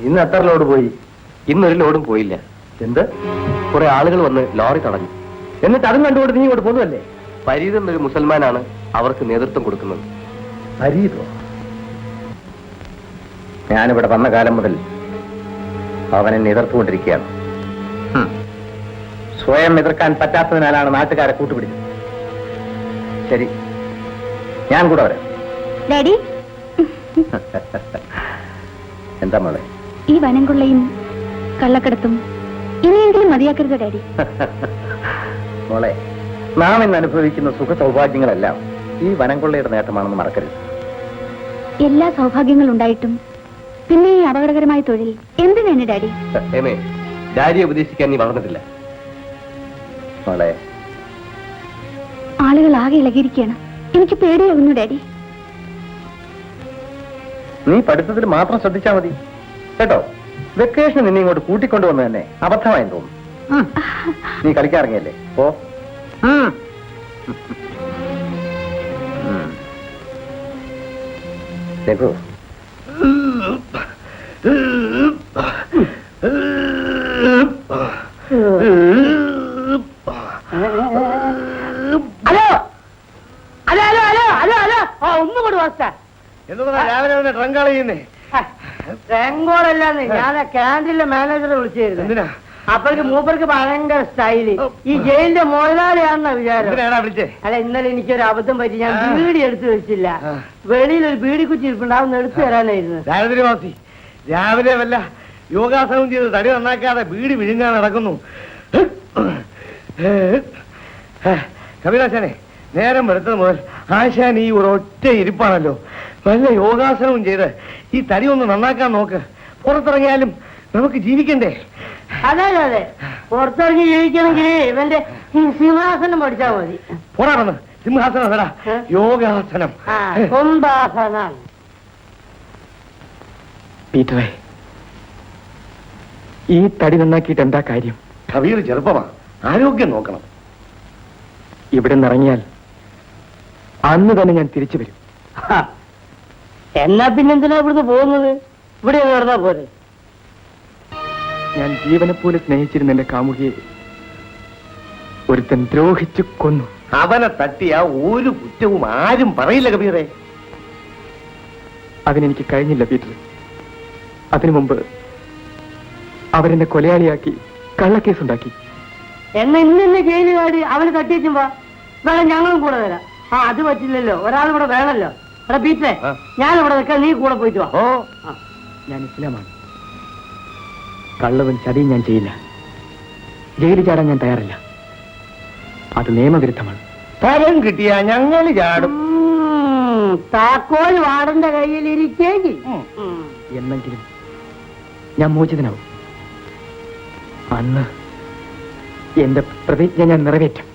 ഇന്ന് എത്ര ലോഡ് പോയി? ഇന്നൊരു ലോഡും പോയില്ല. എന്ത്? കുറെ ആളുകൾ വന്ന് ലോറി തടഞ്ഞു. എന്നിട്ട് അതും കണ്ടുകൊണ്ട് നീ ഇങ്ങോട്ട് പോകുന്നതല്ലേ? ഫരീദ് എന്നൊരു മുസൽമാനാണ് അവർക്ക് നേതൃത്വം കൊടുക്കുന്നത്. ഫരീദോ? ഞാനിവിടെ വന്ന കാലം മുതൽ അവനെ എതിർത്തുകൊണ്ടിരിക്കുകയാണ്. സ്വയം എതിർക്കാൻ പറ്റാത്തതിനാലാണ് നാട്ടുകാരെ കൂട്ടുപിടിച്ചത്. ശരി, ഞാൻ കൂടെ വരാം. എന്താ മോളെ? ഈ വനംകൊള്ളയും കള്ളക്കടത്തും ഇനിയെങ്കിലും മതിയാക്കരുത് ഡാഡി. മോളെ, നാം ഇന്ന് അനുഭവിക്കുന്ന സുഖ സൗഭാഗ്യങ്ങളെല്ലാം ഈ വനംകൊള്ളയുടെ നേട്ടമാണെന്ന് മറക്കരുത്. എല്ലാ സൗഭാഗ്യങ്ങളും ഉണ്ടായിട്ടും പിന്നെ ഈ അപകടകരമായ തൊഴിൽ എന്തിനാണ് ഡാഡി? ഡാഡിയെ ഉപദേശിക്കാൻ നീ വളർന്നിട്ടില്ല മോളെ. ആളുകൾ ആകെ ഇളകിയിരിക്കുകയാണ്. എനിക്ക് പേടിയാകുന്നു ഡാഡി. നീ പഠിത്തത്തിൽ മാത്രം ശ്രദ്ധിച്ചാൽ മതി കേട്ടോ. വെക്കേഷൻ നിന്നെ ഇങ്ങോട്ട് കൂട്ടിക്കൊണ്ടുവന്ന് തന്നെ അബദ്ധമായെന്ന് തോന്നുന്നു. നീ കളിക്കാറിങ്ങല്ലേ? ഓ Raghu, hello hello hello hello hello hello ഒന്നും കൂടി വാസ്ത രാവിലെ ട്രങ്കാള് ചെയ്യുന്നേ? ട്രങ്കോളല്ലാന്ന് ഞാൻ ക്യാൻറ്റീനിലെ മാനേജറെ വിളിച്ചായിരുന്നു. എന്തിനാ? അപ്പോഴേക്ക് മൂപ്പർക്ക് ഭയങ്കര സ്റ്റൈല്. ഈ ജയിലിന്റെ മുതലാളിയാണെന്ന വിചാരം. അല്ല, ഇന്നലെ എനിക്കൊരു അബദ്ധം പറ്റി. ഞാൻ ബീഡി എടുത്തു വെച്ചില്ല. വെളിയിൽ ഒരു ബീഡി കുറ്റി ഇരിപ്പുണ്ട്, അതൊന്ന് എടുത്തു തരാനായിരുന്നു. രാവിലെ വല്ല യോഗാസനം ചെയ്ത് തടി നന്നാക്കാതെ ബീഡി വിഴുങ്ങാൻ നടക്കുന്നു. കവിതാശാനെ, നേരം വെളുത്തത് മുതൽ ആശാൻ ഈ ഒരൊറ്റ ഇരിപ്പാണല്ലോ. വല്ല യോഗാസനവും ചെയ്ത് ഈ തടി ഒന്ന് നന്നാക്കാൻ നോക്ക്. പുറത്തിറങ്ങിയാലും നമുക്ക് ജീവിക്കണ്ടേ? അതെ അതെ, പുറത്തിറങ്ങി ജീവിക്കണമെങ്കിൽ ഇവന്റെ സിംഹാസനം പഠിച്ചാൽ മതി. പോരാണെന്ന് സിംഹാസനം അല്ലടാ, യോഗാസനം. കുംഭാസനം. പീറ്ററെ, ഈ തടി നന്നാക്കിയിട്ട് എന്താ കാര്യം? കബീർ ചെറുപ്പമാ, ആരോഗ്യം നോക്കണം. ഇവിടെ നിറങ്ങിയാൽ അന്ന് തന്നെ ഞാൻ തിരിച്ചു വരും. എന്നാ പിന്നെന്തിനാ ഇവിടുന്ന് പോകുന്നത്? ഇവിടെ നടന്നാ പോരെ? ഞാൻ ജീവനെ പോലെ സ്നേഹിച്ചിരുന്ന എന്റെ കാമുകിയെ ഒരുത്തൻ ദ്രോഹിച്ചു കൊന്നു. അവനെ തട്ടിയ ഒരു കുറ്റവും ആരും പറയില്ല കബീറെ. അതിനെനിക്ക് കഴിഞ്ഞില്ല പീറ്റർ. അതിനു മുമ്പ് അവരെന്നെ കൊലയാളിയാക്കി കള്ളക്കേസുണ്ടാക്കി. എന്നാ ഇന്നെ ജയിലിൽ കാടി അവന് തട്ടിയേച്ചുമ്പോ വേണം, ഞങ്ങളും കൂടെ വരാം. അത് പറ്റില്ലല്ലോ, ഒരാളിവിടെ വേണല്ലോ. എടാ പീറ്ററെ, ഞാനിവിടെ നിൽക്കാം, നീ കൂടെ പോയിട്ട് വാ. ഞാൻ ഇസ്ലാമാണ്. കള്ളവും ചതിയും ഞാൻ ചെയ്യില്ല. ജയിലിൽ ചാടാൻ ഞാൻ തയ്യാറല്ല. അത് നിയമവിരുദ്ധമാണ്. ഫലം കിട്ടിയാ ഞങ്ങൾ ചാടും. താക്കോൽ വാടന്റെ കയ്യിൽ ഇരിക്കേക്ക്. എന്നെങ്കിലും ഞാൻ മോചിതനാവും. അന്ന് എന്റെ പ്രതിജ്ഞ ഞാൻ നിറവേറ്റും.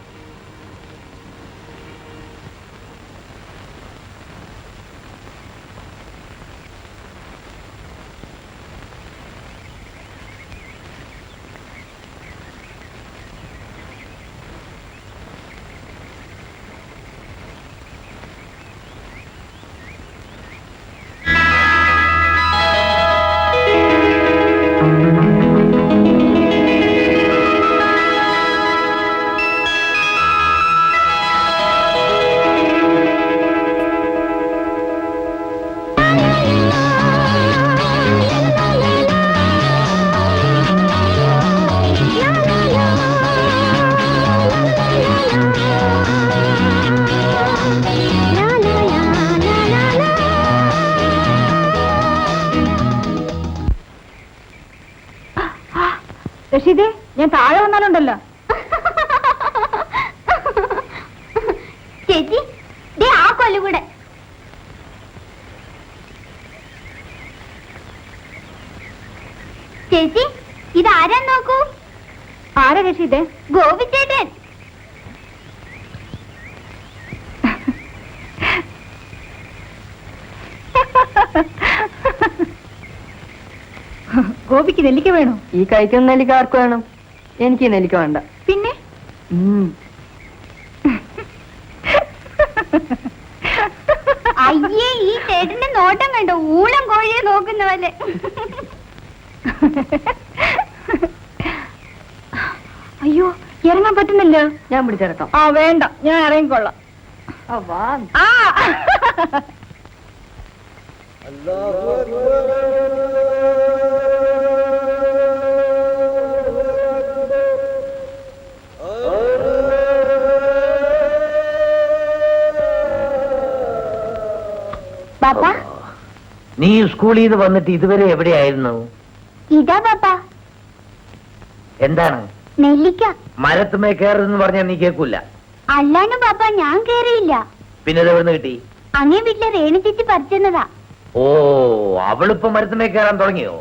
രശീദേ, ഞാൻ താഴെ വന്നാലുണ്ടല്ലോ. ചേച്ചി ദേ ആ കൊല കൂടെ. ചേച്ചി ഇതാരാ നോക്കൂ. ആരാ രശീദേ? ഗോപിച്ചേട്ടൻ. ഗോപിക്ക് നെല്ലിക്ക വേണോ? ഈ കഴിക്കുന്ന നെല്ലിക്ക ആർക്ക് വേണം? എനിക്ക് നെല്ലിക്ക വേണ്ട. പിന്നെ അയ്യേ, ഈ ചേട്ടന്റെ നോട്ടം കണ്ടോ, ഊളം കോഴിയെ നോക്കുന്ന പോലെ. അയ്യോ, ഇറങ്ങാൻ പറ്റുന്നില്ല. ഞാൻ പിടിച്ചിറക്കാം. ആ വേണ്ട, ഞാൻ ഇറങ്ങിക്കൊള്ളാം. ആ പാപ്പ, നീ സ്കൂളിൽ നിന്ന് വന്നിട്ട് ഇതുവരെ എവിടെയായിരുന്നു? ഇതാ പാപ്പ എന്താണ്? നെല്ലിക്ക. മരത്തുമേ കയറുന്നു പറഞ്ഞാൽ നീ കേൾക്കൂല. അല്ലാണ്ട് പാപ്പ ഞാൻ കേറിയില്ല. പിന്നെ ഇത് എവിടുന്ന് കിട്ടി? അങ്ങേ വീട്ടിലെ രേണു ചേച്ചി പറിച്ചെന്നതാ. ഓ, അവളിപ്പോ മരത്തുമേ കയറാൻ തുടങ്ങിയോ?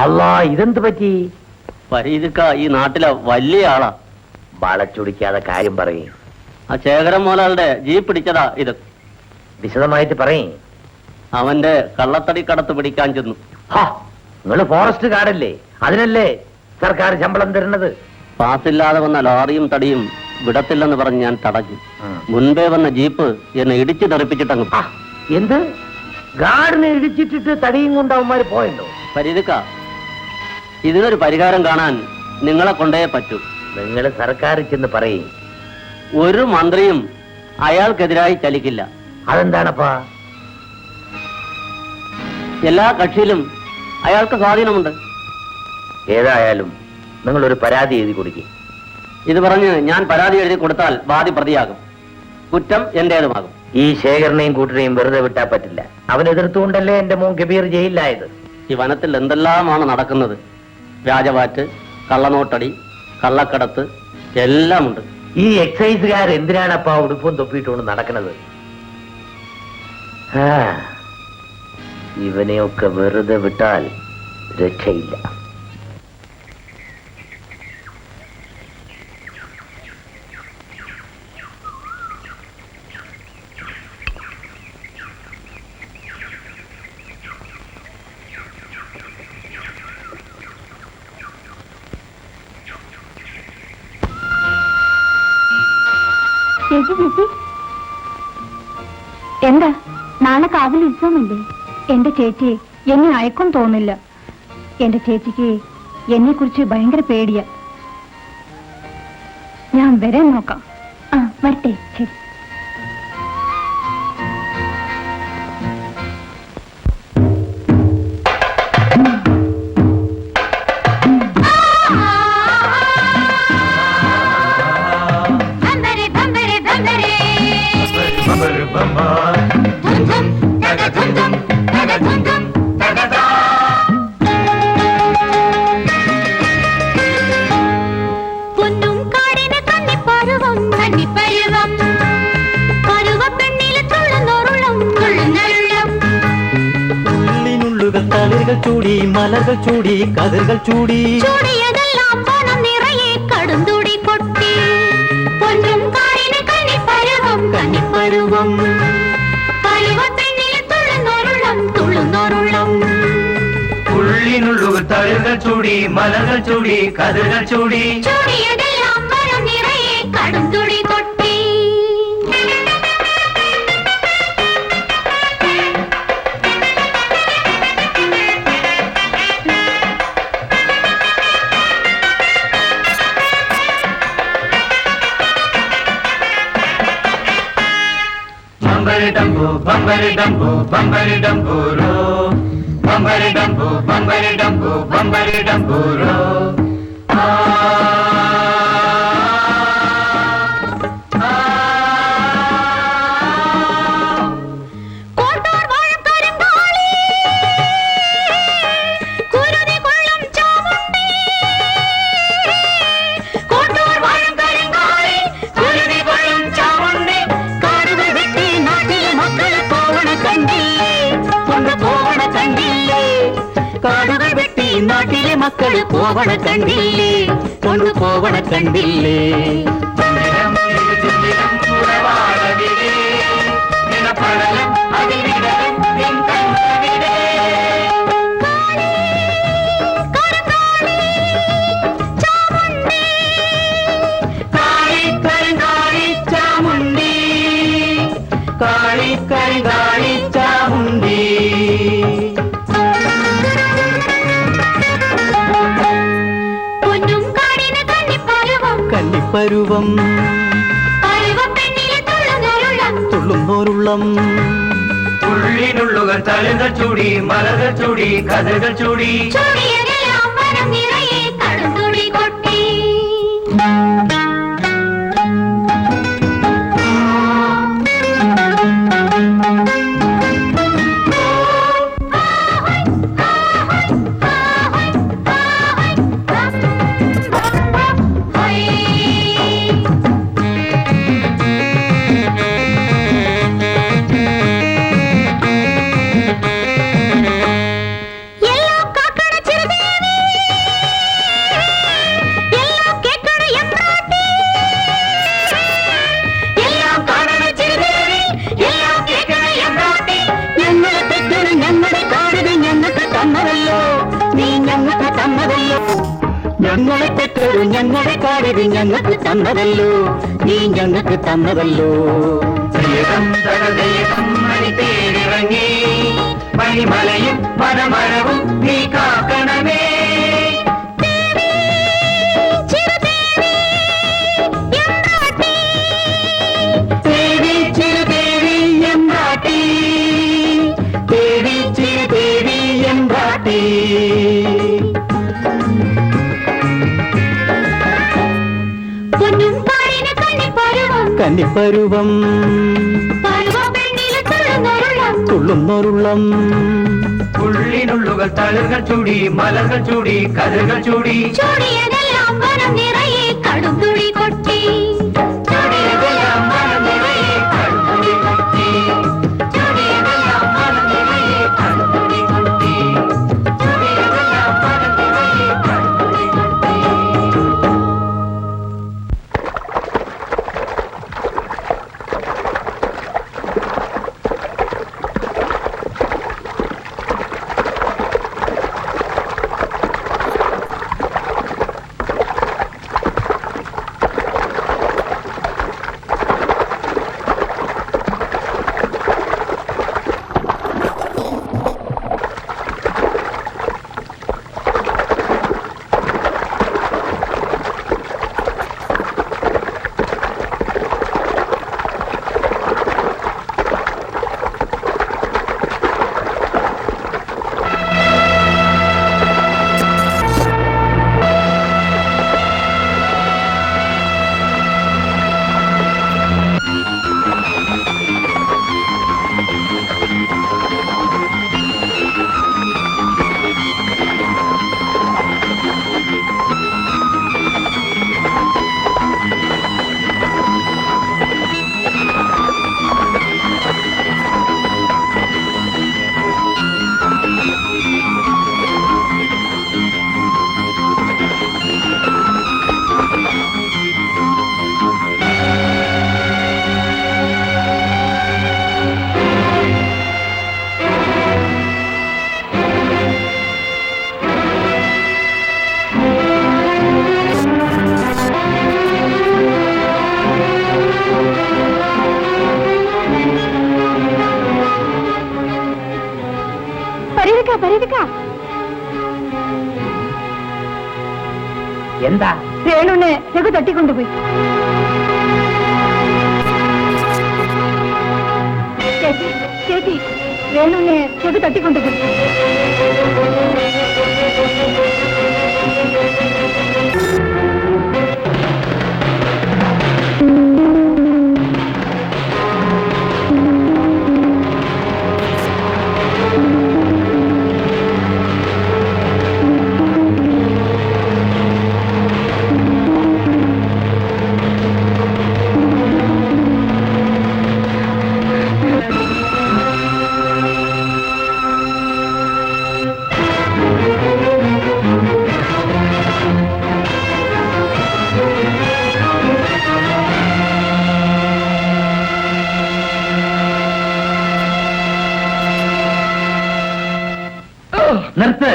അല്ലാ, ഇതെന്ത് പറ്റി? ഫരീദക്ക ഈ നാട്ടിലെ വലിയ ആളാ. വളച്ചൊടിക്കാതെ കാര്യം പറയും. ആ ശേഖരൻ മോലാളുടെ ജീപ്പ് പിടിച്ചതാ ഇത്. വിശദമായിട്ട് പറയും. അവന്റെ കള്ളത്തടി കടത്ത് പിടിക്കാൻ ചെന്നു. നിങ്ങള് ഫോറസ്റ്റ് ഗാർഡല്ലേ? അതിനല്ലേ സർക്കാർ ശമ്പളം തരുന്നത്? പാസില്ലാതെ വന്ന ലോറിയും തടിയും വിടത്തില്ലെന്ന് പറഞ്ഞ് ഞാൻ തടഞ്ഞു. മുൻപേ വന്ന ജീപ്പ് എന്നെ ഇടിച്ചു തെറിപ്പിച്ചിട്ടങ്ങ്. എന്ത്? ഗാർഡിനെ ഇടിച്ചിട്ടിട്ട് തടിയും കൊണ്ട് അവന്മാര് പോയല്ലോ? ഫരീദക്ക, ഇതിനൊരു പരിഹാരം കാണാൻ നിങ്ങളെ കൊണ്ടേ പറ്റൂ. നിങ്ങൾ സർക്കാർ ചെന്ന് പറയും. ഒരു മന്ത്രിയും അയാൾക്കെതിരായി ചലിക്കില്ല. അതെന്താണപ്പാ? എല്ലാ കക്ഷിയിലും അയാൾക്ക് സ്വാധീനമുണ്ട്. ഏതായാലും നിങ്ങളൊരു പരാതി എഴുതി കൊടുക്കും. ഇത് പറഞ്ഞ് ഞാൻ പരാതി എഴുതി കൊടുത്താൽ വാദി പ്രതിയാകും, കുറ്റം എന്റേതുമാകും. ഈ ശേഖരനെയും കൂട്ടരെയും വെറുതെ വിട്ടാ പറ്റില്ല. അവൻ എതിർത്തുകൊണ്ടല്ലേ എന്റെ മോൻ കബീർ ജയിലിലായത്. ഈ വനത്തിൽ എന്തെല്ലാമാണ് നടക്കുന്നത്. വ്യാജവാറ്റ്, കള്ളനോട്ടടി, കള്ളക്കടത്ത് എല്ലാമുണ്ട്. ഈ എക്സൈസുകാർ എന്തിനാണപ്പാ ഉടുപ്പും തൊപ്പിയിട്ടുകൊണ്ട് നടക്കുന്നത്? ഇവനെയൊക്കെ വെറുതെ വിട്ടാൽ രക്ഷയില്ല. ചേച്ചി ചേച്ചി, എന്താ? നാളെ കാവിൽ ഉത്സവമല്ലേ? എന്റെ ചേച്ചി എന്നെ അയക്കും തോന്നില്ല. എന്റെ ചേച്ചിക്ക് എന്നെ കുറിച്ച് ഭയങ്കര പേടിയാ. ഞാൻ വരാൻ നോക്കാം. ആ വരട്ടെ. ശരി. ചൂടി മലകൾ ചൂടി കതിർകൾ ചൂടി ചൂടിയതെല്ലാം പണം നിറയെ കടുന്തുടി കൊട്ടി പൊന്നും കാടിന് കന്നിപ്പരുവം കന്നിപ്പരുവം പരുവപ്പെണ്ണിൽ തുള്ളുന്നോരുള്ളം തുള്ളുന്നോരുള്ളം ഉള്ളിനുള്ളുകൾ തളിർകൾ ചൂടി മലകൾ ചൂടി കതിർകൾ ചൂടി ചൂടിയതെല്ലാം പണം നിറയെ കടുന്തുടി കൊട്ടി. Bambari dumbo, bambari dumbo, bambari dumburo. Bambari dumbo, bambari dumbo, bambari dumburo. നാട്ടിലെ മക്കള് പോവണ കണ്ടില്ലേ കൊണ്ടുപോവണ കണ്ടില്ലേ കന്നിപ്പരുവം തുള്ളുന്നോരുള്ളം ഉള്ളിനുള്ളുകൾ തലകൾ ചൂടി മലകൾ ചൂടി കഥകൾ ചൂടി ഞങ്ങളെ തെറ്റൊരു ഞങ്ങളെ കാടിത് ഞങ്ങൾക്ക് തന്നതല്ലോ നീ ഞങ്ങൾക്ക് തന്നതല്ലോ മണിത്തേരിറങ്ങി മണിമലയും വനമരവും നീ കാക്കണമേ ദേവി ചിരുദേവി എമ്പാട്ടി ദേവി ചിരുദേവി എമ്പാട്ടി കന്നിപ്പരുവം തുള്ളുന്നോരുള്ളം ഉള്ളിനുള്ളുകൾ തളിർകൾ ചൂടി മലകൾ ചൂടി കഥകൾ ചൂടി കടുംതുളി കൊട്ടി എന്താ രേണുവിനെ രഘു തട്ടിക്കൊണ്ടുപോയി. ചേച്ചി ചേച്ചി രേണുവിനെ രഘു തട്ടിക്കൊണ്ടുപോയി. നിർത്ത്.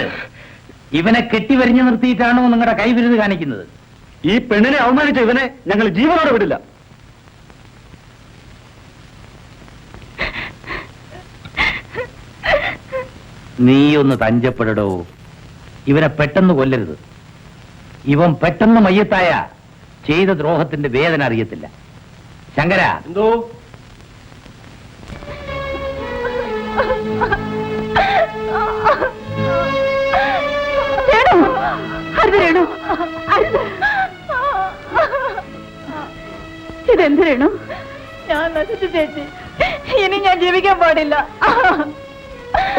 ഇവനെ കെട്ടിവരിഞ്ഞു നിർത്തിയിട്ടാണോ നിങ്ങളുടെ കൈവിരുത് കാണിക്കുന്നത്? ഈ പെണ്ണിനെ അവമാനിച്ച ഇവനെ ഞങ്ങൾ ജീവനോടെ വിടില്ല. നീ ഒന്ന് തഞ്ചപ്പെടടോ. ഇവനെ പെട്ടെന്ന് കൊല്ലരുത്. ഇവൻ പെട്ടെന്ന് മയ്യത്തായ ചെയ്ത ദ്രോഹത്തിന്റെ വേദന അറിയത്തില്ല. ശങ്കര, എന്തോ ഇതെന്ത് രേണു? ഞാൻ നശിച്ചു ചേച്ചി. ഇനി ഞാൻ ജീവിക്കാൻ പാടില്ല.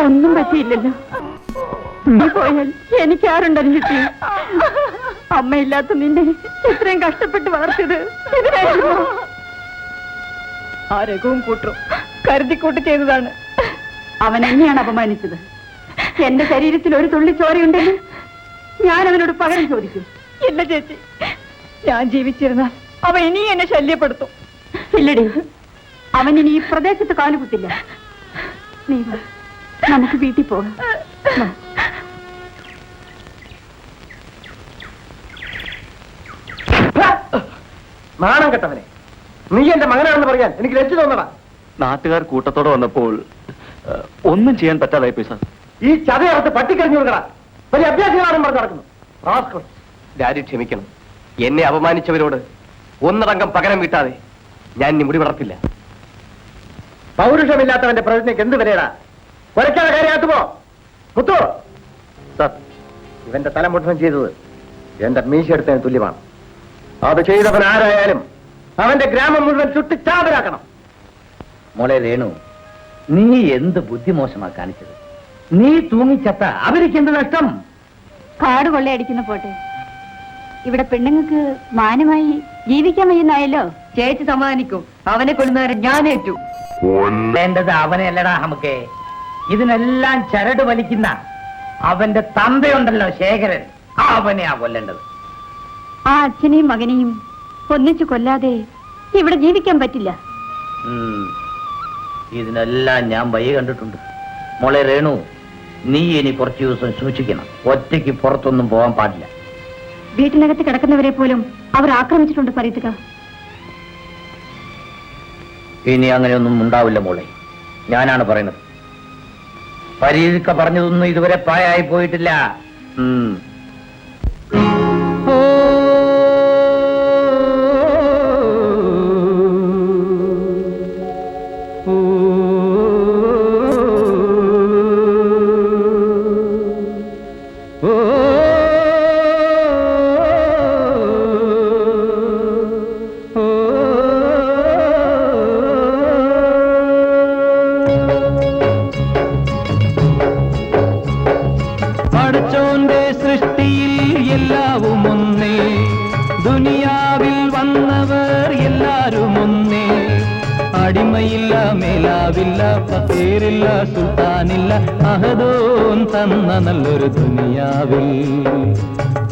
ഒന്നും പറ്റിയില്ലല്ലോ. നീ പോയാൽ എനിക്കാരുണ്ടല്ലോ ചേച്ചി? അമ്മയില്ലാത്ത നിന്നെ ഇത്രയും കഷ്ടപ്പെട്ട് വളർത്തിയത് ഇതിനായിരുന്നു. ആ രഘുവും കൂട്ടും കരുതിക്കൂട്ട് ചെയ്തതാണ്. അവൻ എന്നെയാണ് അപമാനിച്ചത്. എന്റെ ശരീരത്തിൽ ഒരു തുള്ളി ചോരയുണ്ടെങ്കിൽ ഞാൻ അവനോട് പകരം ചോദിക്കും. ഇല്ല ചേച്ചി, ഞാൻ ജീവിച്ചിരുന്നാൽ അവൻ ഇനി എന്നെ ശല്യപ്പെടുത്തും. ഇല്ലടി, അവൻ ഇനി ഈ പ്രദേശത്ത് കാലുകുത്തില്ല. നീ വാ, നമുക്ക് വീട്ടിൽ പോകാം. നാണം കെട്ടവനെ, നീ എന്റെ മകനാണെന്ന് പറയാൻ എനിക്ക് ലജ്ജ തോന്നടാ. നാട്ടുകാർ കൂട്ടത്തോടെ വന്നപ്പോൾ ഒന്നും ചെയ്യാൻ പറ്റാതായി പോയി സാർ. ഈ ചതയകത്ത് പട്ടിക്കറിഞ്ഞു കൊടുക്കടാ. വലിയ അഭ്യാസങ്ങളാണെന്ന് പറഞ്ഞു നടക്കുന്നു. ഡാഡി ക്ഷമിക്കണം. എന്നെ അപമാനിച്ചവരോട് ഒന്നടങ്കം പകരം വീട്ടാതെ ഞാൻ ഇനി മുടി വളർത്തില്ല. പൗരുഷമില്ലാത്തവന്റെ പ്രതിജ്ഞയ്ക്ക് എന്ത് വിലയടാ? കുറയ്ക്കാതെ കാര്യമാത്തു പോ. മുത്തു സർ, ഇവന്റെ തല മുട്ടനം ചെയ്തത് എന്റെ മീശയെടുത്തതിന് തുല്യമാണ്. അത് ചെയ്തവൻ ആരായാലും അവന്റെ ഗ്രാമം മുഴുവൻ ചുട്ടിച്ചാതരാക്കണം. മോളെ രേണു, നീ എന്ത് ബുദ്ധിമോശമാ കാണിച്ചത്? നീ തൂങ്ങിച്ചത്ത അവർക്ക് എന്ത് നഷ്ടം? കാട് കൊള്ളയടിക്കുന്ന പോട്ടെ, ഇവിടെ പെണ്ണുങ്ങൾക്ക് മാനമായി ജീവിക്കാൻ വയ്യുന്നായല്ലോ. ചേച്ചി സമാധാനിക്കും. അവനെ കൊല്ലുന്നവരെ ഞാനേറ്റു. വേണ്ടത് അവനെ അല്ലടാ നമുക്ക്. ഇതിനെല്ലാം ചരട് വലിക്കുന്ന അവന്റെ തന്തയുണ്ടല്ലോ ശേഖരൻ, അവനെയാ കൊല്ലേണ്ടത്. ആ അച്ഛനെയും മകനെയും ഒന്നിച്ചു കൊല്ലാതെ ഇവിടെ ജീവിക്കാൻ പറ്റില്ല. ഇതിനെല്ലാം ഞാൻ വഴി കണ്ടിട്ടുണ്ട്. മോളെ രേണു, നീ ഇനി കുറച്ചു ദിവസം സൂക്ഷിക്കണം. ഒറ്റയ്ക്ക് പുറത്തൊന്നും പോകാൻ പാടില്ല. വീട്ടിനകത്ത് കിടക്കുന്നവരെ പോലും അവർ ആക്രമിച്ചിട്ടുണ്ട് ഫരീദക്ക. ഇനി അങ്ങനെയൊന്നും ഉണ്ടാവില്ല മോളെ, ഞാനാണ് പറയുന്നത്. ഫരീദക്ക പറഞ്ഞതൊന്നും ഇതുവരെ പ്രായമായി പോയിട്ടില്ല. പടച്ചോന്റെ സൃഷ്ടിയിൽ എല്ലാവും ഒന്നേ, ദുനിയാവിൽ വന്നവർ എല്ലാരും ഒന്നേ. അടിമയില്ല, മേലാവില്ല, ഫക്കീറില്ല, സുൽത്താനില്ല, അഹദോൻ തന്ന നല്ലൊരു ദുനിയാവിൽ.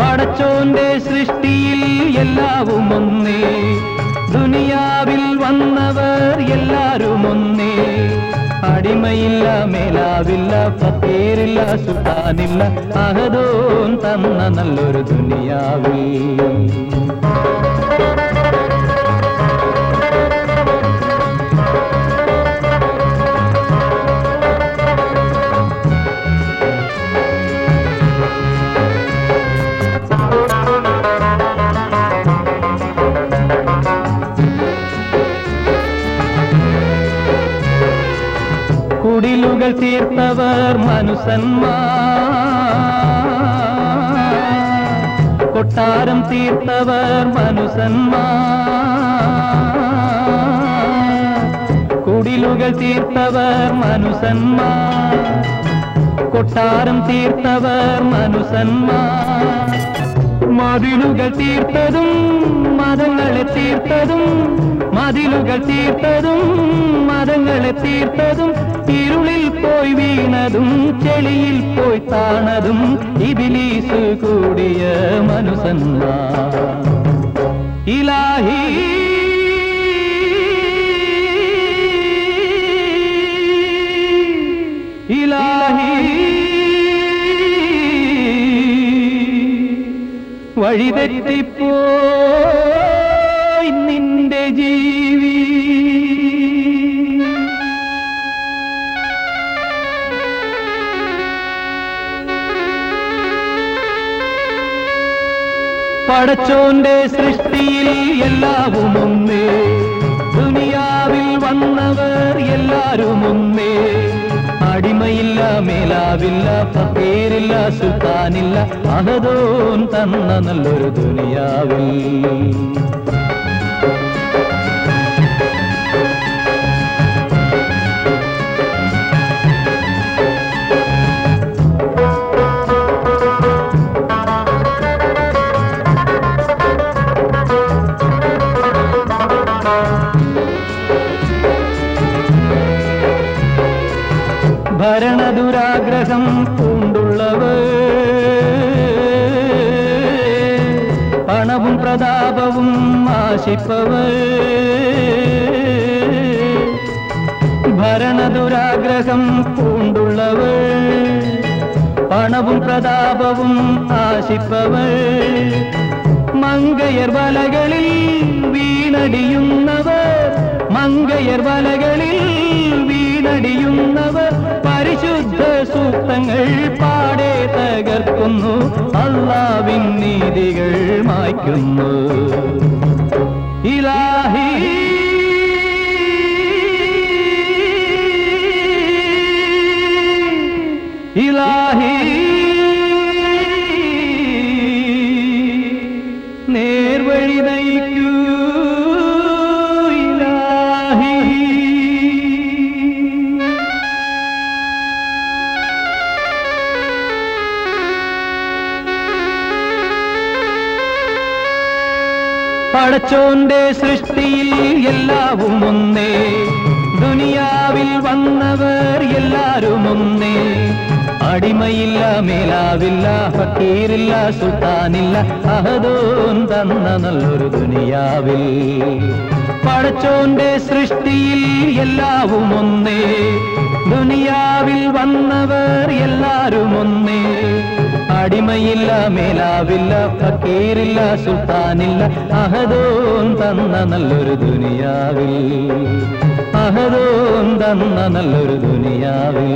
പടച്ചോന്റെ സൃഷ്ടിയിൽ എല്ലാവും ഒന്നേ, ദുനിയാവിൽ വന്നവർ എല്ലാരും ഒന്നേ. അടിമയില്ല, മേലാവില്ല, ഫക്കീറില്ല, സുൽത്താനില്ല, അഹദോൻ തന്ന നല്ലൊരു ദുനിയാവിൽ. കുടിലുകൾ തീർത്തവർ മനുസന്മാർ, കൊട്ടാരം തീർത്തവർ മനുസന്മാർ. കുടിലുകൾ തീർത്തവർ മനുസന്മാർ, കൊട്ടാരം തീർത്തവർ മനുസന്മാർ. മതിലുകൾ തീർത്തതും മതങ്ങളെ തീർത്തതും, മതിലുകൾ തീർത്തതും മതങ്ങളെ തീർത്തതും, ഇരുളിൽ പോയി വീണതും ചെളിയിൽ പോയി താണതും ഇബ്ലീസ് കൂടിയ മനുസന്മാർ. ഇലാഹി ഇലാഹി വഴിതെറ്റിപ്പോയി നിന്റെ ജീവി. പടച്ചോന്റെ സൃഷ്ടിയിൽ എല്ലാവും ഒന്നേ, ദുനിയാവിൽ വന്നവർ എല്ലാരും ഒന്നേ. അടിമയില്ല, മേലാവില്ല, ഫക്കീറില്ല, സുൽത്താനില്ല, അഹദോൻ തന്ന നല്ലൊരു ദുനിയാവിൽ. ഭരണദുരാഗ്രഹം പൂണ്ടുള്ളവർ, പണവും പ്രതാപവും ആശിപ്പവർ. ഭരണദുരാഗ്രഹം പൂണ്ടുള്ളവർ, പണവും പ്രതാപവും ആശിപ്പവർ. മങ്കയർ വലകളിൽ വീണടിയുന്നവർ, മങ്കയർ വലകളിൽ വീണടിയുന്നവർ. പരിശുദ്ധ സൂക്തങ്ങൾ പാടെ തകർക്കുന്നു, അല്ലാഹുവിൻ നീതികൾ മായ്ക്കുന്നു. ഇലാഹി ഇലാഹി നേർവഴി നയിക്കൂ ഇലാഹി. പടച്ചോന്റെ സൃഷ്ടിയിൽ എല്ലാവും ഒന്നേ, ദുനിയാവിൽ വന്നവർ എല്ലാരും ഒന്നേ. അടിമയില്ല, മേലാവില്ല, ഫക്കീറില്ല, സുൽത്താനില്ല, അഹദോൻ തന്ന നല്ലൊരു ദുനിയാവിൽ. പടച്ചോന്റെ സൃഷ്ടിയിൽ എല്ലാവും ഒന്നേ, ദുനിയാവിൽ വന്നവർ എല്ലാരും ഒന്നേ. അടിമയില്ല, മേലാവില്ല, ഫക്കീറില്ല, സുൽത്താനില്ല, അഹദോൻ തന്ന നല്ലൊരു ദുനിയാവിൽ. അഹദോൻ തന്ന നല്ലൊരു ദുനിയാവിൽ.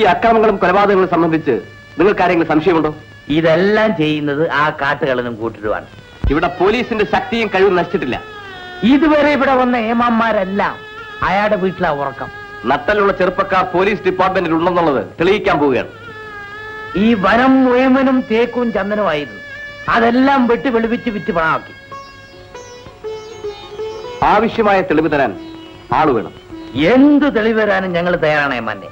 ഈ അക്രമങ്ങളും കൊലപാതകങ്ങളും സംബന്ധിച്ച് നിങ്ങൾക്ക് ആരെങ്കിലും സംശയമുണ്ടോ? ഇതെല്ലാം ചെയ്യുന്നത് ആ കാട്ടുകളനും കൂട്ടരുമാണ്. ഇവിടെ പോലീസിന്റെ ശക്തിയും കഴിവും നശിച്ചിട്ടില്ല. ഇതുവരെ ഇവിടെ വന്ന ഏമാന്മാരെല്ലാം അയാളുടെ വീട്ടിലാ ഉറക്കം. നട്ടലുള്ള ചെറുപ്പക്കാർ പോലീസ് ഡിപ്പാർട്ട്മെന്റിൽ ഉണ്ടെന്നുള്ളത് തെളിയിക്കാൻ പോവുകയാണ്. ഈ വനം മുഴുവനും തേക്കും ചന്ദനമായിരുന്നു. അതെല്ലാം വെട്ടി വെളുപ്പിച്ച് വിറ്റ് പണമാക്കി. ആവശ്യമായ തെളിവ് തരാൻ ആള് വേണം. എന്ത് തെളിവ് തരാനും ഞങ്ങൾ തയ്യാറാണ് ഏമാന്റെ.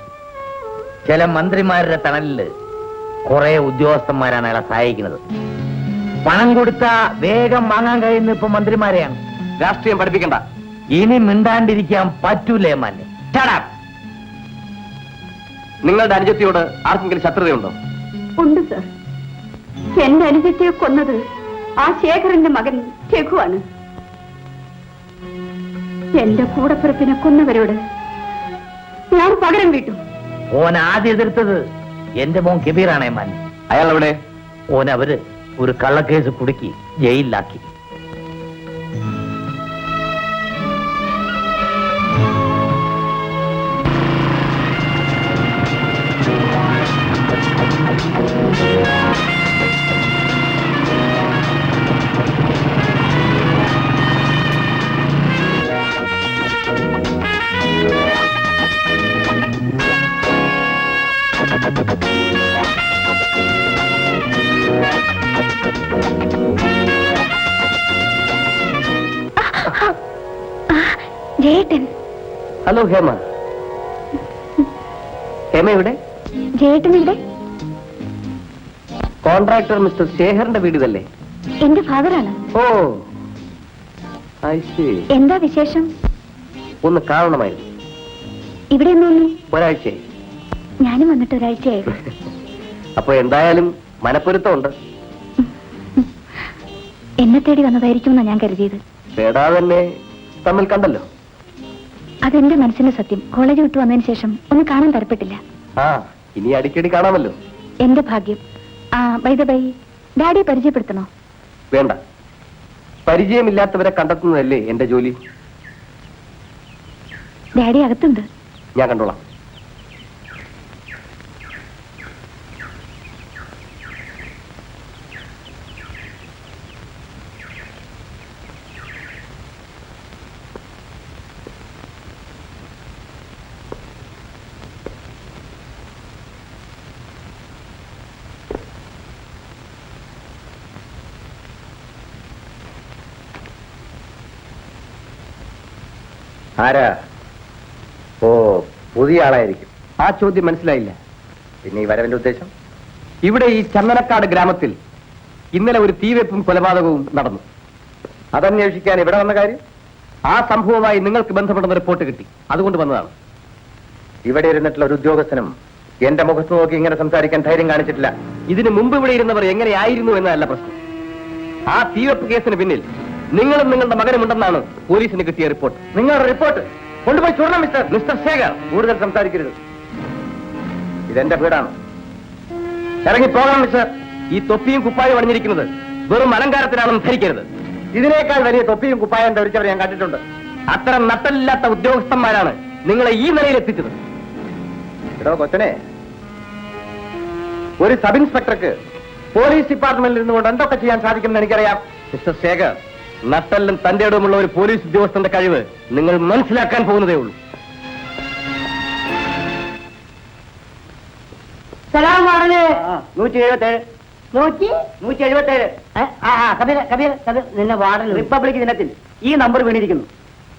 ചില മന്ത്രിമാരുടെ തണലില് കുറെ ഉദ്യോഗസ്ഥന്മാരാണ് അയാളെ സഹായിക്കുന്നത്. പണം കൊടുത്താ വേഗം വാങ്ങാൻ കഴിയുന്ന ഇപ്പൊ മന്ത്രിമാരെയാണ്. രാഷ്ട്രീയം പഠിപ്പിക്കണ്ട. ഇനി മിണ്ടാണ്ടിരിക്കാൻ പറ്റൂല ഏമാന്റെ. നിങ്ങളുടെ അനുജത്തിയോട് ആർക്കെങ്കിലും ശത്രുതയുണ്ടോ? ഉണ്ട് സർ. എന്റെ അനുജത്തിയെ കൊന്നത് ആ ശേഖരന്റെ മകൻ രഘുവാണ്. എന്റെ കൂടപ്പിറപ്പിനെ കൊന്നവരോട് ഞാൻ പകരം വീട്ടു. ഓൻ ആദ്യം എതിർത്തത് എന്റെ മോൻ കബീറാണ് ഏമാൻ. അയാൾ എവിടെ? ഓൻ അവര് ഒരു കള്ളക്കേസ് കുടുക്കി ജയിലിലാക്കി. ജയേട്ടൻ. ഹലോ ഹേമ. ഹേമ എവിടെ? ജയേട്ടൻ ഇവിടെ? കോൺട്രാക്ടർ മിസ്റ്റർ ശേഖറിന്റെ വീട് ഇതല്ലേ? എന്റെ ഫാദറാണ്. ഓ, ഐ സീ. എന്താ വിശേഷം? ഒന്ന് കാണണമായിരുന്നു. ഇവിടെ ഒന്നു ഒരാഴ്ചയായി. ഞാനും വന്നിട്ട് ഒരാഴ്ചയായി. അപ്പൊ എന്തായാലും മനപ്പൊരുത്തമുണ്ട്. എന്നെ തേടി വന്നതായിരിക്കുമെന്നാ ഞാൻ കരുതിയത്. തേടാതെ തന്നെ തമ്മിൽ കണ്ടല്ലോ. അതെന്റെ മനസ്സിന്റെ സത്യം. കോളേജ് വിട്ടു വന്നതിന് ശേഷം ഒന്ന് കാണാൻ തരപ്പെട്ടില്ല. ആ, ഇനി അടിക്കടി കാണാമല്ലോ. എന്റെ ഭാഗ്യം. ബൈ ദ ബൈ, ഡാഡിയെ പരിചയപ്പെടുത്തണോ? വേണ്ട. പരിചയമില്ലാത്തവരെ കണ്ടെത്തുന്നതല്ലേ എന്റെ ജോലി. ഡാഡി അകത്തുണ്ട്. ഞാൻ കണ്ടോളാം. ആരാ? ഓ, പുതിയ ആളായിരിക്കും. ആ ചോദ്യം മനസ്സിലായില്ല. പിന്നെ ഈ വരവിന്റെ ഉദ്ദേശം? ഇവിടെ ഈ ചന്ദനക്കാട് ഗ്രാമത്തിൽ ഇന്നലെ ഒരു തീവെപ്പും കൊലപാതകവും നടന്നു. അതന്വേഷിക്കാൻ ഇവിടെ വന്ന കാര്യം? ആ സംഭവവുമായി നിങ്ങൾക്ക് ബന്ധപ്പെടുന്ന റിപ്പോർട്ട് കിട്ടി. അതുകൊണ്ട് വന്നതാണ്. ഇവിടെ ഇരുന്നിട്ടുള്ള ഒരു ഉദ്യോഗസ്ഥനും എന്റെ മുഖത്ത് നോക്കി ഇങ്ങനെ സംസാരിക്കാൻ ധൈര്യം കാണിച്ചിട്ടില്ല. ഇതിനു മുമ്പ് ഇവിടെ ഇരുന്നവർ എങ്ങനെയായിരുന്നു എന്നതല്ല പ്രശ്നം. ആ തീവെപ്പ് കേസിന് പിന്നിൽ നിങ്ങളും നിങ്ങളുടെ മകനുമുണ്ടെന്നാണ് പോലീസിന് കിട്ടിയ റിപ്പോർട്ട്. നിങ്ങളുടെ റിപ്പോർട്ട് കൊണ്ടുപോയി ചൂടണം മിസ്റ്റർ. മിസ്റ്റർ ശേഖർ, കൂടുതൽ സംസാരിക്കരുത്. ഇതെന്റെ വീടാണ്. ഇറങ്ങിപ്പോകണം മിസ്റ്റർ. ഈ തൊപ്പിയും കുപ്പായും അണിഞ്ഞിരിക്കുന്നത് വെറും അലങ്കാരത്തിനാണെന്ന് ധരിക്കരുത്. ഇതിനേക്കാൾ വലിയ തൊപ്പിയും കുപ്പായം ധരിച്ചവരെ ഞാൻ കണ്ടിട്ടുണ്ട്. അത്തരം നട്ടലില്ലാത്ത ഉദ്യോഗസ്ഥന്മാരാണ് നിങ്ങളെ ഈ നിലയിൽ എത്തിച്ചത്. എടോ കൊച്ചനെ, ഒരു സബ് ഇൻസ്പെക്ടർക്ക് പോലീസ് ഡിപ്പാർട്ട്മെന്റിൽ നിന്നുകൊണ്ട് എന്തൊക്കെ ചെയ്യാൻ സാധിക്കുമെന്ന് എനിക്കറിയാം. മിസ്റ്റർ ശേഖർ, നട്ടലിലും തന്റെ ഇടവുമുള്ള ഒരു പോലീസ് ഉദ്യോഗസ്ഥന്റെ കഴിവ് നിങ്ങൾ മനസ്സിലാക്കാൻ പോകുന്നതേ ഉള്ളൂ. സലാം വാടനെ. 177. 177. നിന്നെ വാടന. റിപ്പബ്ലിക് ദിനത്തിൽ ഈ നമ്പർ വീണിരിക്കുന്നു.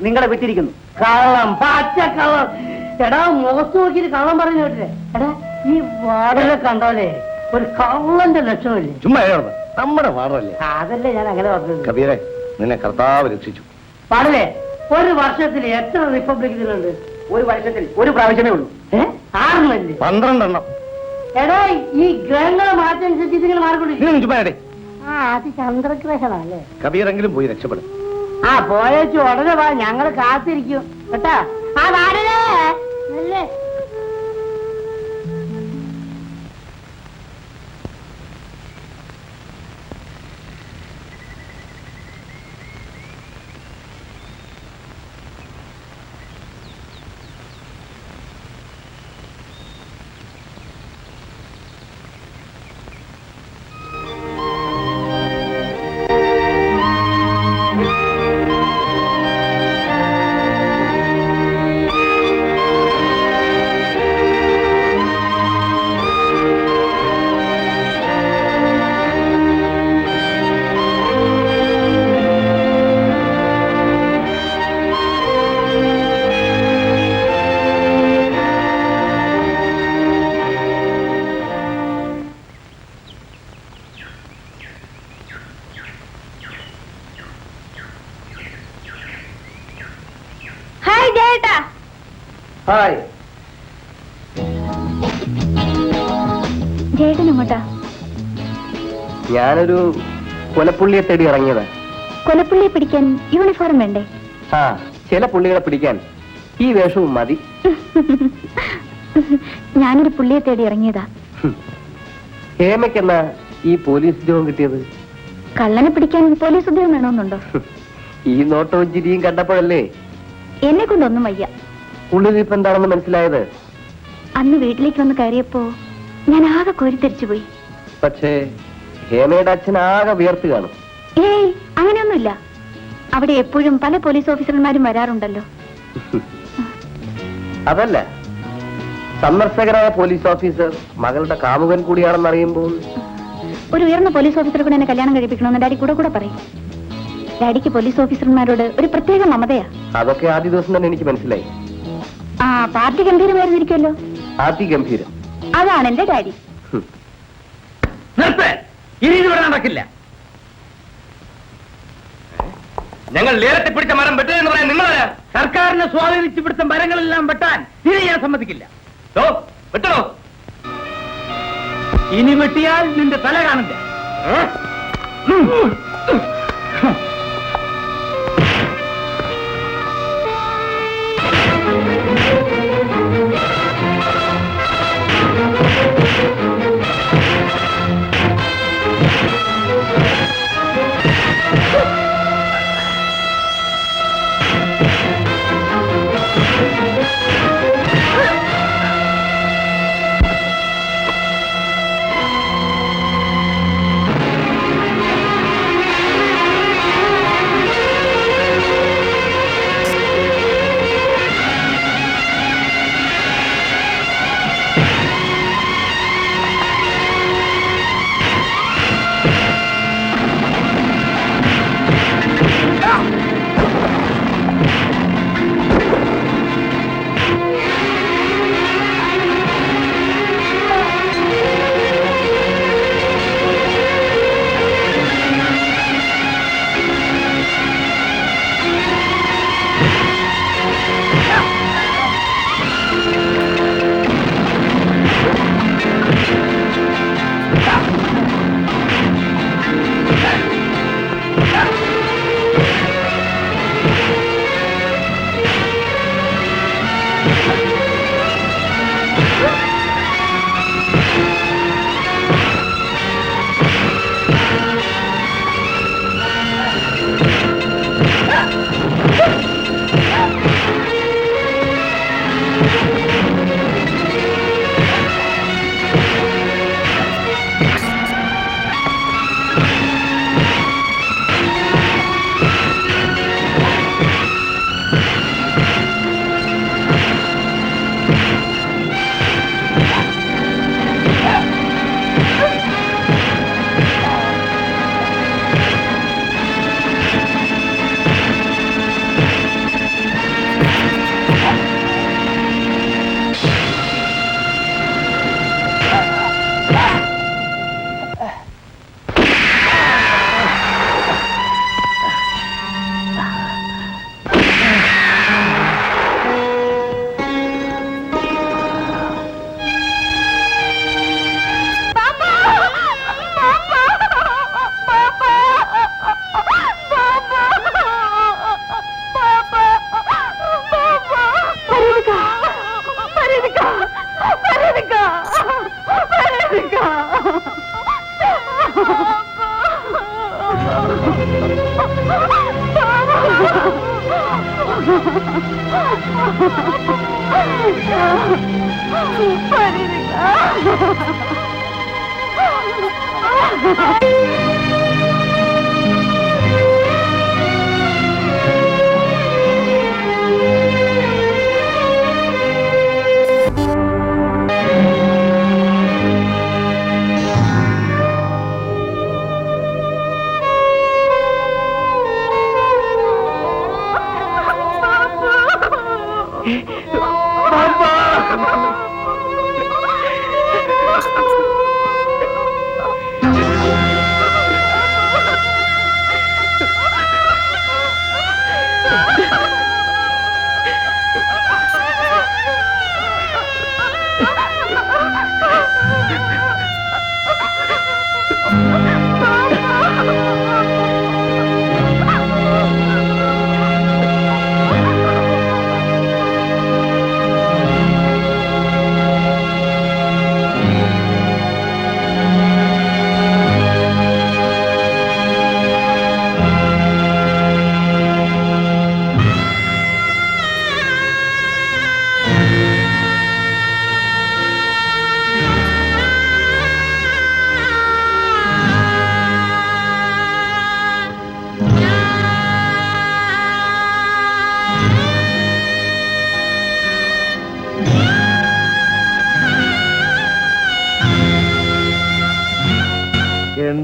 നിങ്ങളെ വിട്ടിരിക്കുന്നു. കള്ളം, പച്ച കള്ളം. എടാ, മുഖത്ത് നോക്കിയിട്ട് കള്ളം പറഞ്ഞു കേട്ടില്ലേ? എടാ, ഈ വാടനെ കണ്ടോലേ ഒരു കള്ളന്റെ ലക്ഷണമില്ലേ? ചുമ്മാ നമ്മുടെ വാടല്ലേ. അതല്ലേ ഞാൻ അങ്ങനെ പറഞ്ഞത്. കബീറെ, നിന്നെ കർത്താവ് രക്ഷിച്ചു. പാടലേ, ഒരു വർഷത്തിൽ എത്ര റിപ്പബ്ലിക് ദിനമുണ്ട്? ഒരു വർഷത്തിൽ ഒരു പ്രാവശ്യമേ ഉള്ളൂ. 6 12 എടാ, ഈ ഗ്രഹങ്ങളെ മാറ്റനുസരിച്ച് ഇതിങ്ങൾ മാറിക്കൊണ്ടിരിക്കും. ചുമ്മാ അത് ചന്ദ്രഗ്രഹണല്ലേ? കബീറെങ്കിലും പോയി രക്ഷപ്പെടും. പോയേച്ചു ഉടനെ വാ, ഞങ്ങള് കാത്തിരിക്കും കേട്ടാ. അല്ലേ? ജയേട്ടാ. ഹായ്. ജയേട്ടൻ എങ്ങോട്ടാ? ഞാനൊരു കൊലപ്പുള്ളിയെ തേടി ഇറങ്ങിയതാ. കൊലപ്പുള്ളിയെ പിടിക്കാൻ യൂണിഫോം വേണ്ടേ? ആ, ചില പുള്ളികളെ പിടിക്കാൻ ഈ വേഷവും മതി. ഞാനൊരു പുള്ളിയെ തേടി ഇറങ്ങിയതാ. ഹേമയ്ക്കെന്നാ ഈ പോലീസ് ഉദ്യോഗം കിട്ടിയത്? കള്ളനെ പിടിക്കാൻ പോലീസ് ഉദ്യോഗം വേണമെന്നുണ്ടോ? ഈ നോട്ടവും ചിരിയും കണ്ടപ്പോഴല്ലേ എന്നെ കൊണ്ടൊന്നും വയ്യ. ഉള്ളിലിപ്പ് എന്താണെന്ന് മനസ്സിലായത്? അന്ന് വീട്ടിലേക്ക് വന്ന് കയറിയപ്പോ ഞാൻ ആകെ കോരിത്തരിച്ചു പോയി. പക്ഷേ ഹേമയുടെ അച്ഛൻ ആകെ വിയർത്ത് കാണും. ഏയ്, അങ്ങനെയൊന്നുമില്ല. അവിടെ എപ്പോഴും പല പോലീസ് ഓഫീസർമാരും വരാറുണ്ടല്ലോ. അതല്ല, സന്ദർശകരായ പോലീസ് ഓഫീസർ മകളുടെ കാമുകൻ കൂടിയാണെന്ന് അറിയുമ്പോൾ ഒരു ഉയർന്ന പോലീസ് ഓഫീസറെ കൂടെ എന്നെ കല്യാണം കഴിപ്പിക്കണമെന്ന് ഡാഡി കൂടെ പറയും. ഡാഡിക്ക് പോലീസ് ഓഫീസർമാരോട് ഒരു പ്രത്യേക മമതയാ. അതൊക്കെ ആദ്യ ദിവസം തന്നെ എനിക്ക് മനസ്സിലായി. ആ, പാർട്ടി ഗംഭീരമായിരുന്നിരിക്കുമല്ലോ. അതിഗംഭീരം. അതാണ് എന്റെ ഡാഡി. നിർത്ത്, ഇനി ഇവിടെ നടക്കില്ല. ഞങ്ങൾ ലേലത്തിൽ പിടിച്ച മരം വെട്ടുകയെന്ന് പറയാൻ നിങ്ങളാരാ? സർക്കാരിനെ സ്വാധീനിച്ചു പിടുത്ത മരങ്ങളെല്ലാം വെട്ടാൻ ഇനി ഞാൻ സമ്മതിക്കില്ല. വെട്ടണോ? ഇനി വെട്ടിയാൽ നിന്റെ തല കാണില്ല.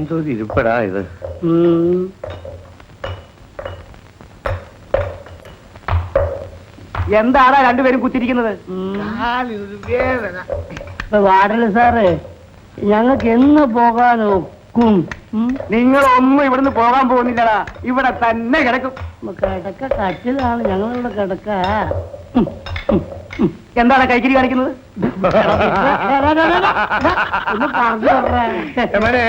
എന്തൊരു ഇരിപ്പടാ ഇത്. എന്താണ് രണ്ടുപേരും കുത്തിരിക്കുന്നത്? വാടല് സാറേ, ഞങ്ങൾക്ക് എന്ന് പോകാൻ ഒക്കും? നിങ്ങളൊന്നും ഇവിടുന്ന് പോകാൻ പോകുന്നില്ലടാ, ഇവിടെ തന്നെ കിടക്കും. കിടക്ക കട്ടിലാണ് ഞങ്ങളിവിടെ കിടക്ക. എന്താണ് കൈക്കിരി കാണിക്കുന്നത്? ഒന്ന് പറഞ്ഞു യമനെ,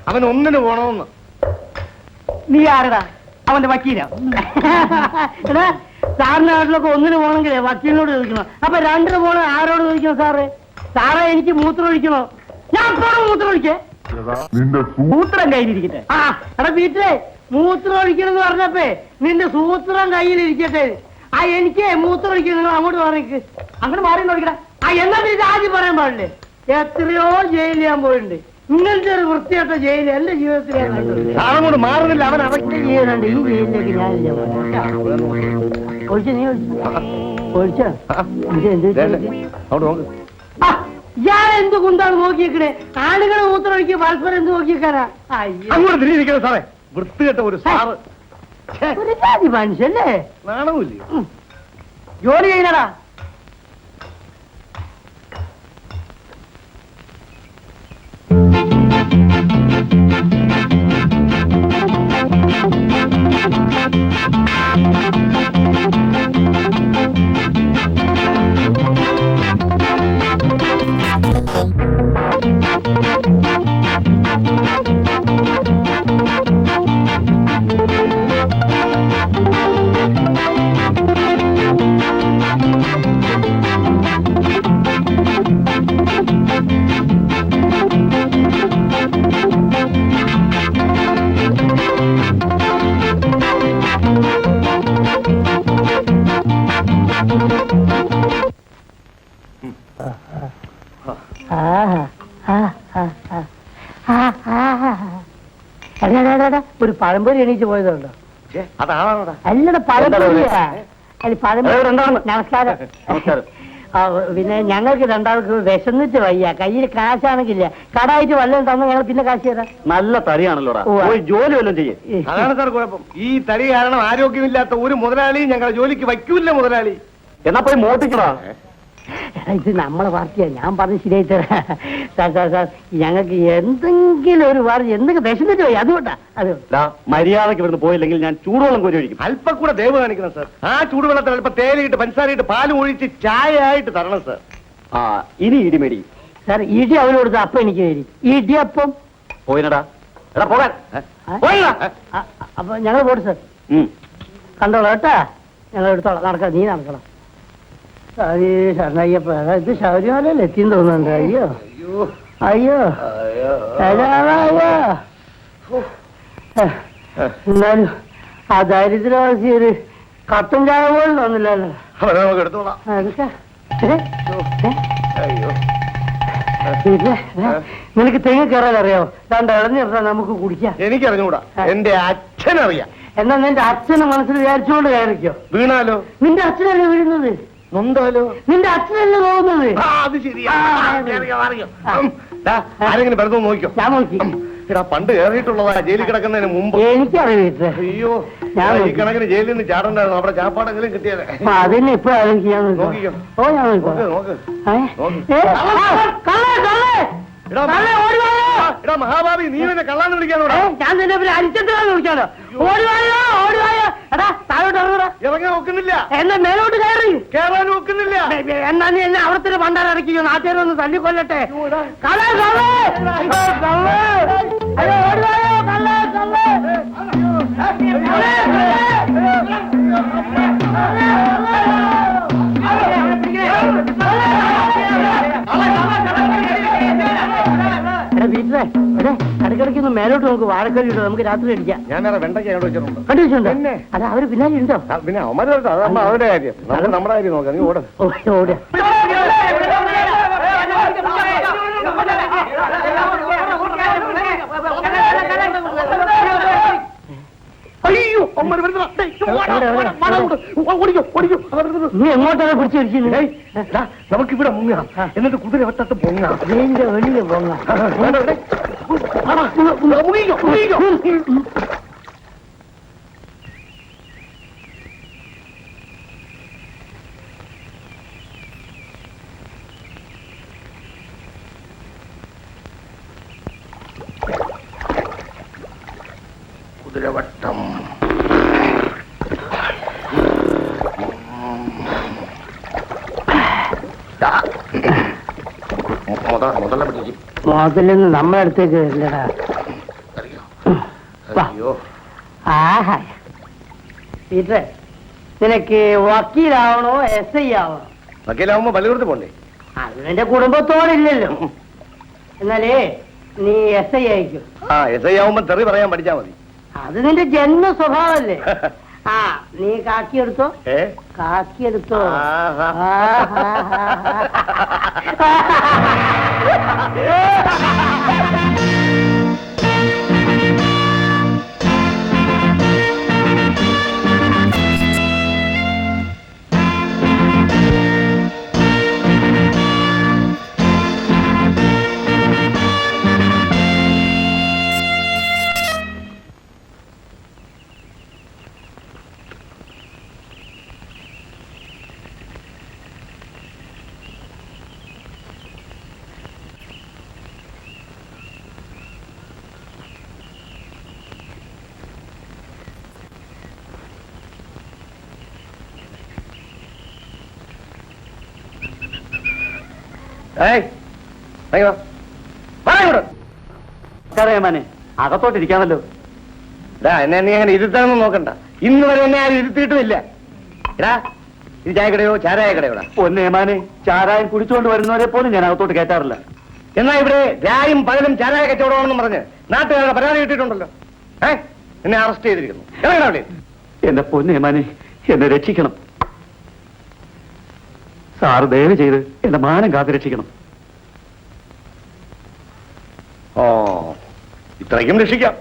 അവൻ ഒന്നിന് പോണമെന്ന്. നീ ആരടാ? അവന്റെ വക്കീലോ? എടാ, സാറിന്റെ നാട്ടിലൊക്കെ ഒന്നിന് പോകണമെങ്കിലേ വക്കീലിനോട് ചോദിക്കണം. അപ്പൊ രണ്ടിന് പോണ ആരോട് ചോദിക്കണം? സാറേ എനിക്ക് മൂത്രം ഒഴിക്കണോ? ഞാൻ മൂത്രം ഒഴിക്കേ? സൂത്രം കയ്യിലിരിക്കട്ടെ. ആ എടാ വീട്ടിലെ മൂത്രം ഒഴിക്കണം എന്ന് പറഞ്ഞപ്പേ നിന്റെ സൂത്രം കയ്യിലിരിക്കട്ടെ. ആ എനിക്ക് മൂത്രം ഒഴിക്കണം, നിങ്ങൾ അങ്ങോട്ട് പറഞ്ഞേക്ക്. അങ്ങനെ മാറി നോക്കടാ. ആ എന്നാ പിന്നെ ആദ്യം പറയാൻ പാടില്ലേ? എത്രയോ ജയിലിൽ ഞാൻ പോയിട്ടുണ്ട്. ഇങ്ങനത്തെ ഒരു വൃത്തിയായിട്ട ജയില് എന്റെ ജീവിതത്തിൽ ഞാൻ കണ്ടിട്ടില്ല. അങ്ങോട്ട് മാറുന്നില്ല അവൻ. എന്റെ ജീവിതമുണ്ട്, ഈ ജയിലിലേക്ക് ഞാനില്ല ഒഴിച്ച. നീ ഒഴിച്ച അവിടെ നോക്ക്. ഞാൻ എന്ത് കുന്താണ് നോക്കിയേക്കണേ? ആളുകളെ മൂത്രം ഒഴിക്കുക, പരസ്പരം എന്ത് നോക്കിയേക്കാനാ? അങ്ങോട്ട് തിരിയിരിക്കണം സാറേ. വൃത്തികെട്ട ഒരു സാറ്. ഒരു ജാതി മനുഷ്യല്ലേ? നാണമില്ലേ? ജോലി ചെയ്യണടാ. ഒരു പഴംപൊരി എണീച്ച് പോയതുണ്ടോ? അതാണോടാ? അല്ലട പഴംപൊരിയാ. അല്ല പഴംപൊരി. നമസ്കാരം. നമസ്കാരം. പിന്നെ ഞങ്ങൾക്ക് രണ്ടാൾക്ക് വിശന്നിട്ട് വയ്യ. കയ്യിൽ കാശാണെങ്കില്ല. കടായിട്ട് വല്ലതും തന്ന ഞങ്ങൾ പിന്നെ കാശ് തരാം. നല്ല തടിയാണല്ലോടാ. പോയി ജോലി വല്ലതും ചെയ്യേ. അതാണ് സാർ കുഴപ്പം. ഈ തടി കാരണം ആരോഗ്യമില്ലാത്ത ഒരു മുതലാളിയും ഞങ്ങളെ ജോലിക്ക് വയ്ക്കൂല്ല മുതലാളി. എന്നാ പോയി മോട്ടിക്കടാ. ഇത് നമ്മളെ പാർട്ടിയാ. ഞാൻ പറഞ്ഞ് ശരിയായി തരാം. സാർ ഞങ്ങൾക്ക് എന്തെങ്കിലും ഒരു വാർത്ത എന്തെങ്കിലും വിശന്നിട്ട് പോയി. അതുകൊണ്ടാ. അത് മര്യാദക്ക് ഇവിടുന്ന് പോയില്ലെങ്കിൽ ഞാൻ ചൂടുവെള്ളം കോരി ഒഴിക്കും. അല്പം കൂടെ ദയവ് കാണിക്കണം സാർ. ആ ചൂടുവെള്ളത്തിൽ അല്പം തേയിലയിട്ട് പഞ്ചസാരയിട്ട് പാലും ഒഴിച്ച് ചായ ആയിട്ട് തരണം സാർ. ആ ഇനി ഇടിമേടി സാർ ഇടി അവന് കൊടുത്ത അപ്പം എനിക്ക് തരി. ഇടിയപ്പം പോയിനടാ. എടാ പോകാൻ. അപ്പൊ ഞങ്ങൾ പോട്ടെ സാർ. കണ്ടോളാം കേട്ടാ. ഞങ്ങൾ എടുത്തോളാം. നടക്കാം. നീ നടക്കണം. ശരണയ്യപ്പ ഇത് ശബരിമലയിൽ എത്തിയെന്ന് തോന്നുന്നുണ്ട്. അയ്യോ അയ്യോ അയ്യോ. എന്നാലും ആ ദരിദ്രവാസി ഒരു കട്ടും ചായ പോലും തോന്നില്ലല്ലോ. നമുക്ക് എടുത്തോളാം. നിനക്ക് തെങ്ങ് കയറാൻ അറിയാമോ? രണ്ട് ഇളഞ്ഞിട്ടാ നമുക്ക് കുടിക്കാം. എനിക്കറിഞ്ഞൂടാ. എന്റെ അച്ഛനറിയാം. എന്നാ നിന്റെ അച്ഛനെ മനസ്സിൽ വിചാരിച്ചുകൊണ്ട് കയറിക്കോ. വീണാലോ? നിന്റെ അച്ഛനല്ലേ വീഴുന്നത്? നൊന്താലോ? നിന്റെ അച്ഛനല്ലേ പോകുന്നത്? അത് ശരിയാ. ആരെങ്കിലും വെറുതെ നോക്കിയോ? ഞാൻ നോക്കി. എടാ പണ്ട് കയറിയിട്ടുള്ളതാ ജയിലിൽ കിടക്കുന്നതിന് മുമ്പ്. എനിക്കറിയില്ല. അയ്യോ ഈ കണക്കിന് ജയിലിൽ നിന്ന് ചാടണ്ടായിരുന്നു. അവിടെ ചാപ്പാടെങ്കിലും കിട്ടിയത്. അതിന് ഇപ്പൊ നോക്കിക്കോ. ഓ ഞാൻ നോക്ക്. എടാ മഹാഭാവി, നീ എന്നെ കള്ളാന്ന് വിളിക്കാനോടാ? ഞാൻ തന്നെ അരിച്ചെടുത്ത് വിളിക്കാനോ? ഓടിവായോ ഓടിവായോ. എടാ താഴോട്ട് ഇറങ്ങടാ. ഇറങ്ങാൻ നോക്കുന്നില്ല. എന്നെ മേലോട്ട് കയറി. കേറാൻ നോക്കുന്നില്ല. എന്നാ നീ എന്നെ അവിടത്തിന് പണ്ടാരം ഇറക്കിയോ? നാട്ടുകാരെ ഒന്ന് തല്ലിക്കൊല്ലട്ടെ. വീട്ടിലെ ഇടയ്ക്കിടയ്ക്ക് ഒന്ന് മേലോട്ട് നമുക്ക് വാഴക്കറി ഇട്ടോ. നമുക്ക് രാത്രി അടിക്കാം. ഞാൻ വേറെ വെണ്ടയ്ക്ക് അവിടെ വെച്ചിട്ടുണ്ട്. കണ്ടുവെച്ചുണ്ടോ? അല്ല അവര് പിന്നാലെ ഉണ്ടോ? പിന്നെ അവന്മാരെ അവരുടെ കാര്യം. നമ്മുടെ കാര്യം നോക്കാം. നീ ഓട. ഓട. അയ്യോ നീ എങ്ങോട്ടാണ് പിടിച്ചിരിക്കുന്നത്? നമുക്കിവിടെ മുങ്ങാം. എന്നിട്ട് കുതിര വട്ടത്ത് പൊങ്ങാം. വെളിയിൽ പൊങ്ങാം. കുതിരവട്ടം. മുതലൊന്നും നമ്മുടെ അടുത്തേക്ക് വരില്ലടാ. ആഹാ പീറ്ററെ, നിനക്ക് വക്കീലാവണോ SI ആവണോ? വക്കീലാവുമ്പോ പള്ളികൂടത്ത് പോണ്ടേ? അത് നിന്റെ കുടുംബത്തോടില്ലല്ലോ. എന്നാലേ നീ SI ആയിക്കും. SI ആവുമ്പോ തെറി പറയാൻ പഠിച്ചാ മതി. അത് നിന്റെ ജന്മ സ്വഭാവല്ലേ. നീ കാക്കിയെടുത്തോ, കാക്കിയെടുത്തോ. മനെ അകത്തോട്ടിരിക്കാമല്ലോ. എന്നെ നീ അങ്ങനെ ഇരുത്താനൊന്നും നോക്കണ്ട. ഇന്ന് വരെ എന്നെ ആരും ഇരുത്തിയിട്ടുമില്ല. എടാ, ഇത് ചായക്കടയോ ചാരായ കടയോടാ? പൊന്നേമാനെ, ചാരായം കുടിച്ചുകൊണ്ട് വരുന്നവരെ പോലും ഞാൻ അകത്തോട്ട് കയറ്റാറില്ല. എന്നാ ഇവിടെ രായും പകലും ചാരായ കച്ചവടമാണെന്നും പറഞ്ഞ് നാട്ടുകാരുടെ പരാതി കിട്ടിയിട്ടുണ്ടല്ലോ. എന്നെ അറസ്റ്റ് ചെയ്തിരിക്കുന്നു. എന്റെ പൊന്നേമാനെ, എന്നെ രക്ഷിക്കണം. സാറ് ദയവ് ചെയ്ത് എന്റെ മാനം കാത്തു രക്ഷിക്കണം. ഇത്രയ്ക്കും രക്ഷിക്കാം.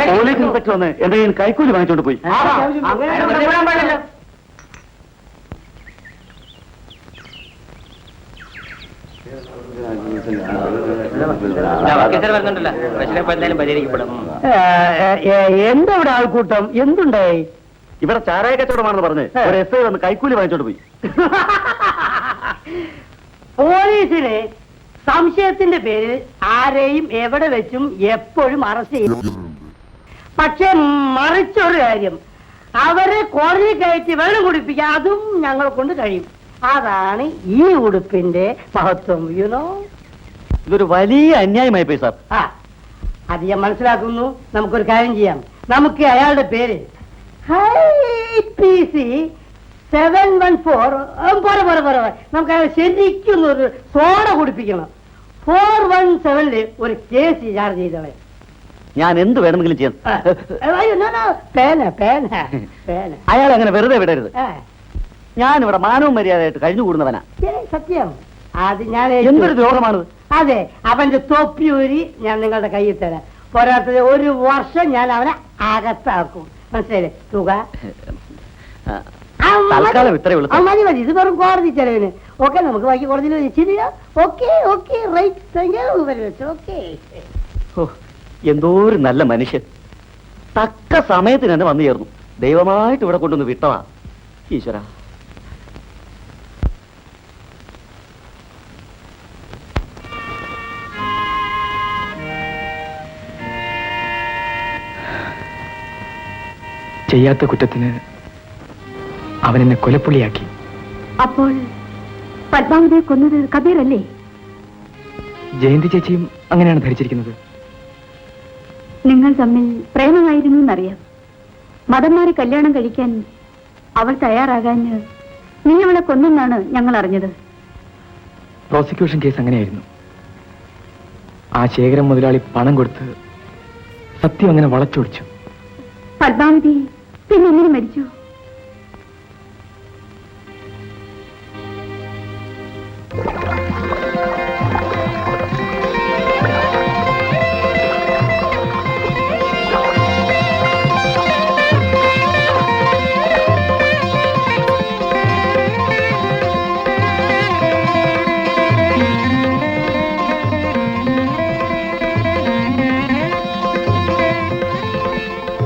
പോലീസ് ഇൻസ്പെക്ടർ വന്ന് എന്റെ കയ്യിൽ കൈക്കൂലി വാങ്ങിച്ചോണ്ട് പോയി. എന്താ ഇവിടെ ആൾക്കൂട്ടം? എന്തുണ്ടായി? ഇവിടെ ചാരായ കച്ചവടമാണെന്ന് പറഞ്ഞ് ഒരു SI വന്ന് കൈക്കൂലി വാങ്ങിച്ചോണ്ട് പോയി. പോലീസിന് സംശയത്തിന്റെ പേരിൽ ആരെയും എവിടെ വെച്ചും എപ്പോഴും അറസ്റ്റ് ചെയ്യും. പക്ഷെ മറിച്ചൊരു കാര്യം, അവരെ കോടതി കയറ്റി വെള്ളം കുടിപ്പിക്കാൻ അതും ഞങ്ങളെ കൊണ്ട് കഴിയും. അതാണ് ഈ ഉടുപ്പിന്റെ മഹത്വം. യുനോ, ഇതൊരു വലിയ അന്യായമായി പോയി സാർ. അത് ഞാൻ മനസ്സിലാക്കുന്നു. നമുക്കൊരു കാര്യം ചെയ്യാം. നമുക്ക് അയാളുടെ പേര് PC 714 നമുക്ക് അയാൾ ശരിക്കും ഒരു സോഡ കുടിപ്പിക്കണം. 417 ഒരു കേസ് ചാർജ് ചെയ്തവൻ. ഞാൻ എന്ത് വേണമെങ്കിലും ചെയ്യാം. അയാൾ അങ്ങനെ വെറുതെ വിടരുത്. ഞാനിവിടെ മാനവും മര്യാദയായിട്ട് കഴിഞ്ഞുകൂടുന്നവനാ. സത്യം. അത് ഞാൻ എന്തൊരു ദ്രോഹമാണത്. അതെ, അവന്റെ തൊപ്പിയൂരി ഞാൻ നിങ്ങളുടെ കയ്യിൽ തരാം. പോരാത്തത് 1 വർഷം ഞാൻ അവനെ അകത്താക്കും. മനസ്സിലായില്ലേ? തുക തൽക്കാലം ഇത്രയേ ഉള്ളൂ. മതി മതി, ഇത് വെറും കോടതി ചെലവിന്. ഓക്കെ, നമുക്ക് ബാക്കി കോടതിയിൽ വെച്ചില്ല. Okay right. ഓക്കെ. എന്തോ ഒരു നല്ല മനുഷ്യൻ. തക്ക സമയത്തിന് തന്നെ വന്നു ചേർന്നു. ദൈവമായിട്ട് ഇവിടെ കൊണ്ടുവന്ന് വിട്ടതാ. ഈശ്വര, ചെയ്യാത്ത കുറ്റത്തിന് അവൻ എന്നെ കൊലപ്പുള്ളിയാക്കി. അപ്പോൾ പത്മാവതിയെ കൊന്നത് കബീറല്ലേ? ജയന്തി ചേച്ചിയും അങ്ങനെയാണ് ധരിച്ചിരിക്കുന്നത്. നിങ്ങൾ തമ്മിൽ പ്രേമമായിരുന്നു എന്നറിയാം. മതം മാറി കല്യാണം കഴിക്കാൻ അവൾ തയ്യാറാകാന് നീ അവളെ കൊന്നെന്നാണ് ഞങ്ങൾ അറിഞ്ഞത്. പ്രോസിക്യൂഷൻ കേസ് അങ്ങനെയായിരുന്നു. ആ ശേഖരം മുതലാളി പണം കൊടുത്ത് സത്യം അങ്ങനെ വളച്ചൊടിച്ചു. പത്മാവതി പിന്നെ എങ്ങനെ മരിച്ചു?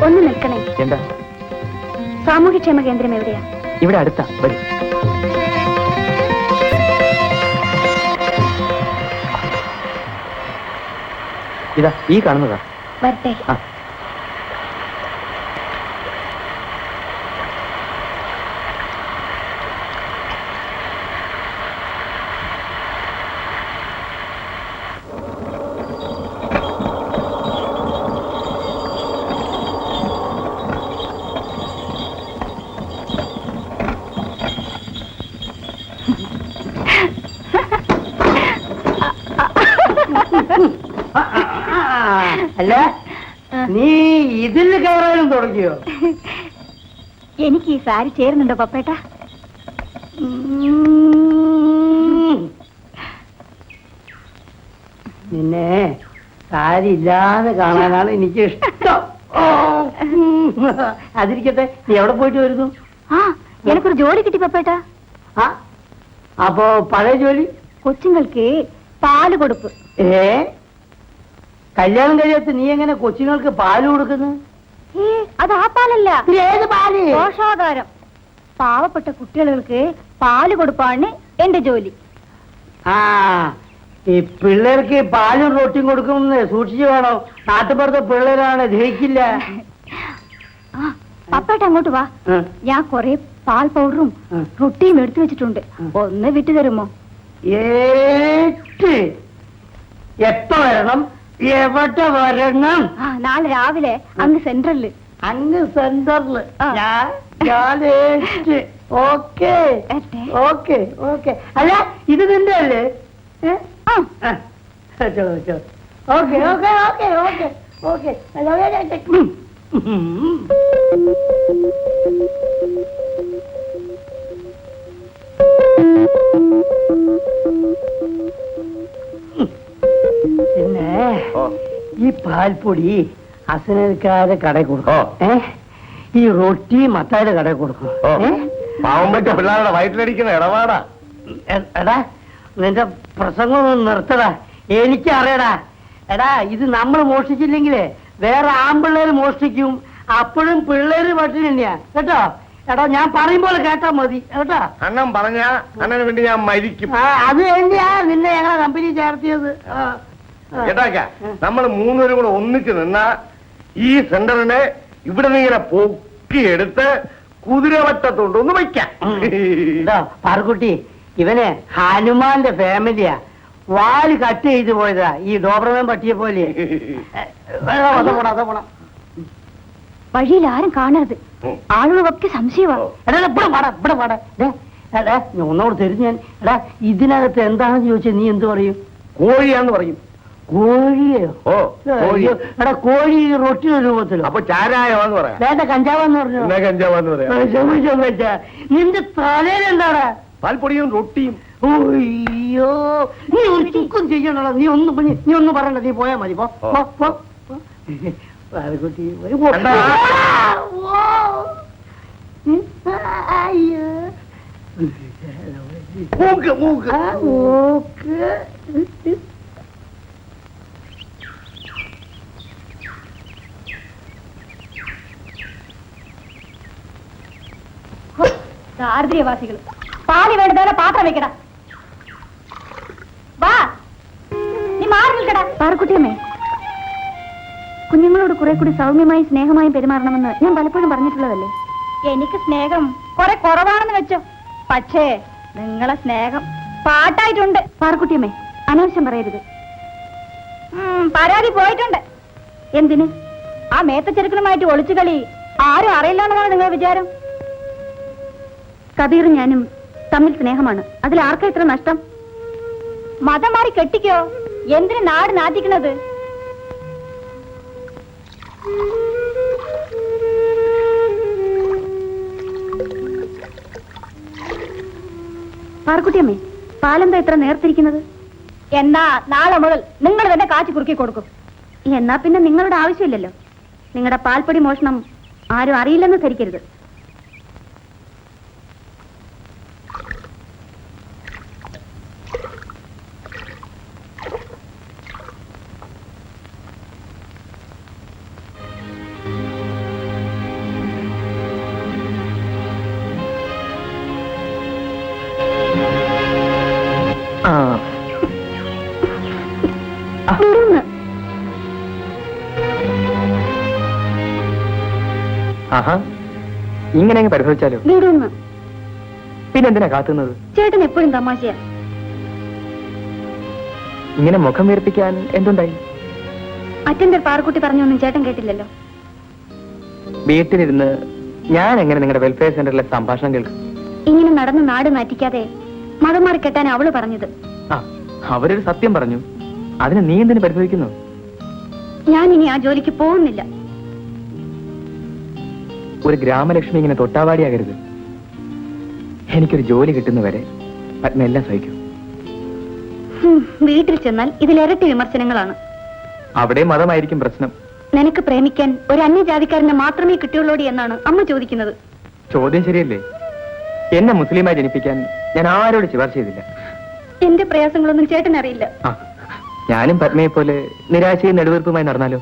ഒന്ന് നിൽക്കണേ. എന്താ? സാമൂഹ്യക്ഷേമ കേന്ദ്രം എവിടെയാ? ഇവിടെ അടുത്താ, വരും. ഇതാ ഈ കാണുന്നതാ. വരട്ടെ. ആ. അല്ല, നീ ഇതിൽ കയറാനും തുടങ്ങിയോ? എനിക്ക് ഈ സാരി ചേരുന്നുണ്ടോ പപ്പേട്ട? നിന്നെ സാരി ഇല്ലാതെ കാണാനാണ് എനിക്ക് ഇഷ്ടം. അതിരിക്കട്ടെ, നീ എവിടെ പോയിട്ട് വരുന്നു? ആ, എനിക്കൊരു ജോലി കിട്ടി പപ്പേട്ട. ആ, അപ്പോ പഴയ ജോലി? കൊച്ചുങ്ങൾക്ക് പാല് കൊടുപ്പ്. കല്യാണം കഴിയാത്ത നീ എങ്ങനെ കൊച്ചുങ്ങൾക്ക് പാല് കൊടുക്കുന്നു? അത് ആ പാലല്ല. ഏത് പാല്? പോഷാഹാരം. പാവപ്പെട്ട കുട്ടികൾക്ക് പാല് കൊടുപ്പാണ് എന്റെ ജോലി. ആ, ഈ പിള്ളേർക്ക് പാലും റൊട്ടിയും കൊടുക്കുമെന്ന് സൂക്ഷിച്ചു വേണം. നാട്ടുപുറത്തെ പിള്ളേരാണ്, ദഹിക്കില്ല. പപ്പേട്ട അങ്ങോട്ട് വാ. ഞാൻ കൊറേ പാൽ പൗഡറും റൊട്ടിയും എടുത്തു വെച്ചിട്ടുണ്ട്. ഒന്ന് വിട്ടു തരുമോ? എപ്പോ വരണം? എവിടെ വരണം? നാളെ രാവിലെ അങ്ങ് സെൻട്രലില്. അങ്ങ് സെന്ററില്? Okay okay okay. അല്ല, ഇത് നിന്റെ അല്ലേ? ചലോ ചലോ. Okay okay okay okay okay. പിന്നെ ഈ പാൽപ്പൊടി അസനക്കാരെ കടയിൽ കൊടുക്കും. ഈ റൊട്ടി മത്തായുടെ കടയിൽ കൊടുക്കും. പാവം പറ്റ പിള്ളേരുടെ വയറ്റിലടിക്കുന്ന ഇടപാടാ. എടാ, നിന്റെ പ്രസംഗം ഒന്ന് നിർത്തടാ. എനിക്കറിയടാ. എടാ, ഇത് നമ്മൾ മോഷ്ടിച്ചില്ലെങ്കിലേ വേറെ ആൺപിള്ളേര് മോഷ്ടിക്കും. അപ്പോഴും പിള്ളേര് പട്ടിണി തന്നെയാ കേട്ടോ. എടാ, ഞാൻ പറയുമ്പോൾ കേട്ടാ മതി കേട്ടോ. അണ്ണൻ പറഞ്ഞ അണ്ണന് വേണ്ടി ഞാൻ മരിക്കും. അത് വേണ്ടിയാ നിന്നെ ഞങ്ങളെ കമ്പനി ചേർത്തിയത്. കേട്ടാക്ക, നമ്മൾ മൂന്നുപേരും കൂടെ ഒന്നിച്ച് നിന്ന ഈ സെന്ററിനെ ഇവിടെ നിന്ന് ഇങ്ങനെ പൊക്കിയെടുത്ത് കുതിരവട്ടത്തോണ്ടൊന്ന് വയ്ക്കാം. പാർക്കുട്ടി, ഇവനെ ഹനുമാന്റെ ഫാമിലിയാ. വാല് കട്ട് ചെയ്ത് പോയതാ ഈ ഡോബർമാൻ പട്ടിയെ പോലെ. വഴിയിൽ ആരും കാണരുത്. ആളുകളൊക്കെ സംശയമാണ്. ഒന്നോട് തരും ഞാൻ. എടാ, ഇതിനകത്ത് എന്താണെന്ന് ചോദിച്ചാൽ നീ എന്ത് പറയും? കോഴിയാന്ന് പറയും. കോഴിയോ? എടാ, കോഴി റൊട്ടിയുടെ രൂപത്തിലോ? അപ്പൊ ചാരായമാന്ന് പറയാം. വേണ്ട, കഞ്ചാവാന്ന് പറഞ്ഞു. കഞ്ചാവാന്ന് പറയാം. നിന്റെ തലയിലെന്താടാ? പാൽപ്പൊടിയും റൊട്ടിയും. ഓയ്യോ, നീ ഒരു ചുക്കും ചെയ്യണല്ലോ. നീ ഒന്നും പറയണ്ട. നീ പോയാ മതി. പോ. പാൽക്കുട്ടി ദാരിദ്ര്യവാസികൾ. പാല് വേണ്ടതാണ് പാത്രം വെക്കടാ. വാ, നീ മാറി നിൽക്കടാ. പാറക്കുട്ടിയമ്മേ, കുഞ്ഞുങ്ങളോട് കുറെ കൂടി സൗമ്യമായി സ്നേഹമായും പെരുമാറണമെന്ന് ഞാൻ പലപ്പോഴും പറഞ്ഞിട്ടുള്ളതല്ലേ. എനിക്ക് സ്നേഹം കുറെ കുറവാണെന്ന് വെച്ചോ. പക്ഷേ നിങ്ങളെ സ്നേഹം പാട്ടായിട്ടുണ്ട്. പാറക്കുട്ടിയമ്മേ, അനാവശ്യം പറയരുത്. പരാതി പോയിട്ടുണ്ട്. എന്തിന്? ആ മേത്തച്ചെറുക്കനുമായിട്ട് ഒളിച്ചു കളി ആരും അറിയില്ലെന്നാണ് നിങ്ങളുടെ വിചാരം? കബീറും ഞാനും തമ്മിൽ സ്നേഹമാണ്. അതിൽ ആർക്കാ ഇത്ര നഷ്ടം? മതം മാറി കെട്ടിക്കോ. എന്തിന് നാട് നാട്ടിക്കണത്? പാർക്കുട്ടിയമ്മേ, പാലെന്താ ഇത്ര നേർത്തിരിക്കുന്നത്? എന്നാ നാളെ മുതൽ നിങ്ങൾ തന്നെ കാച്ചി കുറുക്കി കൊടുക്കും. എന്നാ പിന്നെ നിങ്ങളുടെ ആവശ്യമില്ലല്ലോ. നിങ്ങളുടെ പാൽപ്പൊടി മോഷണം ആരും അറിയില്ലെന്ന് ധരിക്കരുത്. ആഹാ, ഇങ്ങനെ അങ്ങ് പരിഭവിച്ചാലോ? വിടുന്നു. പിന്നെന്തിനാ കാത്തുന്നത്? ചേട്ടൻ എപ്പോഴും തമാശയാ. ഇങ്ങനെ മുഖം വീർപ്പിക്കാൻ എന്തുണ്ടായി? അറ്റൻഡർ പാറക്കുട്ടി പറഞ്ഞൊന്നും ചേട്ടൻ കേട്ടില്ലല്ലോ. വീട്ടിലിരുന്ന് ഞാൻ എങ്ങനെ നിങ്ങളുടെ വെൽഫെയർ സെന്ററിലെ സംഭാഷണം കേൾക്കും? ഇങ്ങനെ നടന്ന് നാട് നാറ്റിക്കാതെ മതം മാറി കെട്ടാൻ അവള് പറഞ്ഞത്. ആ, അവരൊരു സത്യം പറഞ്ഞു, അതിന് നീ എന്തിനു പരിഭവിക്കുന്നു? ഞാൻ ഇനി ആ ജോലിക്ക് പോകുന്നില്ല. ഒരു ഗ്രാമലക്ഷ്മി ഇങ്ങനെ തൊട്ടാവാടിയാകരുത്. എനിക്കൊരു ജോലി കിട്ടുന്നവരെ പത്മ എല്ലാം സഹിക്കും. വീട്ടിൽ ചെന്നാൽ ഇതിലിരട്ടി വിമർശനങ്ങളാണ്. അവിടെ മതമായിരിക്കും പ്രശ്നം. നിനക്ക് പ്രേമിക്കാൻ ഒരു അന്യജാതിക്കാരനെ മാത്രമേ കിട്ടിയുള്ളൂടി എന്നാണ് അമ്മ ചോദിക്കുന്നത്. ചോദ്യം ശരിയല്ലേ? എന്നെ മുസ്ലിമായി ജനിപ്പിക്കാൻ ഞാൻ ആരോട് ശുപാർശ ചെയ്തില്ല. എന്റെ പ്രയാസങ്ങളൊന്നും ചേട്ടൻ അറിയില്ല. ആ, ഞാനും പത്മയെ പോലെ നിരാശയും നെടുവീർപ്പുമായി നടന്നാലോ?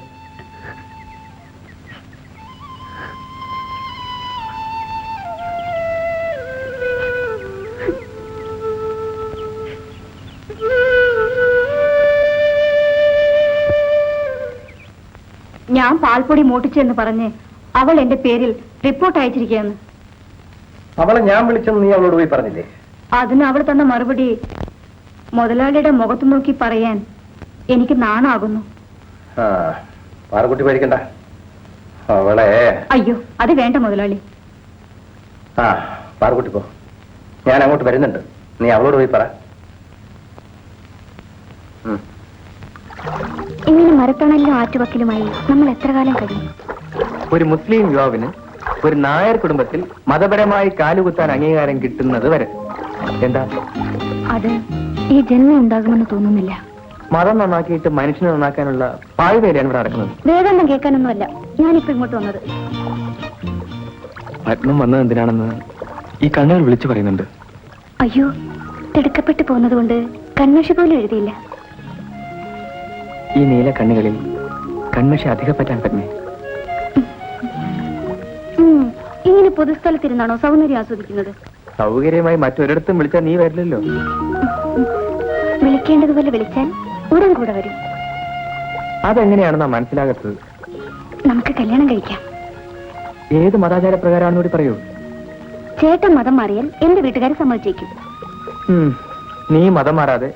ഞാൻ പാൽപ്പൊടി മോട്ടിച്ചെന്ന് പറഞ്ഞ് അവൾ എന്റെ പേരിൽ റിപ്പോർട്ട് അയച്ചിരിക്കുകയാണ്. അവളെ ഞാൻ വിളിച്ചെന്ന് നീ അവളോട് പോയി പറഞ്ഞില്ലേ? അതിന് അവൾ തന്ന മറുപടി മുതലാളിയുടെ മുഖത്ത് നോക്കി പറയാൻ എനിക്ക് നാണാകുന്നു. ആ, പാറക്കുട്ടി പേടിക്കണ്ട. അവളെ അയ്യോ, അത് വേണ്ട മുതലാളി. ആ, പാറക്കുട്ടി പോ, ഞാൻ അങ്ങോട്ട് വരുന്നുണ്ട്. നീ അവളോട് പോയി പറ. ഇങ്ങനെ മരത്തണലിലും ആറ്റുവക്കിലുമായി നമ്മൾ എത്ര കാലം കഴിയും? ഒരു മുസ്ലിം യുവാവിന് ഒരു നായർ കുടുംബത്തിൽ മതപരമായി കാലുകുത്താൻ അംഗീകാരം കിട്ടുന്നത് വരെ. എന്താ അത് ഈ ജന്മം ഉണ്ടാകുമെന്ന് തോന്നുന്നില്ല. മതം നന്നാക്കിയിട്ട് മനുഷ്യനെ നന്നാക്കാനുള്ള പാഴ്വേലയാണ് ഇവിടെ നടക്കുന്നത്. വേദന കേൾക്കാനൊന്നുമല്ല ഞാനിപ്പോ ഇങ്ങോട്ട് വന്നത്. പത്മം വന്നത് എന്തിനാണെന്ന് ഈ കണ്ണുകൾ വിളിച്ചു പറയുന്നുണ്ട്. അയ്യോ, തിടുക്കപ്പെട്ടു പോകുന്നത് കൊണ്ട് കൺമഷി പോലും എഴുതിയില്ല. ഈ നീല കണ്ണുകളിൽ കൺമഷി അധികപ്പറ്റാൻ പത്മേ. ഇങ്ങനെ പൊതുസ്ഥലത്തിരുന്നാണോ സൗന്ദര്യം ആസ്വദിക്കുന്നത്? സൗകര്യമായി മറ്റൊരിടത്തും വിളിച്ചാൽ നീ വരില്ലല്ലോ. വിളിക്കേണ്ടതുപോലെ വിളിച്ചാൽ ഉടൻ കൂടെ വരും. അതെങ്ങനെയാണെന്നാ മനസ്സിലാകത്തത്? നമുക്ക് കല്യാണം കഴിക്കാം. ഏത് മതാചാര പ്രകാരമാണെന്ന് കൂടി പറയൂ. ചേട്ടൻ മതം മാറിയാൽ എന്റെ വീട്ടുകാരെ സമ്മതിച്ചേക്കും. നീ മതം മാറാതെ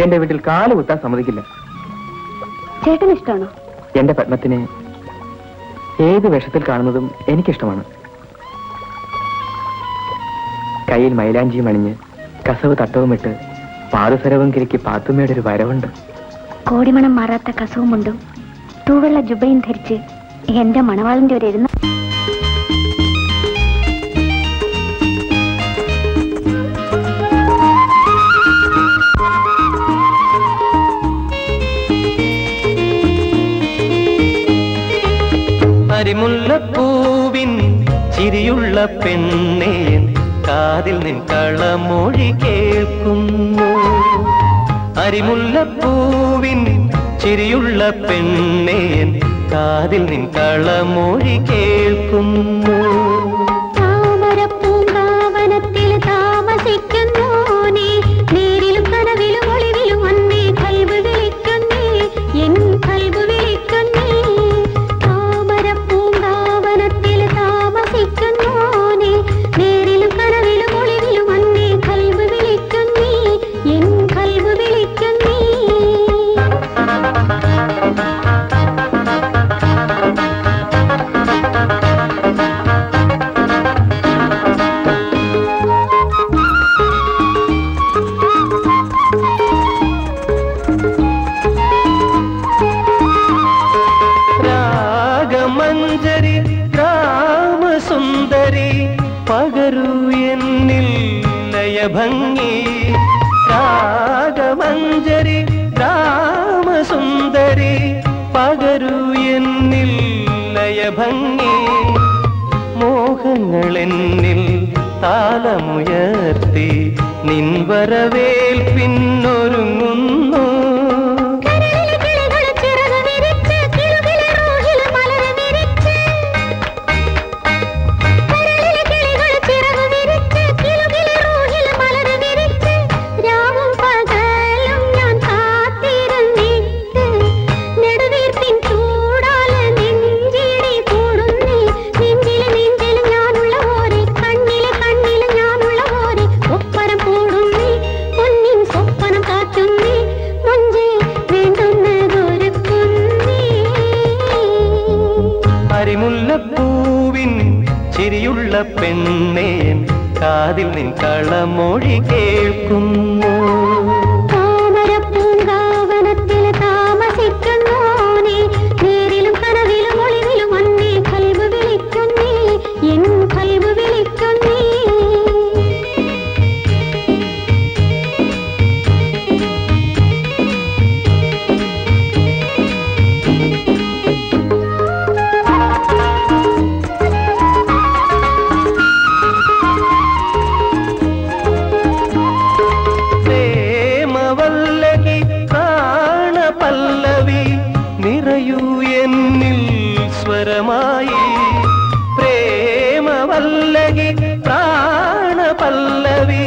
എന്റെ വീട്ടിൽ കാല് കുത്താൻ സമ്മതിക്കില്ല. ചേട്ടന് ഇഷ്ടമാണോ? എന്റെ പത്മത്തിനെ ഏത് വേഷത്തിൽ കാണുന്നതും എനിക്കിഷ്ടമാണ്. കയ്യിൽ മൈലാഞ്ചിയും അണിഞ്ഞ് കസവ് തട്ടവുമിട്ട് പാദസരവും കിരിക്ക് പാത്തുമ്മയുടെ ഒരു വരവുണ്ട്. കോടിമണം മാറാത്ത കസവുമുണ്ടും തൂവെള്ള ജുബയും ധരിച്ച് എന്റെ മണവാളിന്റെ ഒരു എഴുന്ന അരിമുല്ലപ്പൂവിൻ ചിരിയുള്ള പെണ്ണേ, കാതിൽ നിൻ കളമൊഴി കേൾക്കുന്നു. അരിമുല്ലപ്പൂവിൻ ചിരിയുള്ള പെണ്ണേ, കാതിൽ നിൻ കളമൊഴി കേൾക്കുന്നു. താമരപ്പൂങ്കാവനത്തിൽ താമസിക്കുന്നു നീ, നേരിലും കനവിലും ഒളിവിലും അന്നേ കൽബ് വിളിക്കുന്നേ, എൻ കൽബ് വിളിക്കുന്നേ. താമരപ്പൂങ്കാവനത്തിൽ താമസിക്കുന്നു നീ, നേരിലും കനവിലും ഒളിവിലും അന്നേ കൽബ് വിളിക്കുന്നേ, എൻ കൽബ് വിളിക്കുന്നേ. രാഗമഞ്ജരി ഗ്രാമസുന്ദരി പകരൂ എന്നിൽ ലയഭംഗി. രാഗമഞ്ജരി ഗ്രാമസുന്ദരി പകരൂ എന്നിൽ ലയഭംഗി. മോഹങ്ങളെന്നിൽ താളമുയർത്തി നിൻ വരവേൽപ്പിന്നൊരുങ്ങുന്നു. നെഞ്ചിലെ അരിമുല്ലപ്പൂവിൻ ചിരിയുള്ള പെണ്ണേൻ കാതിൽ നിൻ കളമൊഴി കേൾക്കുന്നു. താമരപ്പൂങ്കാവനത്തിൽ താമസിക്കുന്നോനെ നേരിലും കനവിലും ഒളിവിലും അന്നേ കൽബ് വിളിക്കുന്നേ എൻ കൽബ് വിളിക്കുന്നേ. പ്രേമവല്ലകി പ്രാണപല്ലവി നിറയൂ എന്നിൽ സ്വരമായി. പ്രേമവല്ലകി പ്രാണപല്ലവി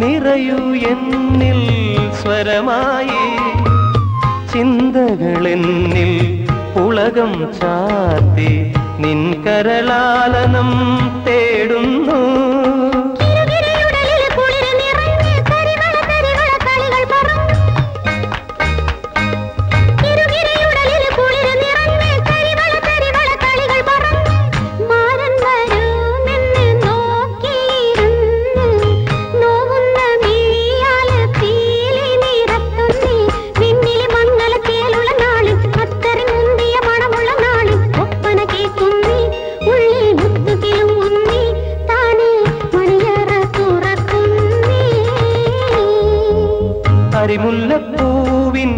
നിറയൂ എന്നിൽ സ്വരമായി. ചിന്തകളെന്നിൽ ഉലകം ചാർത്തി നിൻ കരളാലനം തേടുന്നു. അരിമുല്ലപ്പൂവിൻ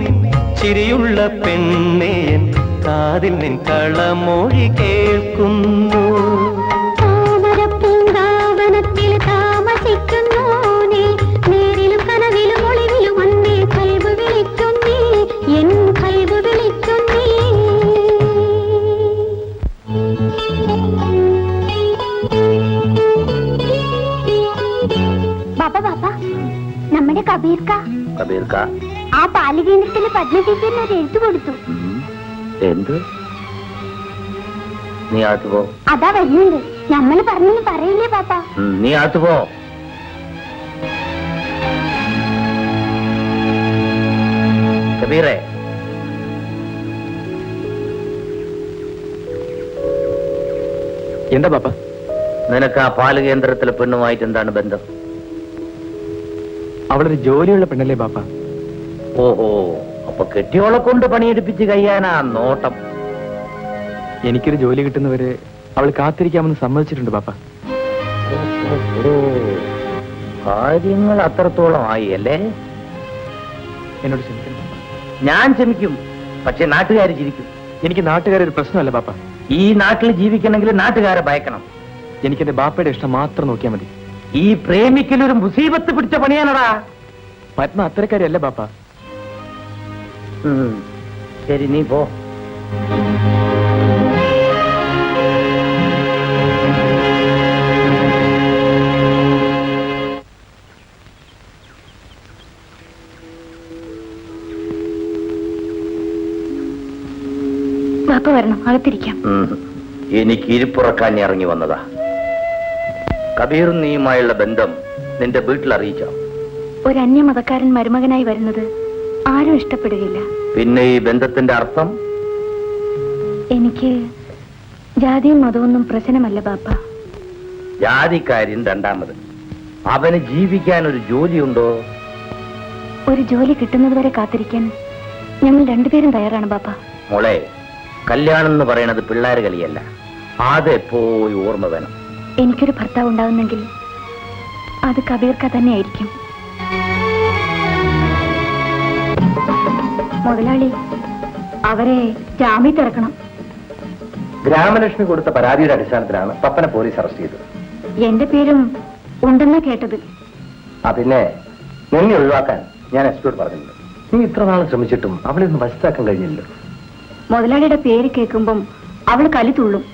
ചിരിയുള്ള പെണ്ണേൻ കാതിൽ നിൻ കളമൊഴി കേൾക്കുന്നു. താമരപ്പൂങ്കാവനത്തിൽ താമസിക്കുന്നോനെ നേരിലും കനവിലും ഒളിവിലും അന്നേ കൽബ് വിളിക്കുന്നേ എൻ കൽബ് വിളിക്കുന്നേ. ബാപ്പ ബാപ്പ, നമ്മുടെ കബീർക്ക കബീർക്ക, ആ ബാലകേന്ദ്രത്തിലെ പത്മചേച്ചിന് ഒരു എഴുത്തു കൊടുത്തു. എന്ത്? നീ അകത്ത് പോ. അതാ വരുന്നുണ്ട്. നമ്മള് പറഞ്ഞൊന്ന് പറയില്ലേ പാപ്പ? നീ അകത്ത് പോ. കബീറേ, എന്താ പാപ്പ? നിനക്ക് ആ പാല് കേന്ദ്രത്തിലെ പെണ്ണുമായിട്ട് എന്താണ് ബന്ധം? അവളൊരു ജോലിയുള്ള പെണ്ണല്ലേ പാപ്പ? ഓഹോ, അപ്പൊ കെട്ടിയോളെ കൊണ്ട് പണിയെടുപ്പിച്ച് കഴിയാനാ നോട്ടം. എനിക്കൊരു ജോലി കിട്ടുന്നവരെ അവൾ കാത്തിരിക്കാമെന്ന് സമ്മതിച്ചിട്ടുണ്ട് പാപ്പ. കാര്യങ്ങൾ അത്രത്തോളം ആയി അല്ലേ? എന്നോട് ക്ഷമിക്കണം പാപ്പ. ഞാൻ ക്ഷമിക്കും, പക്ഷെ നാട്ടുകാർ ചിരിക്കും. എനിക്ക് നാട്ടുകാരൊരു പ്രശ്നമല്ല പാപ്പ. ഈ നാട്ടിൽ ജീവിക്കണമെങ്കിൽ നാട്ടുകാരെ ഭയക്കണം. എനിക്ക് എന്റെ ബാപ്പയുടെ ഇഷ്ടം മാത്രം നോക്കിയാൽ മതി. ഈ പ്രേമിക്കലൊരു മുസീബത്ത് പിടിച്ച പണിയാനടാ. പത്മ അത്തരക്കാരിയല്ല പാപ്പ. ശരി, നീ പോ. ബാപ്പ വരണം, അകത്തിരിക്കാം. എനിക്ക് ഇരിപ്പുറക്കാൻ ഇറങ്ങി വന്നതാ. കബീറും നീയുമായുള്ള ബന്ധം നിന്റെ വീട്ടിൽ അറിയിച്ചോ? ഒരു അന്യമതക്കാരൻ മരുമകനായി വരുന്നത് ആരും ഇഷ്ടപ്പെടുകയില്ല. പിന്നെ ഈ ബന്ധത്തിന്റെ അർത്ഥം? എനിക്ക് ജാതിയും മതമൊന്നും പ്രശ്നമല്ല ബാപ്പ. ജാതിക്കാര്യൻ രണ്ടാമത്. അവന് ജീവിക്കാൻ ഒരു ജോലിയുണ്ടോ? ഒരു ജോലി കിട്ടുന്നത് വരെ കാത്തിരിക്കാൻ ഞങ്ങൾ രണ്ടുപേരും തയ്യാറാണ് ബാപ്പ. മോളെ, കല്യാണം എന്ന് പറയണത് പിള്ളേര് കളിയല്ല. അതെപ്പോഴും ഓർമ്മ വേണം. എനിക്കൊരു ഭർത്താവ് ഉണ്ടാവുന്നെങ്കിൽ അത് കബീർക്ക തന്നെയായിരിക്കും. മുതലാളി, അവരെ ജാമ്യത്തിറക്കണം. ഗ്രാമലക്ഷ്മി കൊടുത്ത പരാതിയുടെ അടിസ്ഥാനത്തിലാണ് പപ്പനെ പോലീസ് അറസ്റ്റ് ചെയ്തത്. എന്റെ പേരും ഉണ്ടെന്നാ കേട്ടത്. പിന്നെ നിന്നെ ഒഴിവാക്കാൻ ഞാൻ എസ്പിയോട് പറഞ്ഞിട്ടുണ്ട്. നീ ഇത്ര നാൾ ശ്രമിച്ചിട്ടും അവളെ ഒന്ന് വശത്താക്കാൻ കഴിഞ്ഞില്ലല്ലോ. മുതലാളിയുടെ പേര് കേൾക്കുമ്പം അവൾ കലി തുള്ളും.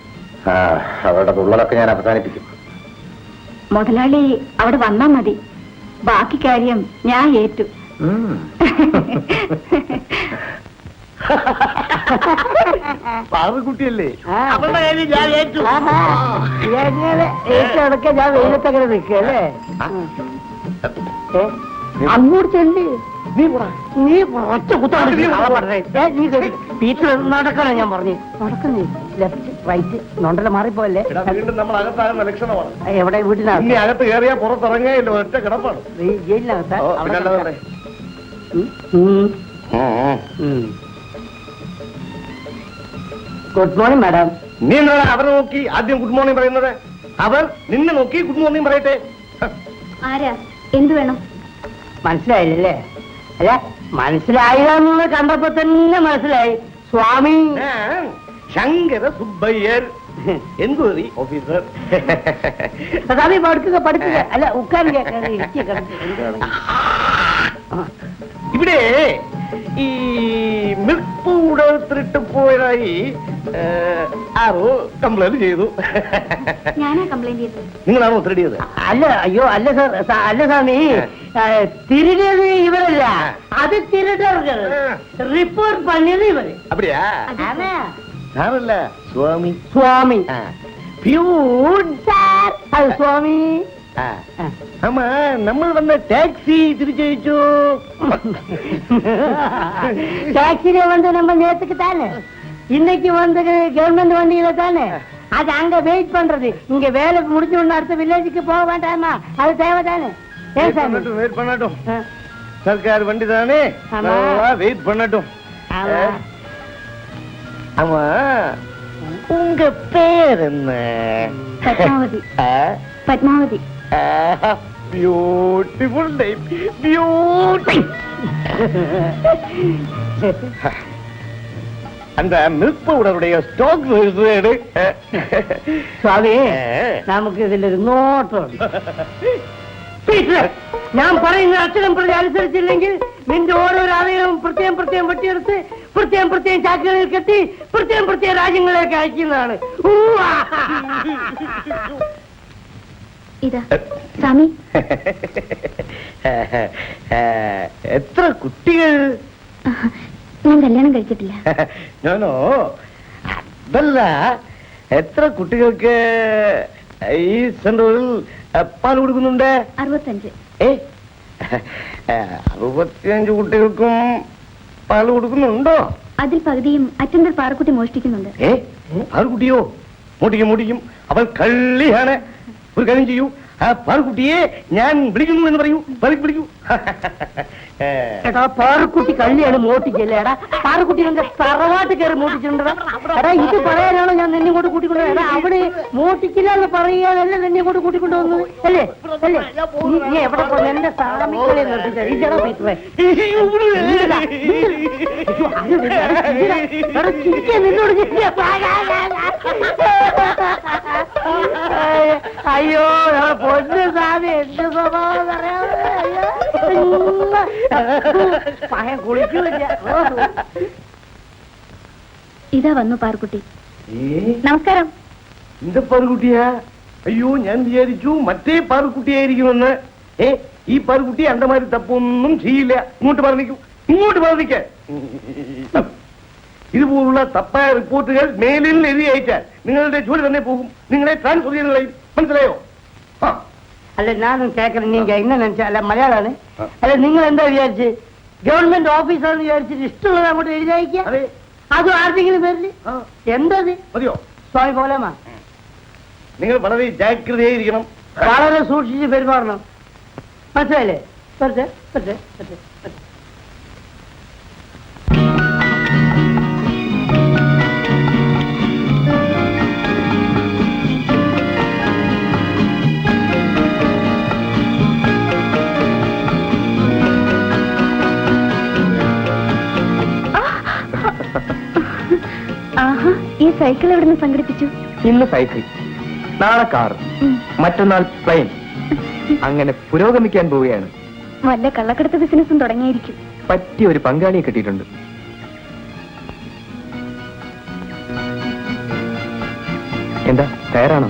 അവളുടെ തുള്ളലൊക്കെ ഞാൻ അവസാനിപ്പിക്കും. മുതലാളി അവിടെ വന്നാ മതി. ബാക്കി കാര്യം ഞാൻ ഏറ്റു. പാവക്കുട്ടിയല്ലേ? ഏറ്റടക്കം ഞാൻ വെയിലത്തങ്ങനെ നിൽക്കല്ലേ? അങ്ങോട്ട് ചെല്ലി. നീ ഒറ്റ കുത്താണ് നീ പീറ്റർ നടക്കണം ഞാൻ പറഞ്ഞു നടക്കുന്നേ ലെഫ്റ്റ് റൈറ്റ് നോണ്ടല മാറിപ്പോയല്ലേ വീണ്ടും നമ്മൾ അകത്താകുന്ന ലക്ഷണമാണ്. എവിടെ വീട്ടിനകത്ത് ഇനി അകത്ത് കയറിയാ പുറത്തിറങ്ങിയല്ലോ, ഒറ്റ കിടപ്പാണ്. ജയിലിനകത്ത് ഗുഡ് മോർണിംഗ് മാഡം. നീ എന്താ അവരെ നോക്കി ആദ്യം ഗുഡ് മോർണിംഗ് പറയുന്നത്? അവർ നിന്നെ നോക്കി ഗുഡ് മോർണിംഗ് പറയട്ടെ. ആരാ? എന്ത് വേണം? മനസ്സിലായില്ലേ? അല്ല മനസ്സിലായില്ല കണ്ടപ്പോ തന്നെ മനസ്സിലായി. സ്വാമി ശങ്കര സുബ്ബയ്യർ, എൻക്വയറി ഓഫീസർ. സ്വാമി പഠിക്കുക. അല്ല ഉക്കാരിക ഇവിടെ ഈ മിൽക്ക് പൗഡർ തിരിട്ട് പോയതായി ആരോ കംപ്ലൈന്റ് ചെയ്തു. ഞാനാ കംപ്ലൈന്റ് ചെയ്തത്. നിങ്ങളാണോ തിരടിയത്? അല്ല അയ്യോ അല്ല സാർ അല്ല സ്വാമി തിരിഞ്ഞത് ഇവരല്ല, അത് തിരുടർക്ക് റിപ്പോർട്ട് പണിയത് ഇവര്. அப்படியா? ഞാനല്ല സ്വാമി. സ്വാമി സാർ അത് സ്വാമി. ஆமா நம்ம வந்த டாக்ஸி திருச்செய்ச்சு டாக்ஸில வந்து நம்ம நேத்துக்கு தானே, இன்னைக்கு வந்து கவர்மெண்ட் வண்டியில தானே, அது அங்க வெயிட் பண்றது. இங்க வேலை முடிஞ்ச உடனே அடுத்த வில்லேஜுக்கு போக வேண்டாமா? அது தேவைதானே? ஏன் சார் வெயிட் பண்ணட்டும், சர்க்கார் வண்டி தானே, வெயிட் பண்ணட்டும். ஆமா உங்க பேர் என்ன? Padmavathi. Padmavathi. Beautiful time, beauty. அந்த மில்க் பவுடருடைய ஸ்டாக் எடு. സ്വാമി നമുക്ക് ഇതിലൊരു നോട്ടുണ്ട്. ഞാൻ പറയുന്ന അക്ഷരം പ്രതി അനുസരിച്ചില്ലെങ്കിൽ നിന്റെ ഓരോരോ അവയവം പ്രത്യേകം വെട്ടിയെടുത്ത് പ്രത്യേകം ചാക്കുകളിൽ കെട്ടി പ്രത്യേകം രാജ്യങ്ങളിലേക്ക് അയക്കുന്നതാണ്. ഇതാ സ്വാമി. എത്ര കുട്ടികൾ? ഞാൻ കല്യാണം കഴിച്ചിട്ടില്ല. ഞാനോ അതല്ല, എത്ര കുട്ടികൾക്ക് ഈ സെന്ററിൽ പാൽ കൊടുക്കുന്നുണ്ട്? 65. 65 കുട്ടികൾക്കും പാൽ കൊടുക്കുന്നുണ്ടോ? അതിൽ പകുതിയും അറ്റൻഡർ പാറക്കുട്ടി മോഷ്ടിക്കുന്നുണ്ട്. പാൽക്കുട്ടിയോ? മോട്ടിക്കും. അവൾ കള്ളിയാണ്. ഒരു കാര്യം ചെയ്യൂ, ആ പാൽക്കുട്ടിയെ ഞാൻ വിളിക്കുന്നു എന്ന് പറയൂ. വിളിക്കൂ. എടാ പാറക്കുട്ടി കള്ളിയാണ്, മോട്ടിക്കല്ലേ? എടാ പാറക്കുട്ടി എന്റെ തറവാട്ട് കയറി മോട്ടിച്ചിട്ടുണ്ടാ? എടാ ഇത് പറയാനാണോ ഞാൻ നിന്നെ കൊണ്ട് കൂട്ടിക്കൊണ്ടു? എടാ അവിടെ മോട്ടിക്കില്ല എന്ന് പറയാനല്ലേ നിന്നെ കൊണ്ട് കൂട്ടിക്കൊണ്ടുവന്നു അല്ലേ? നീ എവിടെ പോയി എന്റെ സാമികളെ നിർത്തിച്ചാ നിന്നോട് അയ്യോ പൊന്നു സാമി എന്ത് സ്വഭാവം അറിയാമോ? പഴം കുളിക്കൂല. ഇതാ വന്നു പാറക്കുട്ടി. നമസ്കാരം. இந்த പാറുകുട്ടിയാ? അയ്യോ ഞാൻ വിചാരിച്ചു മറ്റേ പാറുകുട്ടിയായിരിക്കുമെന്ന്. ഈ പാറുകുട്ടി അന്റെ മാതിരി തപ്പൊന്നും ചെയ്യില്ല. ഇങ്ങോട്ട് പറഞ്ഞിക്ക. ഇതുപോലുള്ള തപ്പായ റിപ്പോർട്ടുകൾ മേലിൽ എഴുതി അയച്ചാൽ നിങ്ങളുടെ ജോലി തന്നെ പോകും. നിങ്ങളെ ട്രാൻസ്ഫർ ചെയ്ത് കളയും. മനസ്സിലായോ? അല്ല ഞാനും കേൾക്കണം. നീങ്ക എന്നെ നിனைச்சா അല്ല മലയാളാണ്. അല്ല നിങ്ങൾ എന്താ വിചാരിച്ച് ഗവൺമെന്റ് ഓഫീസാണെന്ന് വിചാരിച്ചിട്ട് ഇഷ്ടമുള്ളത് അങ്ങോട്ട് എഴുതി അയക്കുക? അതും ആർക്കെങ്കിലും പേരില് എന്തത് മതിയോ? സ്വാമി പോലാമാ നിങ്ങൾ വളരെ ജാഗ്രതയായിരിക്കണം. വളരെ സൂക്ഷിച്ച് പെരുമാറണം. മനസ്സിലായില്ലേ? ആഹാ, ഈ സൈക്കിൾ എവിടുന്ന് സംഘടിപ്പിച്ചു? ഇന്ന് സൈക്കിൾ, നാളെ കാർ, മറ്റന്നാൾ പ്ലെയിൻ. അങ്ങനെ പുരോഗമിക്കാൻ പോവുകയാണ്. വല്ല കള്ളക്കടത്ത് ബിസിനസ്സും തുടങ്ങിയിരിക്കും. പറ്റിയ ഒരു പങ്കാളിയെ കിട്ടിയിട്ടുണ്ട്. എന്താ തയ്യാറാണോ?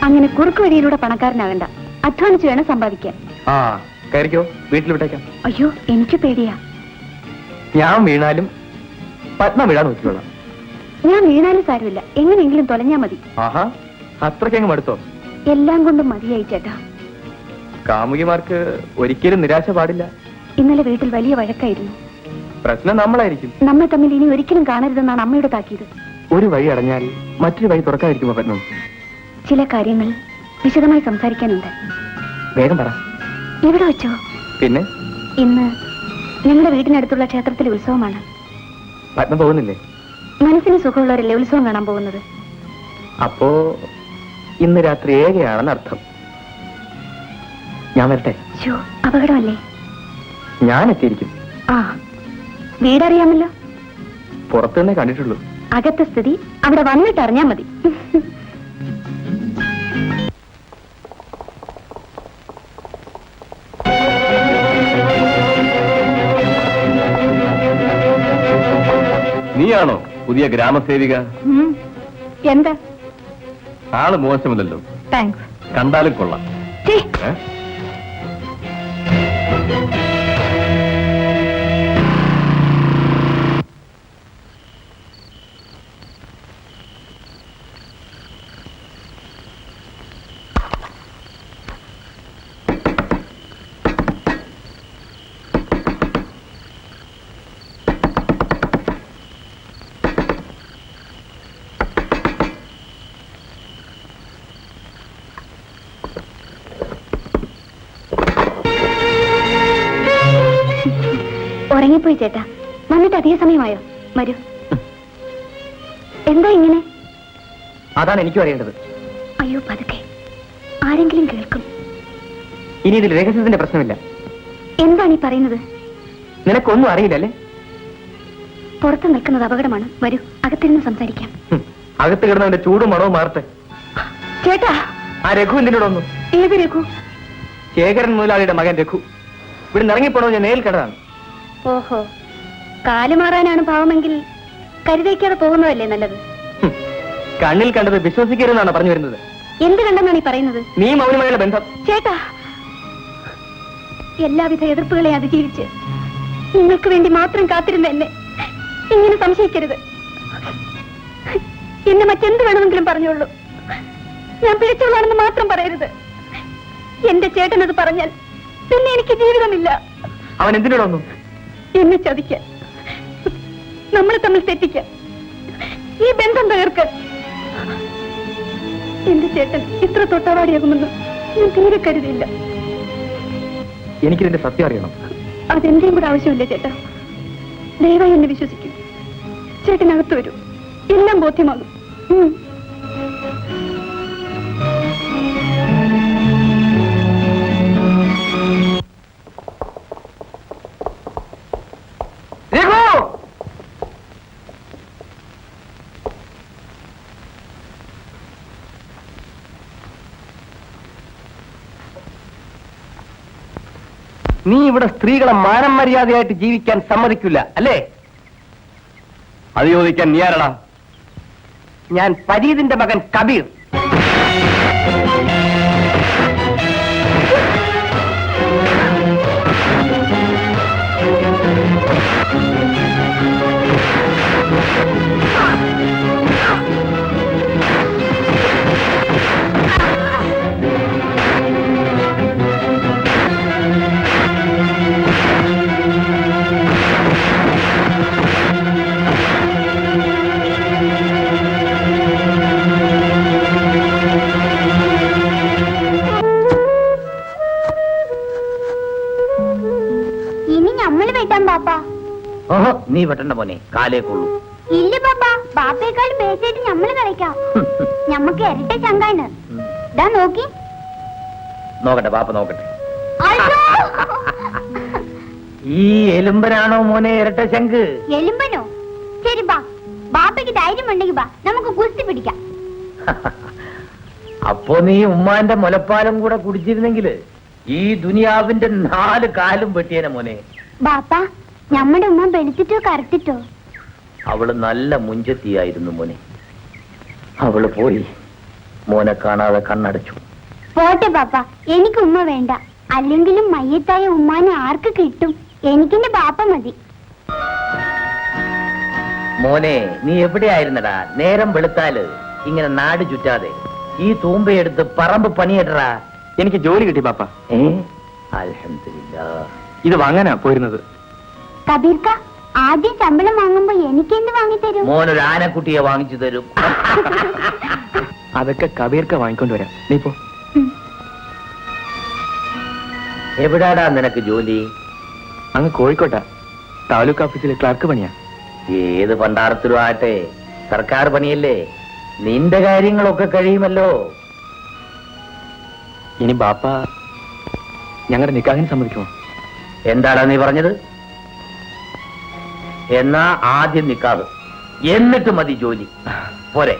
അങ്ങനെ കുറുക്ക് വഴിയിലൂടെ പണക്കാരനാകണ്ട, അധ്വാനിച്ച് വേണം സമ്പാദിക്കാൻ. ആ കയറിക്കോ, വീട്ടിൽ വിട്ടേക്കാം. അയ്യോ എനിക്ക് പേടിയാ. ഞാൻ വീണാലും പത്മ വീഴാൻ നോക്കിക്കോളാം. ഞാൻ വീണാലും സാരമില്ല, എങ്ങനെയെങ്കിലും തൊലഞ്ഞാ മതി. ആഹാ, അത്രയ്ക്കങ്ങ് മടുത്തോ? എല്ലാം കൊണ്ടും മതിയായി ചേട്ടാ. കാമുകിമാർക്ക് ഒരിക്കലും നിരാശ പാടില്ല. ഇന്നലെ വീട്ടിൽ വലിയ വഴക്കായിരുന്നു. പ്രശ്നം നമ്മളായിരിക്കും. നമ്മൾ തമ്മിൽ ഇനി ഒരിക്കലും കാണരുതെന്നാണ് അമ്മയുടെ താക്കീത്. ഒരു വഴി അടഞ്ഞാൽ മറ്റൊരു വഴി തുറക്കാതിരിക്കുമോ പത്മം? ചില കാര്യങ്ങൾ വിശദമായി സംസാരിക്കാനുണ്ട്. വേഗം പറ. ഇവിടെ വെച്ചോ? പിന്നെ ഇന്ന് ഞങ്ങളുടെ വീടിനടുത്തുള്ള ക്ഷേത്രത്തിലെ ഉത്സവമാണ്. പത്മ പോകുന്നില്ലേ? മനസ്സിന് സുഖമുള്ളവരല്ലേ ഉത്സവം കാണാൻ പോകുന്നത്? അപ്പോ ഇന്ന് രാത്രി 7 അർത്ഥം. ഞാൻ വരട്ടെ? അപകടമല്ലേ? ഞാൻ എത്തിയിരിക്കും. ആ, വീടറിയാമല്ലോ. പുറത്തുനിന്നേ കണ്ടിട്ടുള്ളൂ. അകത്തെ സ്ഥിതി അവിടെ വന്നിട്ട് അറിഞ്ഞാ മതി. നീയാണോ പുതിയ ഗ്രാമസേവിക? എന്താ? ആള് മോശമില്ലല്ലോ. താങ്ക്സ്. കണ്ടാലും കൊള്ളാം. ഏ? ഉറങ്ങിപ്പോയി ചേട്ടാ. വന്നിട്ട് അധിക സമയമായോ? വരൂ. എന്താ ഇങ്ങനെ? അതാണ് എനിക്കും അറിയേണ്ടത്. അയ്യോ പതുക്കെ, ആരെങ്കിലും കേൾക്കും. ഇനി ഇതിൽ രഹസ്യത്തിന്റെ പ്രശ്നമില്ല. എന്താണ് ഈ പറയുന്നത്? നിനക്കൊന്നും അറിയില്ലല്ലേ? പുറത്ത് നിൽക്കുന്നത് അപകടമാണ്. വരൂ, അകത്തിരുന്ന് സംസാരിക്കാം. അകത്ത് കിടന്നവന്റെ ചൂടും മണവും മാറട്ടെ. ചേട്ടാ, ആ രഘു എന്തിനോട് വന്നു? ഏത് രഘു? ശേഖരൻ മുതലാളിയുടെ മകൻ രഘു. ഇവിടെ ഇറങ്ങിപ്പോണോ ഞാൻ നേരിൽ കണ്ടതാണ്. ഓഹോ, കാലുമാറാനാണ് ഭാവമെങ്കിൽ കരുതേക്കാതെ പോകുന്നതല്ലേ നല്ലത്. കണ്ണിൽ കണ്ടത് വിശ്വസിക്കരുതെന്നാണ് പറഞ്ഞു വരുന്നത്. എന്ത് കണ്ടെന്നാണ് ഈ പറയുന്നത്? നീ മൗനമായുള്ള ബന്ധം. ചേട്ടാ, എല്ലാവിധ എതിർപ്പുകളെ അതിജീവിച്ച് നിങ്ങൾക്ക് വേണ്ടി മാത്രം കാത്തിരുന്ന എന്നെ ഇങ്ങനെ സംശയിക്കരുത്. എന്നെ മറ്റെന്ത് വേണമെങ്കിലും പറഞ്ഞോളൂ. ഞാൻ പിഴച്ചവളാണെന്ന് മാത്രം പറയരുത്. എന്റെ ചേട്ടൻ അത് പറഞ്ഞാൽ പിന്നെ എനിക്ക് ജീവിതമില്ല. അവൻ എന്തിനോട് വന്നു? എന്നെ ചതിക്കാൻ, നമ്മളെ തമ്മിൽ തെറ്റിക്കാൻ, ഈ ബന്ധം തകർക്കാൻ. എന്റെ ചേട്ടൻ ഇത്ര തൊട്ടാവാടിയാകുമെന്ന് ഞാൻ തീരെ കരുതിയില്ല. എനിക്കിതിന്റെ സത്യം അറിയണം. അതെന്റെയും കൂടെ ആവശ്യമില്ല ചേട്ടാ. ദയവായി എന്നെ വിശ്വസിക്കും. ചേട്ടനകത്ത് വരൂ, എല്ലാം ബോധ്യമാകും. നീ ഇവിടെ സ്ത്രീകളെ മാനം മര്യാദയായിട്ട് ജീവിക്കാൻ സമ്മതിക്കില്ല അല്ലേ? അത് ചോദിക്കാൻ നീ ആരടാ? ഞാൻ പരീതിന്റെ മകൻ കബീർ. ഓഹോ, നീ വെട്ടണ്ട മോനെ, കാലേക്കുള്ളൂ. ഇല്ല പാപ്പ, ബാപ്പയെക്കാൾ ബേസായിട്ട് ഞമ്മള് കളിക്കാം. ഞമ്മക്ക് ഇരട്ട ചങ്കാണ്. ഇതാ നോക്കി. നോക്കട്ടെ, ബാപ്പ നോക്കട്ടെ. ഈ എലുമ്പനാണോ മോനെ ഇരട്ട ശങ്ക്? എലുമ്പനോ? ശരി ബാ, ബാപ്പയ്ക്ക് ധൈര്യമുണ്ടെങ്കിൽ ബാ, നമുക്ക് കുസ്തി പിടിക്കാം. അപ്പോ നീ ഉമ്മാന്റെ മുലപ്പാലും കൂടെ കുടിച്ചിരുന്നെങ്കില് ഈ ദുനിയാവിന്റെ 4 കാലും വെട്ടിയേനെ മോനെ. ബാപ്പ, നമ്മുടെ ഉമ്മ വെളുത്തിട്ടോ കറുത്തിട്ടോ? അവള് നല്ല മുഞ്ചത്തിയായിരുന്നു മോനെ. അവള് പോയി, മോനെ കാണാതെ കണ്ണടച്ചു. പോട്ടെ ബാപ്പ, എനിക്ക് ഉമ്മ വേണ്ട. അല്ലെങ്കിലും മയ്യത്തായ ഉമ്മാനെ ആർക്ക് കിട്ടും? എനിക്കെന്റെ ബാപ്പ മതി. മോനെ, നീ എവിടെയായിരുന്നടാ? നേരം വെളുത്താല് ഇങ്ങനെ നാട് ചുറ്റാതെ ഈ തൂമ്പയെടുത്ത് പറമ്പ് പണിയിടറാ. എനിക്ക് ജോലി കിട്ടി പാപ്പ. അൽഹംദുലില്ലാ. ഇത് വാങ്ങാനാ പോയിരുന്നത്. കബീർക്ക, ആദ്യം ശമ്പളം വാങ്ങുമ്പോ എനിക്കെന്ത് വാങ്ങിത്തരും? മോനൊരു ആനക്കുട്ടിയെ വാങ്ങിച്ചു തരും. അതൊക്കെ കബീർക്ക വാങ്ങിക്കൊണ്ട് വരാം. നീ പോ. എവിടാടാ നിനക്ക് ജോലി? അങ്ങ് കോഴിക്കോട്ടാ. താലൂക്ക് ഓഫീസിലെ ക്ലർക്ക് പണിയാ. ഏത് പണ്ടാരത്തിലും ആട്ടെ, സർക്കാർ പണിയല്ലേ, നിന്റെ കാര്യങ്ങളൊക്കെ കഴിയുമല്ലോ. ഇനി ബാപ്പ ഞങ്ങളുടെ നിക്കാഹിന് സമ്മതിക്കുമോ? എന്താടാ നീ പറഞ്ഞത്? എന്നാ ആദ്യം നിക്കാതെ, എന്നിട്ട് മതി ജോലി. പോരെ?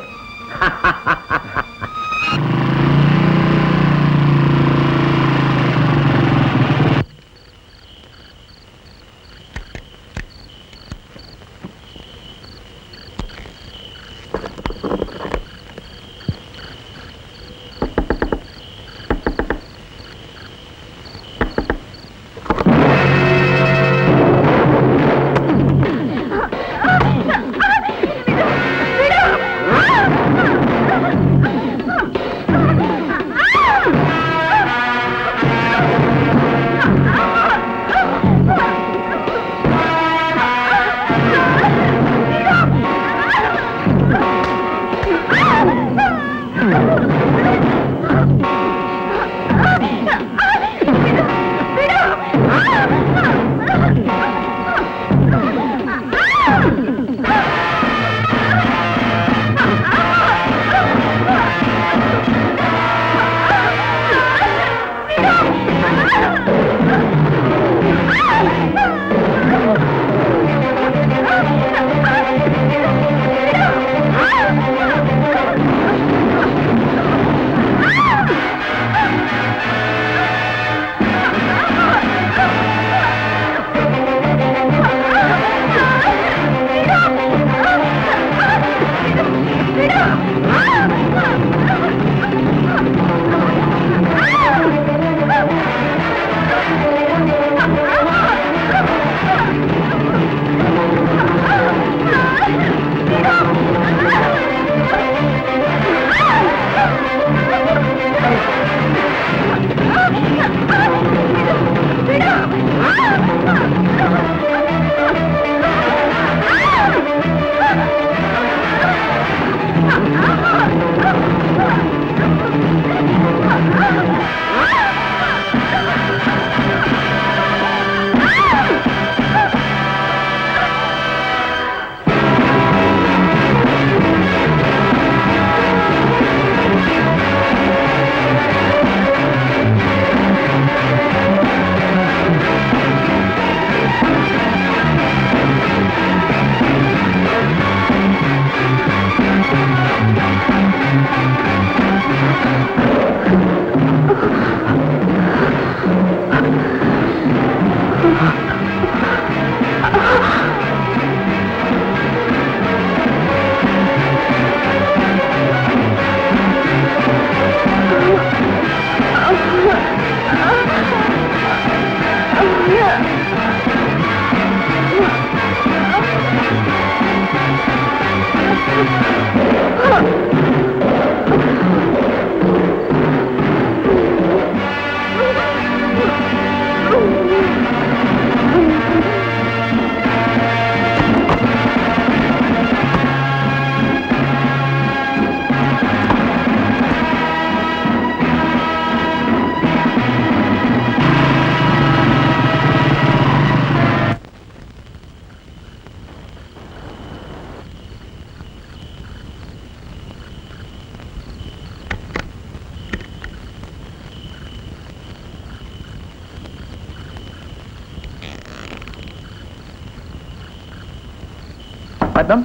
പത്മം,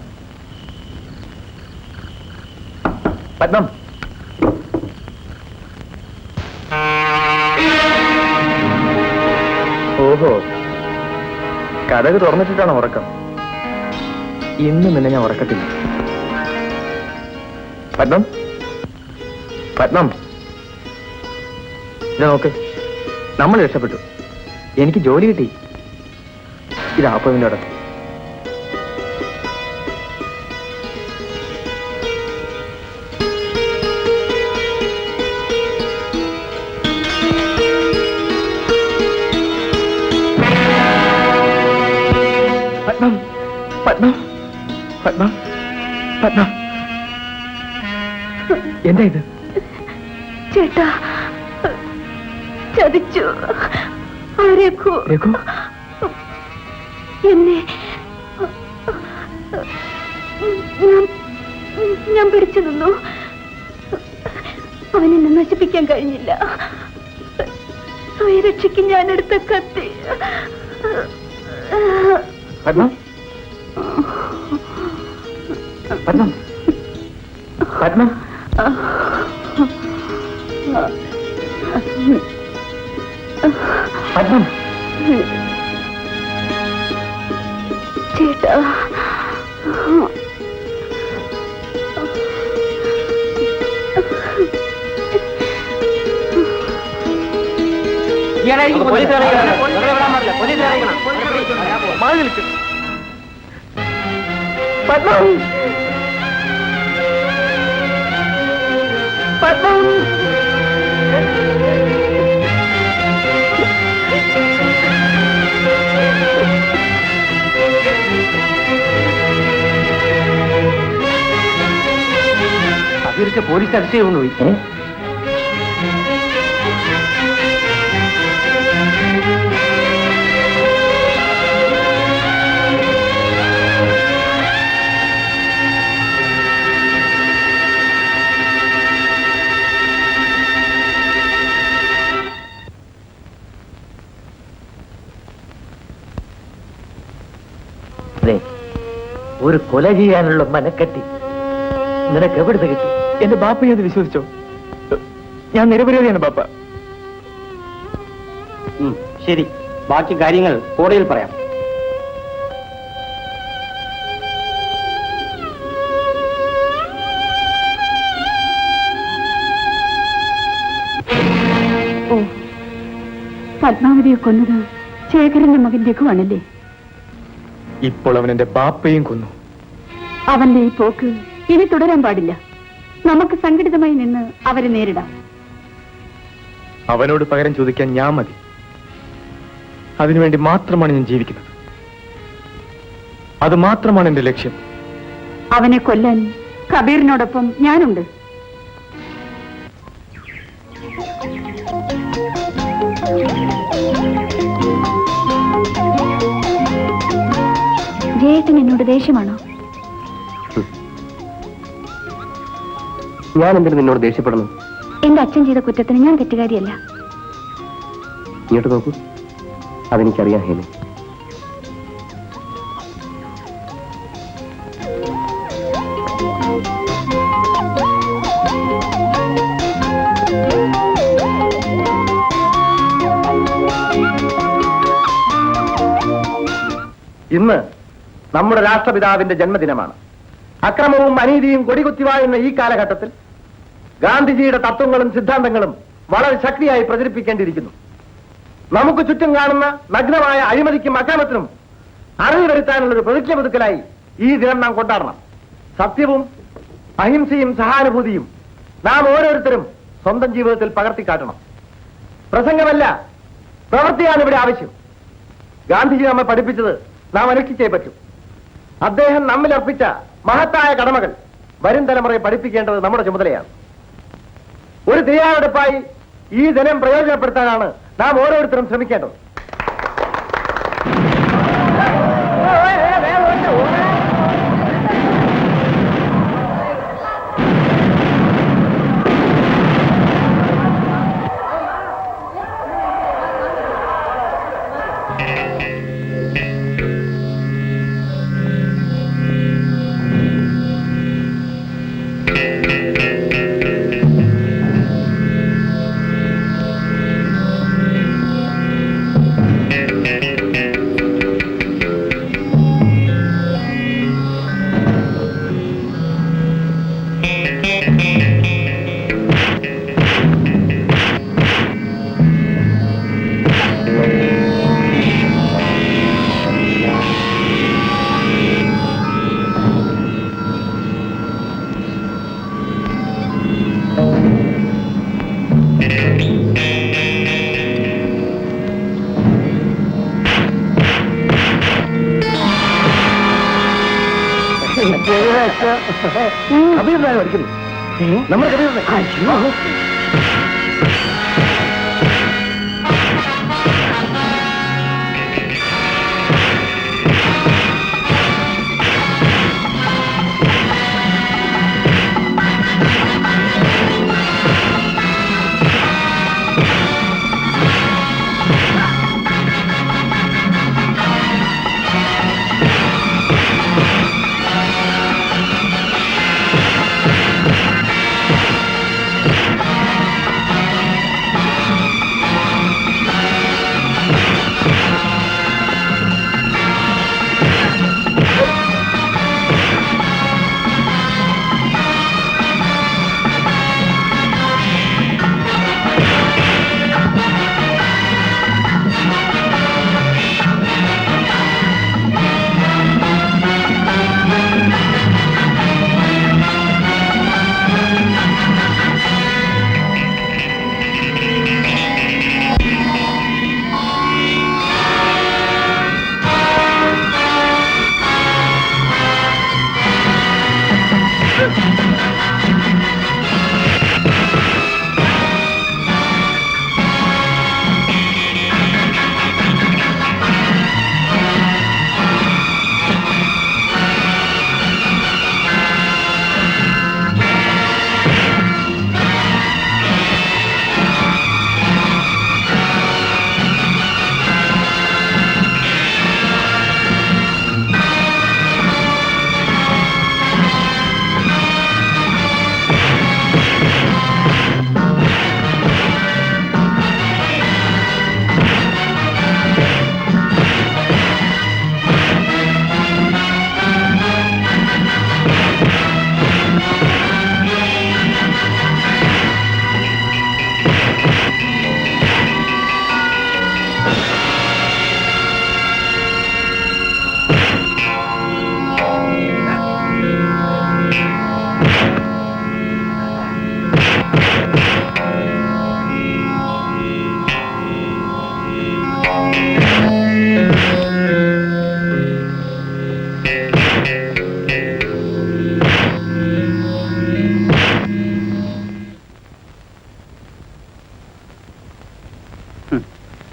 പത്മം. ഓഹോ, കഥക് തുറന്നിട്ടിട്ടാണ് ഉറക്കം. ഇന്ന് നിന്നെ ഞാൻ ഉറക്കത്തില്ല. പത്മം, പത്മം, ഇത് നോക്ക്, നമ്മൾ രക്ഷപ്പെട്ടു. എനിക്ക് ജോലി കിട്ടി. ഇത് 40 അടക്കം. പത്മം, പത്മ പത്മ എന്താ ഇത്? ചേട്ടാ, ചതിച്ചു. രഘു രഘു എന്നെ ഞാൻ പിടിച്ചു നിന്നു. അവനെന്നെ നശിപ്പിക്കാൻ കഴിഞ്ഞില്ല. സ്വയരക്ഷയ്ക്ക് ഞാൻ എടുത്ത കത്തി. പത്മ പത്മ പത്മ പത്മ ചേട്ടാ, പത്മ പത്മ അതിരിച്ച പോലീസ് അടിച്ചു കൊണ്ടുപോയി. ഒരു കൊല ചെയ്യാനുള്ള മനക്കെട്ടി നിനക്ക് എവിടുന്ന് കിട്ടി? എന്റെ ബാപ്പയെ അത് വിശ്വസിച്ചോ? ഞാൻ നിരപരാധിയാണ് ബാപ്പ. ശരി, ബാക്കി കാര്യങ്ങൾ കോടതിയിൽ പറയാം. ഓ, പത്മാവതിയെ കൊന്നത് ശേഖരന്റെ മകൻ രഘുവാണല്ലേ? ഇപ്പോൾ അവൻ എന്റെ ബാപ്പയും കൊന്നു. അവന്റെ ഈ പോക്ക് ഇനി തുടരാൻ പാടില്ല. നമുക്ക് സംഘടിതമായി നിന്ന് അവരെ നേരിടാം. അവനോട് പകരം ചോദിക്കാൻ ഞാൻ മതി. അതിനുവേണ്ടി മാത്രമാണ് ഞാൻ ജീവിക്കുന്നത്. അത് മാത്രമാണ് എന്റെ ലക്ഷ്യം. അവനെ കൊല്ലാൻ കബീറിനോടൊപ്പം ഞാനുണ്ട്. ജയേട്ടൻ എന്നോട് ദേഷ്യമാണോ? ഞാൻ എന്തിനു നിന്നോട് ദേഷ്യപ്പെടുന്നു? എന്റെ അച്ഛൻ ചെയ്ത കുറ്റത്തിന് ഞാൻ തെറ്റുകാരിയല്ല. ഇങ്ങോട്ട് നോക്കൂ, അതെനിക്കറിയാം ഹേമ. ഇന്ന് നമ്മുടെ രാഷ്ട്രപിതാവിന്റെ ജന്മദിനമാണ്. അക്രമവും അനീതിയും കൊടികുത്തിവായുന്ന ഈ കാലഘട്ടത്തിൽ ഗാന്ധിജിയുടെ തത്വങ്ങളും സിദ്ധാന്തങ്ങളും വളരെ ശക്തിയായി പ്രചരിപ്പിക്കേണ്ടിയിരിക്കുന്നു. നമുക്ക് ചുറ്റും കാണുന്ന നഗ്നമായ അഴിമതിക്കും അക്രമത്തിനും അറിവ് വരുത്താനുള്ള ഒരു പ്രതിജ്ഞ പുതുക്കലായി ഈ ദിനം നാം കൊണ്ടാടണം. സത്യവും അഹിംസയും സഹാനുഭൂതിയും നാം ഓരോരുത്തരും സ്വന്തം ജീവിതത്തിൽ പകർത്തിക്കാട്ടണം. പ്രസംഗമല്ല, പ്രവൃത്തിയാണ് ഇവിടെ ആവശ്യം. ഗാന്ധിജി നമ്മെ പഠിപ്പിച്ചത് നാം അനുഷ്ഠിച്ചേ പറ്റൂ. അദ്ദേഹം നമ്മിൽ അർപ്പിച്ച മഹത്തായ കടമകൾ വരും തലമുറയെ പഠിപ്പിക്കേണ്ടത് നമ്മുടെ ചുമതലയാണ്. ഒരു തയ്യാറെടുപ്പായി ഈ ദിനം പ്രയോജനപ്പെടുത്താനാണ് നാം ഓരോരുത്തരും ശ്രമിക്കേണ്ടത്. കബീറിനാണ് പഠിക്കുന്നു നമ്മുടെ കബീറിനെ.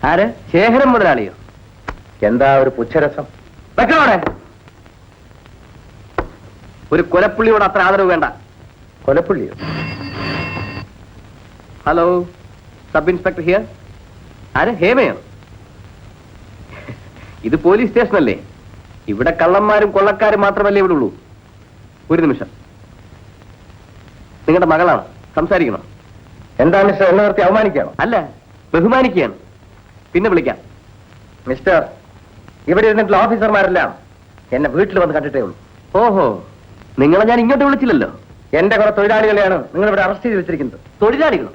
ആര്? ശേഖരം മുതലാളിയോ? എന്താ ഒരു പുച്ഛരസം? വെക്കണോടെ ഒരു കൊലപ്പുള്ളിയോട് അത്ര ആദരവ് വേണ്ട. കൊലപ്പുള്ളിയോ? Hello, sub inspector here. ആര്? ഹേമയോ? ഇത് പോലീസ് സ്റ്റേഷനല്ലേ? ഇവിടെ കള്ളന്മാരും കൊള്ളക്കാരും മാത്രമല്ലേ ഇവിടെ ഉള്ളൂ. ഒരു നിമിഷം, നിങ്ങളുടെ മകളാണ്, സംസാരിക്കണം. എന്താ മിസ്റ്റർ, എന്നെ നിർത്തി അവമാനിക്കുകയാണോ? അല്ല, ബഹുമാനിക്കുകയാണ്. പിന്നെ വിളിക്കാം. മിസ്റ്റർ, ഇവിടെ ഇരുന്നിട്ടുള്ള ഓഫീസർമാരെല്ലാം എന്നെ വീട്ടിൽ വന്ന് കണ്ടിട്ടേ ഉള്ളൂ. ഓഹോ, നിങ്ങളെ ഞാൻ ഇങ്ങോട്ട് വിളിച്ചില്ലല്ലോ. എന്റെ കുറെ തൊഴിലാളികളെയാണ് നിങ്ങൾ ഇവിടെ അറസ്റ്റ് ചെയ്ത് വെച്ചിരിക്കുന്നത്. തൊഴിലാളികളോ?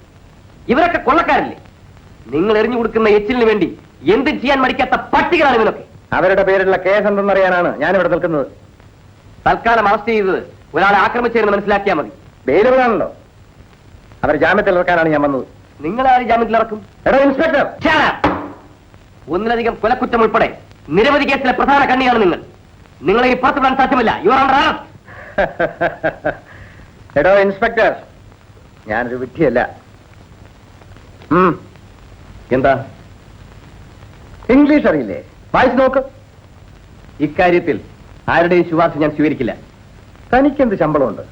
ഇവരൊക്കെ കൊള്ളക്കാരല്ലേ? നിങ്ങൾ എറിഞ്ഞു കൊടുക്കുന്ന എച്ചിലിന് വേണ്ടി എന്ത് ചെയ്യാൻ മടിക്കാത്ത പട്ടികളാണ് ഇവരൊക്കെ. അവരുടെ പേരിലുള്ള കേസ് എന്തെന്നറിയാനാണ് ഞാനിവിടെ നിൽക്കുന്നത്. തൽക്കാലം അറസ്റ്റ് ചെയ്തത് ഒരാളെ ആക്രമിച്ചതെന്ന് മനസ്സിലാക്കിയാൽ മതി. ബെയിലുകളാണല്ലോ. അവർ ജാമ്യത്തിൽ ഇറക്കാനാണ് ഞാൻ വന്നത്. നിങ്ങൾ ആര് ജാമ്യത്തിൽ ഇറക്കും? എടോ ഇൻസ്പെക്ടർ, ഒന്നിലധികം കൊലക്കുറ്റം ഉൾപ്പെടെ നിരവധി കേസിലെ പ്രധാന കണ്ണിയാണ് നിങ്ങൾ. നിങ്ങളെ ഇനി പുറത്തുവിടാൻ സാധ്യമല്ല. You are under arrest. എടോ ഇൻസ്പെക്ടർ, ഞാനൊരു വിഡ്ഢിയല്ല. എന്താ ഇംഗ്ലീഷ് അറിയില്ലേ? വായിച്ചു നോക്ക്. ഇക്കാര്യത്തിൽ ആരുടെയും ശുപാർശ ഞാൻ സ്വീകരിക്കില്ല. തനിക്കെന്ത് ശമ്പളമുണ്ട്?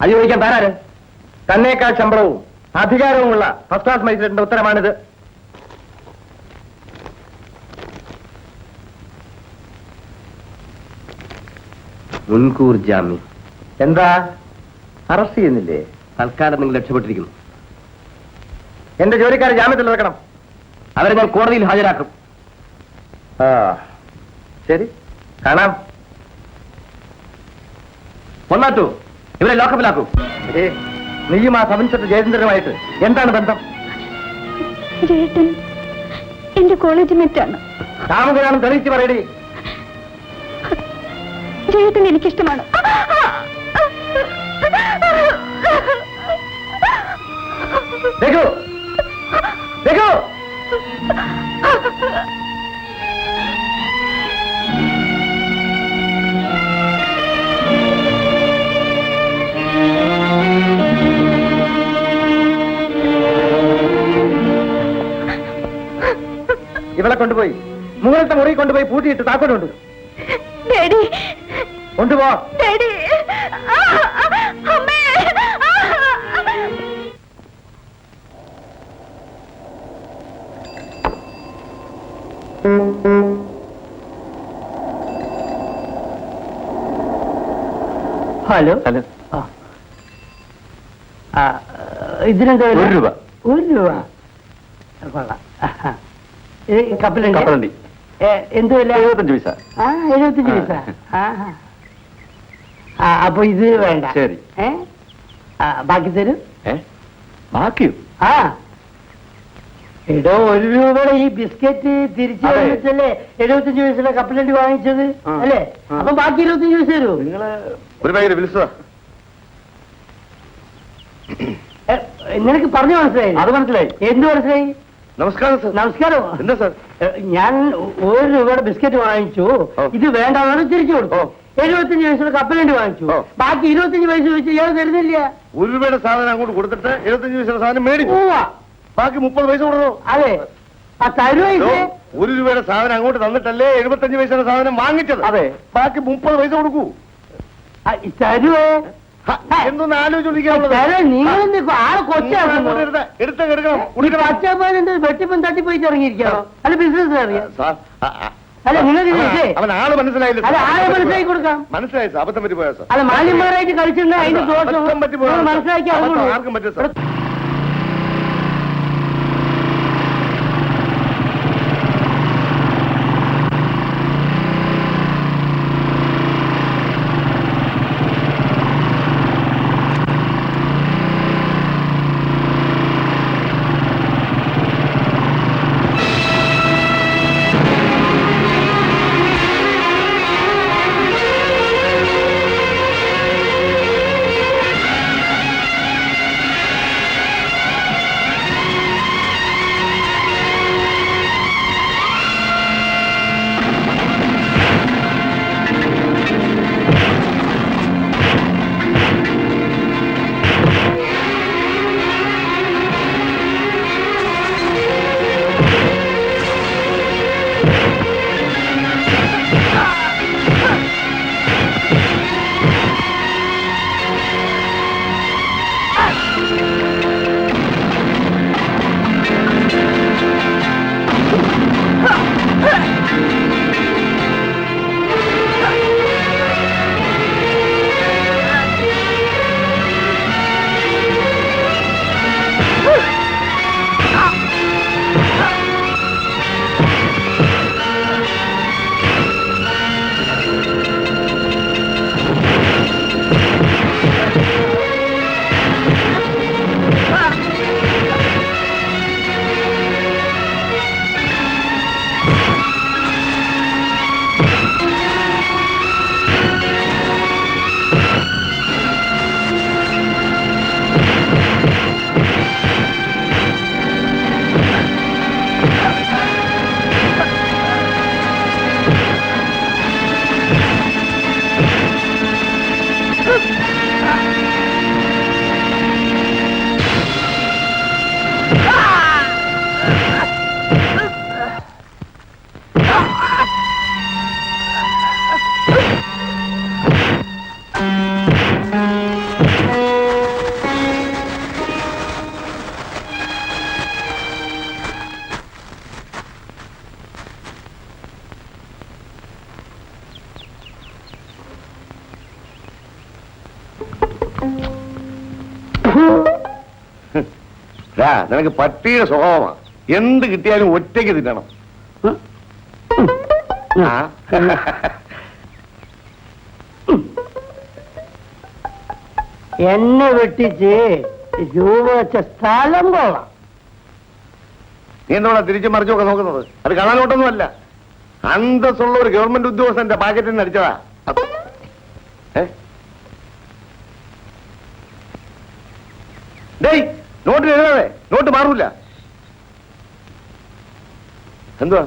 അത് ചോദിക്കാൻ താരാര്? തന്നേക്കാൾ ശമ്പളവും അധികാരവുമുള്ള ഫസ്റ്റ് ക്ലാസ് മജിസ്ട്രേറ്റിന്റെ ഉത്തരമാണിത്. മുൻകൂർ ജാമ്യം. എന്താ അറസ്റ്റ് ചെയ്യുന്നില്ലേ? തൽക്കാലം നിങ്ങൾ രക്ഷപ്പെട്ടിരിക്കുന്നു. എന്റെ ജോലിക്കാരെ ജാമ്യത്തിൽ ഇറക്കണം. അവരെ ഞാൻ കോടതിയിൽ ഹാജരാക്കും. ആ ശരി, കാണാം. ഒന്നാറ്റു ഇവരെ ലോക്കപ്പിലാക്കൂ. നീയും ആ സബ് ഇൻസ്പെക്ടർ ജയചന്ദ്രനുമായിട്ട് എന്താണ് ബന്ധം? ജയേട്ടൻ എന്റെ കോളേജ് മെറ്റാണ്. കാമുകനാണെന്ന് തെളിയിച്ച് പറയടി. ജയേട്ടൻ എനിക്കിഷ്ടമാണ്. രഘു, രഘു, കൊണ്ടുപോയി മുകളിലത്തെ മുറി കൊണ്ടുപോയി പൂട്ടിയിട്ട് താക്കോലുണ്ട് ഡാഡി കൊണ്ടുപോ. ഡാഡി അമ്മേ ഹലോ ഹലോ. ഇതിനെന്താ വില? 1 രൂപ. 1 രൂപ കൊള്ളാം. കപ്പലുണ്ട് കപ്പലണ്ടി എന്ത് വില? 75 പൈസ. 75 പൈസ. അപ്പൊ ഇത് വേണ്ട. ശരി. ബാക്കി തരും. ബാക്കിയോ? എടോ 1 രൂപയുടെ ഈ ബിസ്ക്കറ്റ് തിരിച്ചു അതെ. വന്നിട്ടല്ലേ 75 പൈസയുടെ കപ്പലണ്ടി വാങ്ങിച്ചത് അല്ലേ? അപ്പൊ ബാക്കി 25 പൈസ തരൂ. നിങ്ങള് ഒരു ഭയങ്കര വിളിച്ചതാ. നിനക്ക് പറഞ്ഞു മനസ്സിലായി? അത് മനസ്സിലായി. എന്ത് മനസ്സിലായി? നമസ്കാരം സർ. നമസ്കാരം. എന്താ സർ? ഞാൻ 1 രൂപയുടെ ബിസ്ക്കറ്റ് വാങ്ങിച്ചു. ഓ. ഇത് വേണ്ടാന്ന് തിരിച്ചു കൊടുത്തു. ഓ. 75 പൈസയുടെ കപ്പലണ്ടി വാങ്ങിച്ചു. ഓ. ബാക്കി 25 പൈസ വെച്ച് ഇയാൾ തരുന്നില്ല. 1 രൂപയുടെ സാധനം അങ്ങോട്ട് കൊടുത്തിട്ട് 75 പൈസയുടെ സാധനം മേടിച്ചു. പോവാ. ബാക്കി 30 പൈസ കൊടുക്കണോ? അതെ. തരുവ 1 രൂപയുടെ സാധനം അങ്ങോട്ട് തന്നിട്ടല്ലേ 75 പൈസയുടെ സാധനം വാങ്ങിച്ചത്. അതെ. ബാക്കി 30 പൈസ കൊടുക്കൂ. തരുവേ. എന്തൊന്ന് ആലോചിച്ചോണ്ടിരിക്കാനുള്ളത്. നിങ്ങൾ ആളെ കൊച്ചാണ്. എടുക്കണം. പച്ചപ്പാലുണ്ട് വെട്ടിപ്പം തട്ടിപ്പോയി ഇറങ്ങിയിരിക്കണോ? അല്ല ബിസിനസ് അറിയാം. അല്ല നിങ്ങൾക്ക് അവൻ ആള് മനസ്സിലായില്ല. അല്ല ആളെ മനസ്സിലാക്കി കൊടുക്കാം. മനസ്സിലായി സാർ. അബദ്ധം പറ്റി പോയാ സാർ. അല്ല മാന്യന്മാരായിട്ട് കളിച്ചിട്ടുണ്ട്. അതിന്റെ ദോഷം അബദ്ധം പറ്റി പോയാ നിങ്ങൾ മനസ്സിലാക്കി അബദ്ധം ആർക്കും പറ്റും സാർ. നിനക്ക് പട്ടിയുടെ സ്വഭാവമാ. എന്ത് കിട്ടിയാലും ഒറ്റയ്ക്ക് തിന്നണം. എന്നെ വെട്ടിച്ച് രൂപ വെച്ച സ്ഥലം പോവാം. നീ എന്നോടാ തിരിച്ചു മറിച്ചൊക്കെ നോക്കുന്നത്? അത് കാണാനോട്ടൊന്നുമല്ല. അന്തസ്സുള്ള ഒരു ഗവൺമെന്റ് ഉദ്യോഗസ്ഥന്റെ പാക്കറ്റിൽ നിന്ന് അടിച്ചതാ. ഡേയ്, നോട്ടിൽ എഴുതാതെ. നോട്ട് മാറൂല. എന്തുവാ?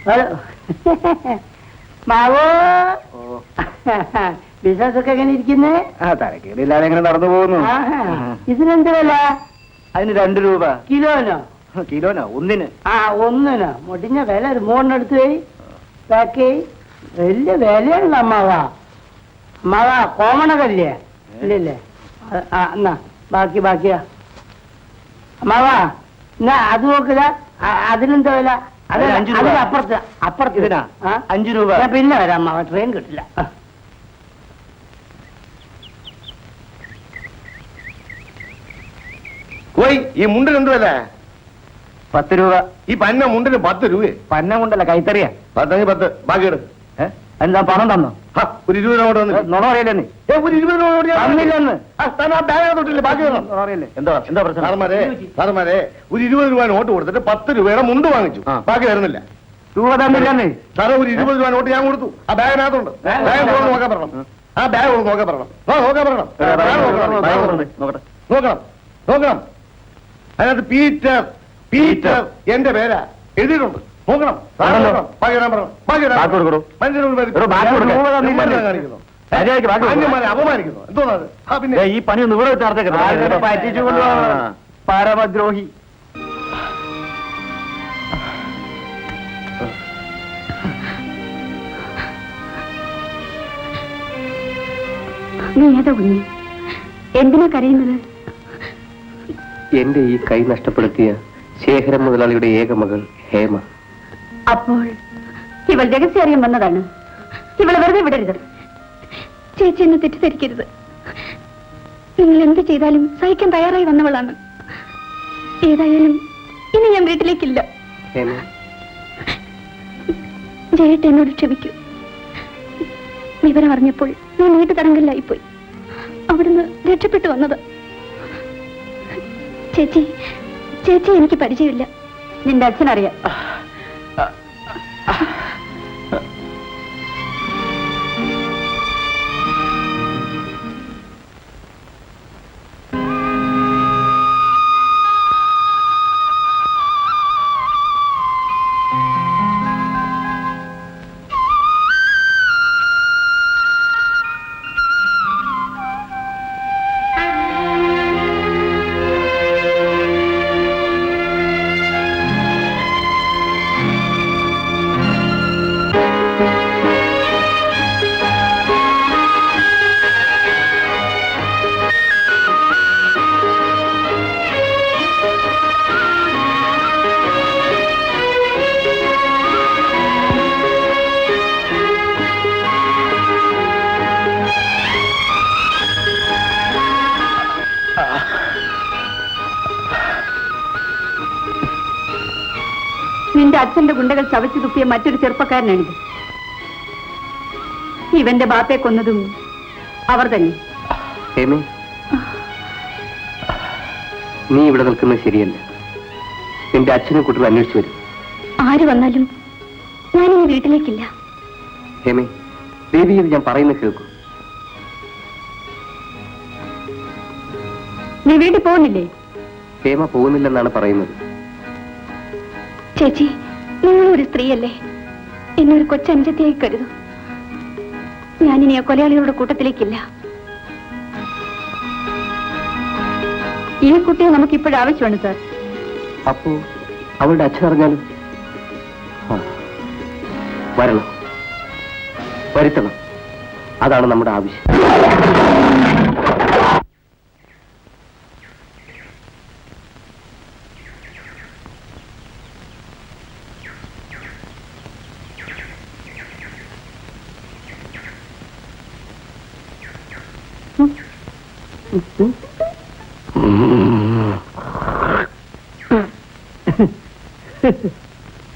ഹലോ മാവോ ബിസിനസ് ഒക്കെ എങ്ങനെ ഇരിക്കുന്നേ? തരക്കേടില്ലാതെ എങ്ങനെ നടന്നു പോകുന്നു. ഇതിനെന്ത് വില? അതിന് 2 രൂപ. കിലോനോ? കിലോനോ? ഒന്നിന്. ഒന്നിനോ? മുടിഞ്ഞ വില ഒരു 3 എടുത്ത് പോയി ബാക്കി വലിയ വിലയുള്ള അമ്മാവാ. അമ്മാവാ കോമണകല്ലേ? ഇല്ലല്ലേ? എന്നാ ബാക്കിയാ അമ്മാവാ. എന്നാ അത് നോക്കുക. അതിനെന്താ വില? അപ്പുറത്ത് ഇതിനാ 5 രൂപ. ഞാൻ പിന്നെ വരാം അമ്മാവ, ട്രെയിൻ കിട്ടില്ല. പോയി ഈ മുണ്ടിന് എന്ത് വില? 10 രൂപ. ഈ പന്ന മുണ്ടിന് 10 രൂപ. പന്നം കൊണ്ടല്ല, കൈത്തറിയാ. 10 ബാക്കി ഇട്. എന്താ പണം തന്നോ? ഒരു 20 രൂപ വന്നു. നുണ പറയല്ലേ നീ? ഒരു 20 രൂപ തന്നില്ലെന്ന്. തൊട്ടില്ല, ബാക്കി തരണം. നുണ പറയല്ലേ? എന്താ പ്രശ്നം? സാറന്മാരെ ഒരു 20 രൂപ നോട്ട് കൊടുത്തിട്ട് 10 രൂപയുടെ മുണ്ട് വാങ്ങിച്ചു. ബാക്കി വരുന്നില്ല. രൂപ തന്നില്ലെന്ന്. സാറേ ഒരു 20 രൂപ നോട്ട് ഞാൻ കൊടുത്തു. ആ ബാഗിനകത്തുണ്ട്. ബാഗ് നോക്കാൻ പറയണം. ആ ബാഗ് നോക്കാൻ പറയണം. നോക്കണം. അതിനകത്ത് പീറ്റർ എന്റെ പേരാ എഴുതിയിട്ടുണ്ട്. നോക്കണം. അപമാനിക്കുന്നു. എന്തോന്നത്? പിന്നെ ഈ പണി ഒന്ന് ഇവിടെ വെച്ച് നടത്തേക്ക്. പരമദ്രോഹി. നീ ഏതാ കുഞ്ഞി? എന്തിനാ കരയുന്നത്? എന്റെ ഈ കൈ നഷ്ടപ്പെടുത്തിയ ശേഖരൻ മുതലാളിയുടെ ഏക മകൾ ഹേമ. അപ്പോൾ ഇവൾ രഹസ്യം അറിയാൻ വന്നതാണ്. ഇവളെ വെറുതെ വിടരുത്. ചേച്ചി എന്നെ തെറ്റിദ്ധരിക്കരുത്. നിങ്ങൾ എന്ത് ചെയ്താലും സഹിക്കാൻ തയ്യാറായി വന്നവളാണ്. ഏതായാലും ഇനി ഞാൻ വീട്ടിലേക്കില്ല. ഹേമ, ജയേട്ട എന്നോട് ക്ഷമിക്കൂ. വിവരം അറിഞ്ഞപ്പോൾ ഞാൻ വീട്ടു തടങ്കലിലായിപ്പോയി. അവിടുന്ന് രക്ഷപ്പെട്ടു വന്നത്. ചേച്ചി എനിക്ക് പരിചയമില്ല. നിന്റെ അച്ഛനറിയാം. നിന്റെ അച്ഛന്റെ ഗുണ്ടകൾ ചവച്ചു തുപ്പിയ മറ്റൊരു ചെറുപ്പക്കാരനാണിത്. ഇവന്റെ ബാപ്പയെ കൊന്നതും അവർ തന്നെ. ഹേമേ, നീ ഇവിടെ നിൽക്കുന്നത് ശരിയല്ല. നിന്റെ അച്ഛനെ കുട്ടികൾ അന്വേഷിച്ചു വരും. ആര് വന്നാലും ഞാനിനി വീട്ടിലേക്കില്ല. ഹേമേ, ദേവി, ഇത് ഞാൻ പറയുന്നത് കേൾക്കൂ. നീ വീട്ടിൽ പോകുന്നില്ലേ? ഹേമ പോകുന്നില്ലെന്നാണ് പറയുന്നത്. ചേച്ചി, നിങ്ങളൊരു സ്ത്രീയല്ലേ? എന്നൊരു കൊച്ചനുജത്തിയായി കരുതൂ. ഞാനിനി ആ കൊലയാളികളുടെ കൂട്ടത്തിലേക്കില്ല. ഈ കുട്ടിയെ നമുക്കിപ്പോഴും ആവശ്യമാണ് സാർ. അപ്പോ അവളുടെ അച്ഛൻ അറിഞ്ഞാലും വരണം, വരുത്തണം. അതാണ് നമ്മുടെ ആവശ്യം.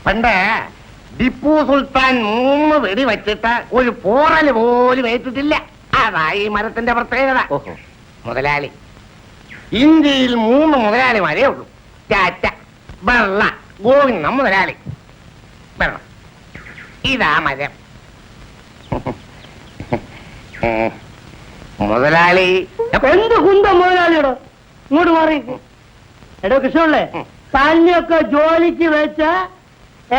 പണ്ട് ടിപ്പു സുൽത്താൻ 3 വെടി വെച്ചിട്ട് ഒരു പോറല് പോലും ഏറ്റിട്ടില്ല. അതായി മരത്തിന്റെ പ്രത്യേകത. മുതലാളി, ഇന്ത്യയിൽ 3 മുതലാളിമാരേ ഉള്ളൂ. ടാറ്റ, ബിർള, ഗോവിന്ദ മുതലാളി. ബിർള, ഇതാ മരം. മുതലാളി എന്ത് കുന്തം മുതലാളിയോടോ ഇങ്ങോട്ട് മാറി. എടോ കൃഷ്ണല്ലേ, തന്നെയൊക്കെ ജോലിക്ക് വെച്ച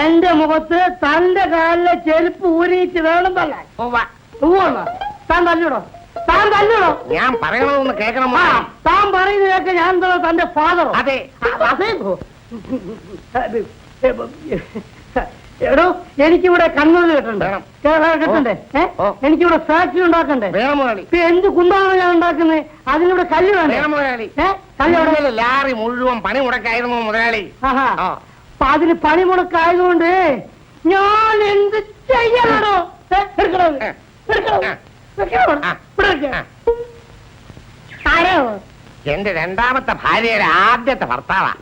എന്റെ മുഖത്ത് തന്റെ കാലിലെ ചെരുപ്പ് ഊരിയിട്ട് വേണം തല്ലാൻ. താൻ തല്ലൂടോ, താൻ തല്ലൂടോ. ഞാൻ പറയണതൊന്ന് കേൾക്കണം. താൻ പറയുന്നതൊക്കെ ഞാൻ എന്തോ തന്റെ ഫാദറോ? അതെ. അതേ. എടോ എനിക്കിവിടെ കണ്ണൂർ കിട്ടണ്ടേ, എനിക്കിവിടെ ഫാക്ടറി ഉണ്ടാക്കണ്ടേ, എന്ത് കുന്താണ് ഞാൻ ഉണ്ടാക്കുന്നത്? അതിനിവിടെ കല്ല് വേണം. ലാറി മുഴുവൻ പണി മുടക്കായിരുന്നു മുതലാളി. അപ്പൊ അതിന് പണി മുടക്കായതുകൊണ്ട് ഞാൻ എന്ത് ചെയ്യാനാണോ? ആരോ എന്റെ രണ്ടാമത്തെ ഭാര്യയുടെ ആദ്യത്തെ ഭർത്താവാ.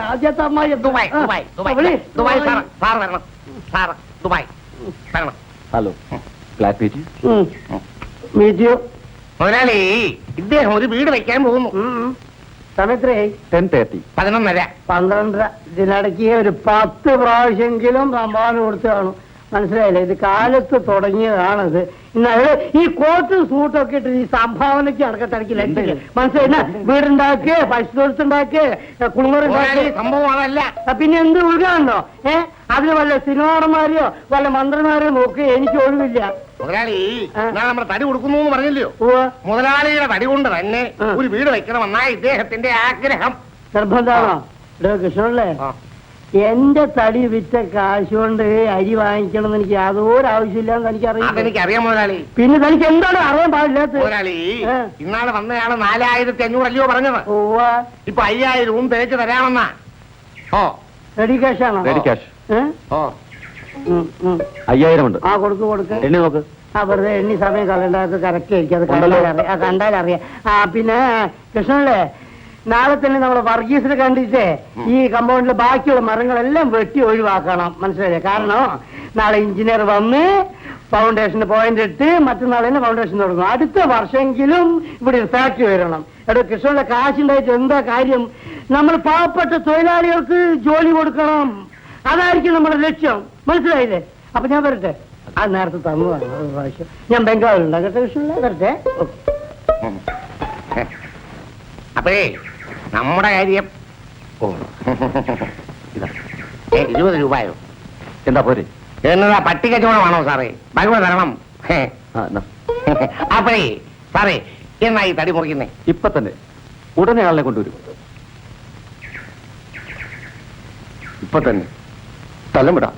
ആദ്യത്തെ അമ്മായി Dubai Dubai Dubai Dubai sir വരണം. സാർ ദുബായ് വരണം. ഹലോ, ഫ്ലാറ്റ് മീറ്റിയോ മുതലാളി, ഇദ്ദേഹം ഒരു വീട് വെക്കാൻ പോകുന്നു. സമയത്രേ 10:30. 11:30. 12:30. ഇതിനിടയ്ക്ക് ഒരു 10 പ്രാവശ്യമെങ്കിലും സംഭാവന കൊടുത്തു കാണും. മനസ്സിലായില്ലേ? ഇത് കാലത്ത് തുടങ്ങിയതാണത്. ഇന്നലെ ഈ കോട്ടും സൂട്ടൊക്കെ ഇട്ട് ഈ സംഭാവനയ്ക്ക് അടക്കത്തടക്കില്ല. മനസ്സിലായി? വീടുണ്ടാക്കിയ പശുത്തൊഴുത്തുണ്ടാക്കിയ കുളിമുറുണ്ടാക്കിയ സംഭവം അതല്ല. പിന്നെ എന്ത് ഉൾക്കാണോ? അതിന് വല്ല സിനിമാടന്മാരെയോ വല്ല മന്ത്രിമാരെയോ നോക്കി എനിക്ക് ഒഴിവില്ല. മുതലാളി, നമ്മുടെ തടി കൊടുക്കുന്നു എന്ന് പറഞ്ഞില്ലയോ? മുതലാളിയുടെ തടി കൊണ്ട് തന്നെ ഒരു വീട് വെക്കണമെന്നാ ഇദ്ദേഹത്തിന്റെ ആഗ്രഹം. നിർബന്ധമാണോ? കൃഷ്ണല്ലേ, എന്റെ തടി വിറ്റ കാശ് കൊണ്ട് അരി വാങ്ങിക്കണം എന്ന് എനിക്ക് യാതൊരു ആവശ്യമില്ലാന്ന് തനിക്കറിയാം. എനിക്കറിയാം മുതലാളി. പിന്നെ തനിക്ക് എന്താണ് അറിയാൻ പാടില്ലാത്ത? മുതലാളി, ഇന്നാളെ വന്നയാള് 4500 അല്ലയോ പറഞ്ഞത്? ഇപ്പൊ 5000 തേച്ച് തരാമെന്നാ. റെഡി ക്യാഷ് ആണോ? Ready cash. 5000 ഉണ്ട്. കൊടുക്ക്. എണ്ണി നോക്ക്. വെറുതെ എണ്ണി സമയം കളണ്ടാക്ക്. കറക്റ്റ് ആയിരിക്കും. അത് കണ്ടാലറിയാം. പിന്നെ കൃഷ്ണല്ലേ, നാളെ തന്നെ നമ്മളെ വർഗീസിനെ കണ്ടിട്ടേ ഈ കമ്പൗണ്ടിലെ ബാക്കിയുള്ള മരങ്ങളെല്ലാം വെട്ടി ഒഴിവാക്കണം. മനസ്സിലായില്ലേ? കാരണം നാളെ എഞ്ചിനീയർ വന്ന് ഫൗണ്ടേഷന് പോയിന്റ് ഇട്ട് മറ്റന്നാൾ തന്നെ ഫൗണ്ടേഷൻ തുടങ്ങും. അടുത്ത വർഷമെങ്കിലും ഇവിടെ ഒരു ഫാക്ടറി വരണം. എടോ കൃഷ്ണന്റെ കാശുണ്ടായിട്ട് എന്താ കാര്യം? നമ്മൾ പാവപ്പെട്ട തൊഴിലാളികൾക്ക് ജോലി കൊടുക്കണം. അതായിരിക്കും നമ്മുടെ ലക്ഷ്യം. മനസ്സിലായില്ലേ? അപ്പൊ ഞാൻ വരട്ടെ. അത് നേരത്തെ തന്നതാണ് ഒരു പ്രാവശ്യം. ഞാൻ ബംഗാളിലുണ്ടാകട്ടെ കൃഷ്ണ. വരട്ടെ. അപ്പേ നമ്മുടെ കാര്യം 20 രൂപയോ? എന്താ പോരെ? എന്നതാ പട്ടികച്ചവടമാണോ സാറേ? ഭഗവത് തരണം. അപ്പേ സാറേ, എന്നാ ഈ തടി മുറിക്കുന്നേ? ഇപ്പൊ തന്നെ ഉടനെ ആളിനെ കൊണ്ടുവരും. ഇപ്പൊ തന്നെ സ്ഥലം വിടാം.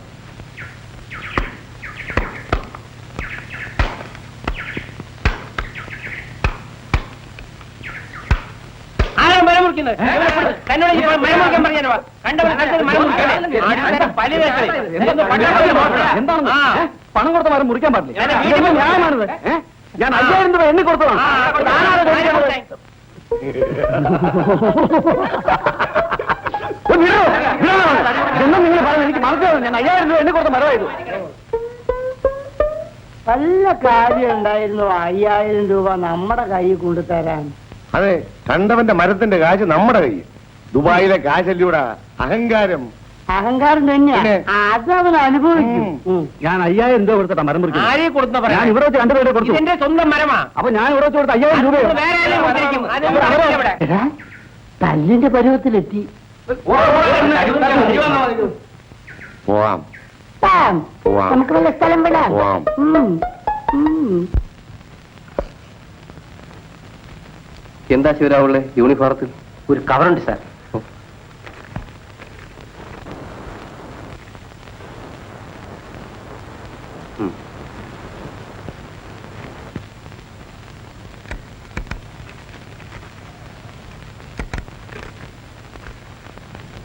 പണം കൊടുത്ത മരം മുറിക്കാൻ പാടില്ല. ന്യായമാണിത്. ഞാൻ 5000 രൂപ എണ്ണി കൊടുത്തതാണ്. നിങ്ങൾ പറഞ്ഞു, എനിക്ക് മനസ്സിലാവും. ഞാൻ 5000 രൂപ എണ്ണി കൊടുത്ത മരമായിരുന്നു. നല്ല കാര്യം ഉണ്ടായിരുന്നു 5000 രൂപ നമ്മുടെ കയ്യിൽ കൊണ്ടുതരാൻ. അതെ, കണ്ടവന്റെ മരത്തിന്റെ കാശ് നമ്മുടെ കയ്യിൽ. ദുബായിലെ കാശല്ലൂടെ അഹങ്കാരം. അഹങ്കാരം തന്നെയാണ്. അതവൻ അനുഭവിക്കും. ഞാൻ 5000 രൂപ കൊടുത്തിട്ടാ മരം മുറിക്കും. ആരെ കൊടുത്ത ഞാൻ ഇവിടെ വെച്ച് 2 രൂപ കൊടുത്തു. എന്റെ സ്വന്തം മരമാ. അപ്പൊ ഞാൻ ഇവിടെ വെച്ച് കൊടുത്ത 5000 രൂപ തല്ലിന്റെ പരുവത്തിലെത്തി. പോവാം. നമുക്ക് വല്ല സ്ഥലം വിടാം. എന്താ ശിവരാവുള്ള യൂണിഫോമത്തിൽ ഒരു കവറുണ്ട് സാർ.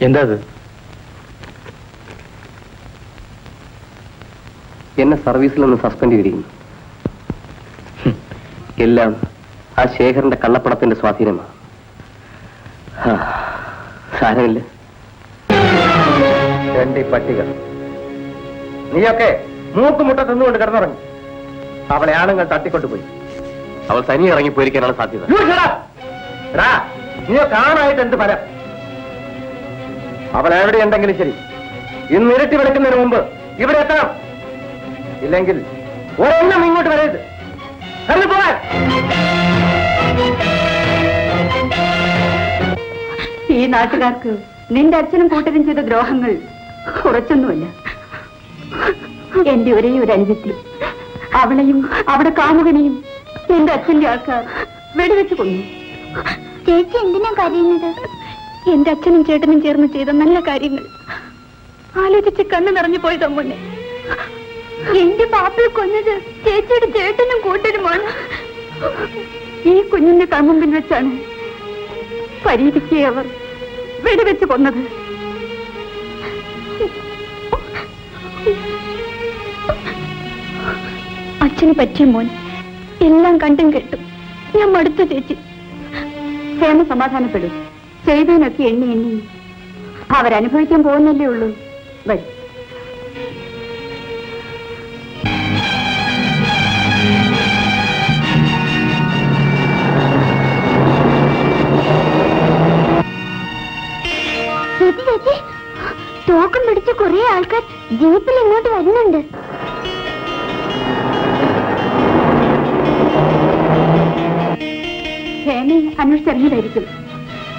എന്താ അത്? എന്നെ സർവീസിൽ നിന്ന് സസ്പെൻഡ് ചെയ്തിരിക്കുന്നു. എല്ലാം ആ ശേഖരന്റെ കള്ളപ്പണത്തിന്റെ സ്വാധീനമാണ്. സാരമില്ല. 2 പട്ടികൾ. നീയൊക്കെ മൂക്കുമുട്ട തിന്നുകൊണ്ട് കിടന്നുറങ്ങി. അവളെ ആണുങ്ങൾ തട്ടിക്കൊണ്ടുപോയി. അവൾ തനിയെ ഇറങ്ങി പോയിരിക്കാനാണ് സാധ്യത. നീ കാണാനായിട്ട് എന്ത് ഫലം? അവൾ എവിടെയുണ്ടെങ്കിലും ശരി, ഇന്ന് ഇരുട്ടി വെളുക്കുന്നതിന് മുമ്പ് ഇവിടെ എത്തണം. ഇല്ലെങ്കിൽ ഒരെണ്ണം ഇങ്ങോട്ട് വരരുത്. ഇറങ്ങി പോവാൻ. ഈ നാട്ടുകാർക്ക് നിന്റെ അച്ഛനും കൂട്ടരും ചെയ്ത ദ്രോഹങ്ങൾ കുറച്ചൊന്നുമല്ല. എന്റെ ഒരേ ഒരു അനുജത്തി, അവളെയും അവിടെ കാമുകനെയും എന്റെ അച്ഛന്റെ ആൾക്കാർ വെടിവെച്ച് കൊന്നു. ചേച്ചി എന്തിനാ കരയുന്നത്? എന്റെ അച്ഛനും ചേട്ടനും ചേർന്ന് ചെയ്ത നല്ല കാര്യങ്ങൾ ആലോചിച്ച് കണ്ണു നിറഞ്ഞു പോയി തമ്മുന്നെ. എന്റെ പാപ്പയെ കൊന്നത് ചേച്ചിയുടെ ചേട്ടനും കൂട്ടരുമാണ്. ഈ കുഞ്ഞിന്റെ കൺമുമ്പിൽ വെച്ചാണ് പരീതിക്ക് അവർ വെടിവെച്ച് കൊന്നത്. അച്ഛന് പറ്റിയ മോൻ എല്ലാം കണ്ടും കേട്ടും ഞാൻ മടുത്ത ചേച്ചി. ക്ഷേമ സമാധാനപ്പെടും. ചെയ്തതിനൊക്കെ എണ്ണി എണ്ണി അവരനുഭവിക്കാൻ പോകുന്നല്ലേ ഉള്ളൂ. വരും. ചേച്ചി തോക്കം പിടിച്ച കുറെ ആൾക്കാർ ജീപ്പിൽ ഇങ്ങോട്ട് വരുന്നുണ്ട്. ക്ഷേമി അന്വേഷിച്ചിറങ്ങിയതായിരിക്കും.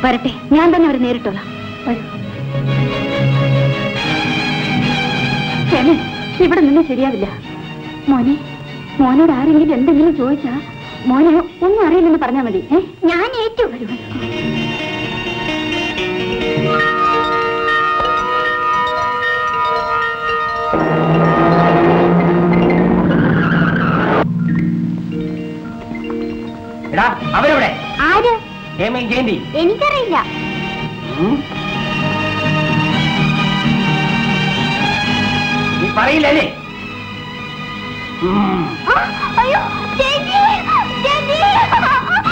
വരട്ടെ, ഞാൻ തന്നെ അവർ നേരിട്ടോളാം. വരൂ. ക്ഷേമി, ഇവിടെ നിന്ന് ശരിയാവില്ല. മോനോട് ആരെങ്കിലും എന്തെങ്കിലും ചോദിച്ചാ മോനെ ഒന്നും അറിയില്ലെന്ന് പറഞ്ഞാൽ മതി. ഞാൻ ഏറ്റു. വരൂ. എടാ, അവരെവിടെ? ആര്? ഹേമയും ജയന്തി. എനിക്കറിയില്ല. നീ പറയില്ലല്ലേ? അയ്യോ ചേച്ചി, ചേച്ചി,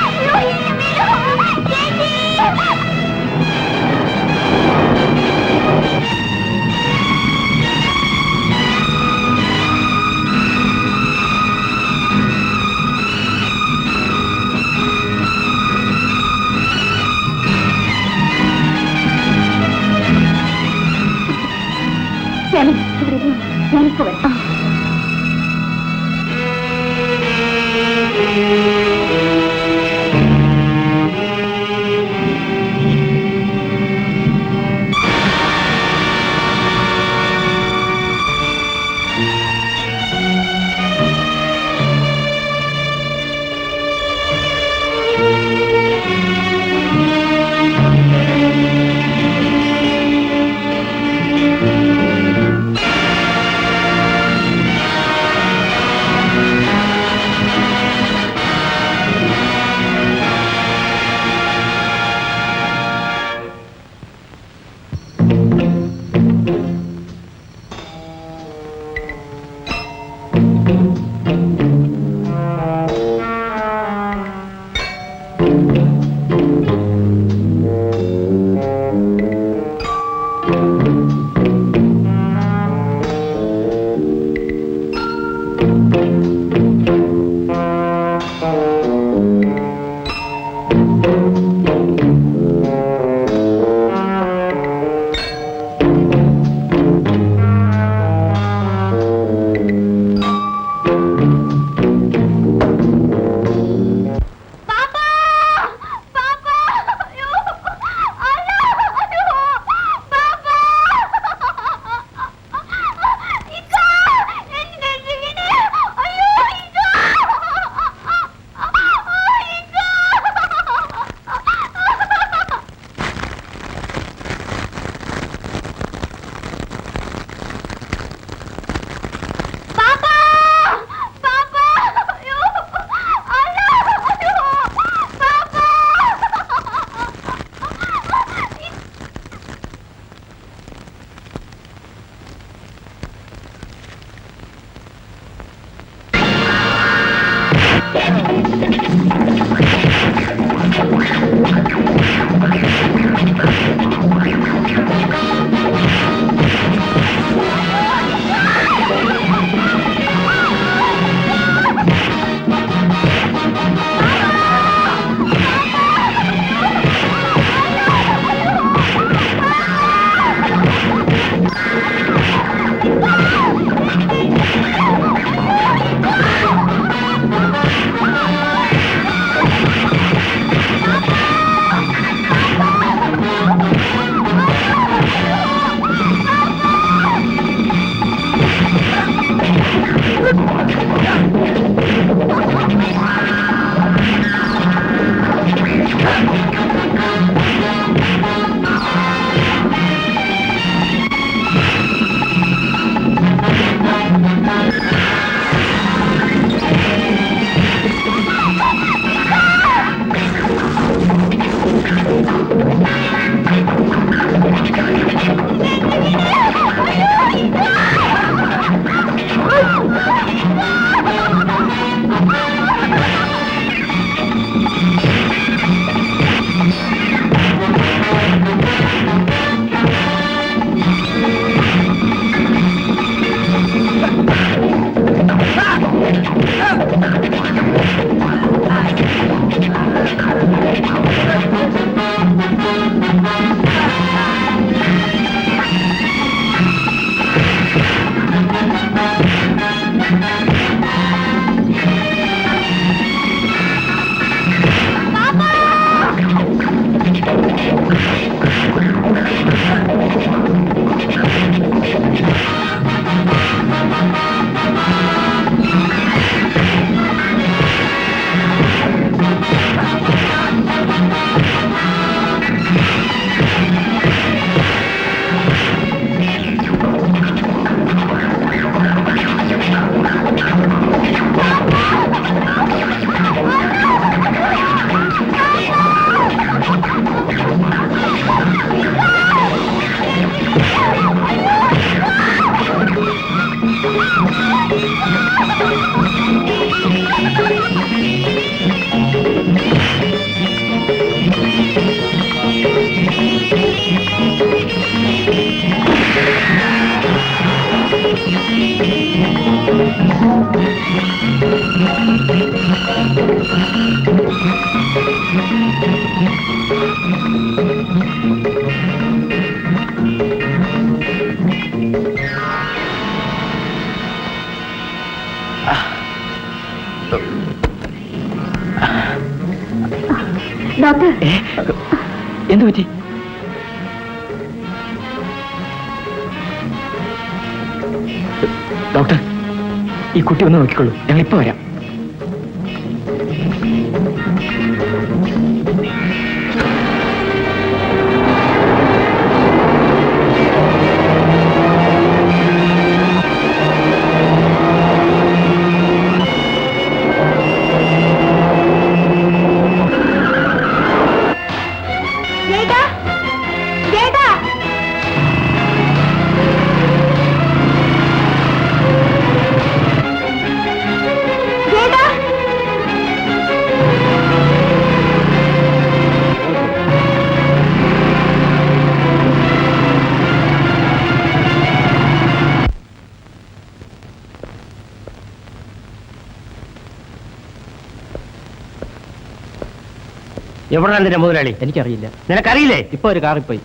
അയ്യോ എന്നെ വീഴൂ, ചേച്ചി. ഞാനിപ്പോ വരാം. ഡോക്ടർ എന്തു പറ്റി? ഡോക്ടർ, ഈ കുട്ടി ഒന്ന് നോക്കിക്കൊള്ളൂ, ഞങ്ങൾ ഇപ്പൊ വരാം. ജേട്ടാ ജേട്ടാ ജേട്ടാ എവിടെയാണ് നിന്റെ മുതലാളി? എനിക്കറിയില്ല. നിനക്കറിയില്ലേ? ഇപ്പൊ ഒരു കാറിൽ പോയി.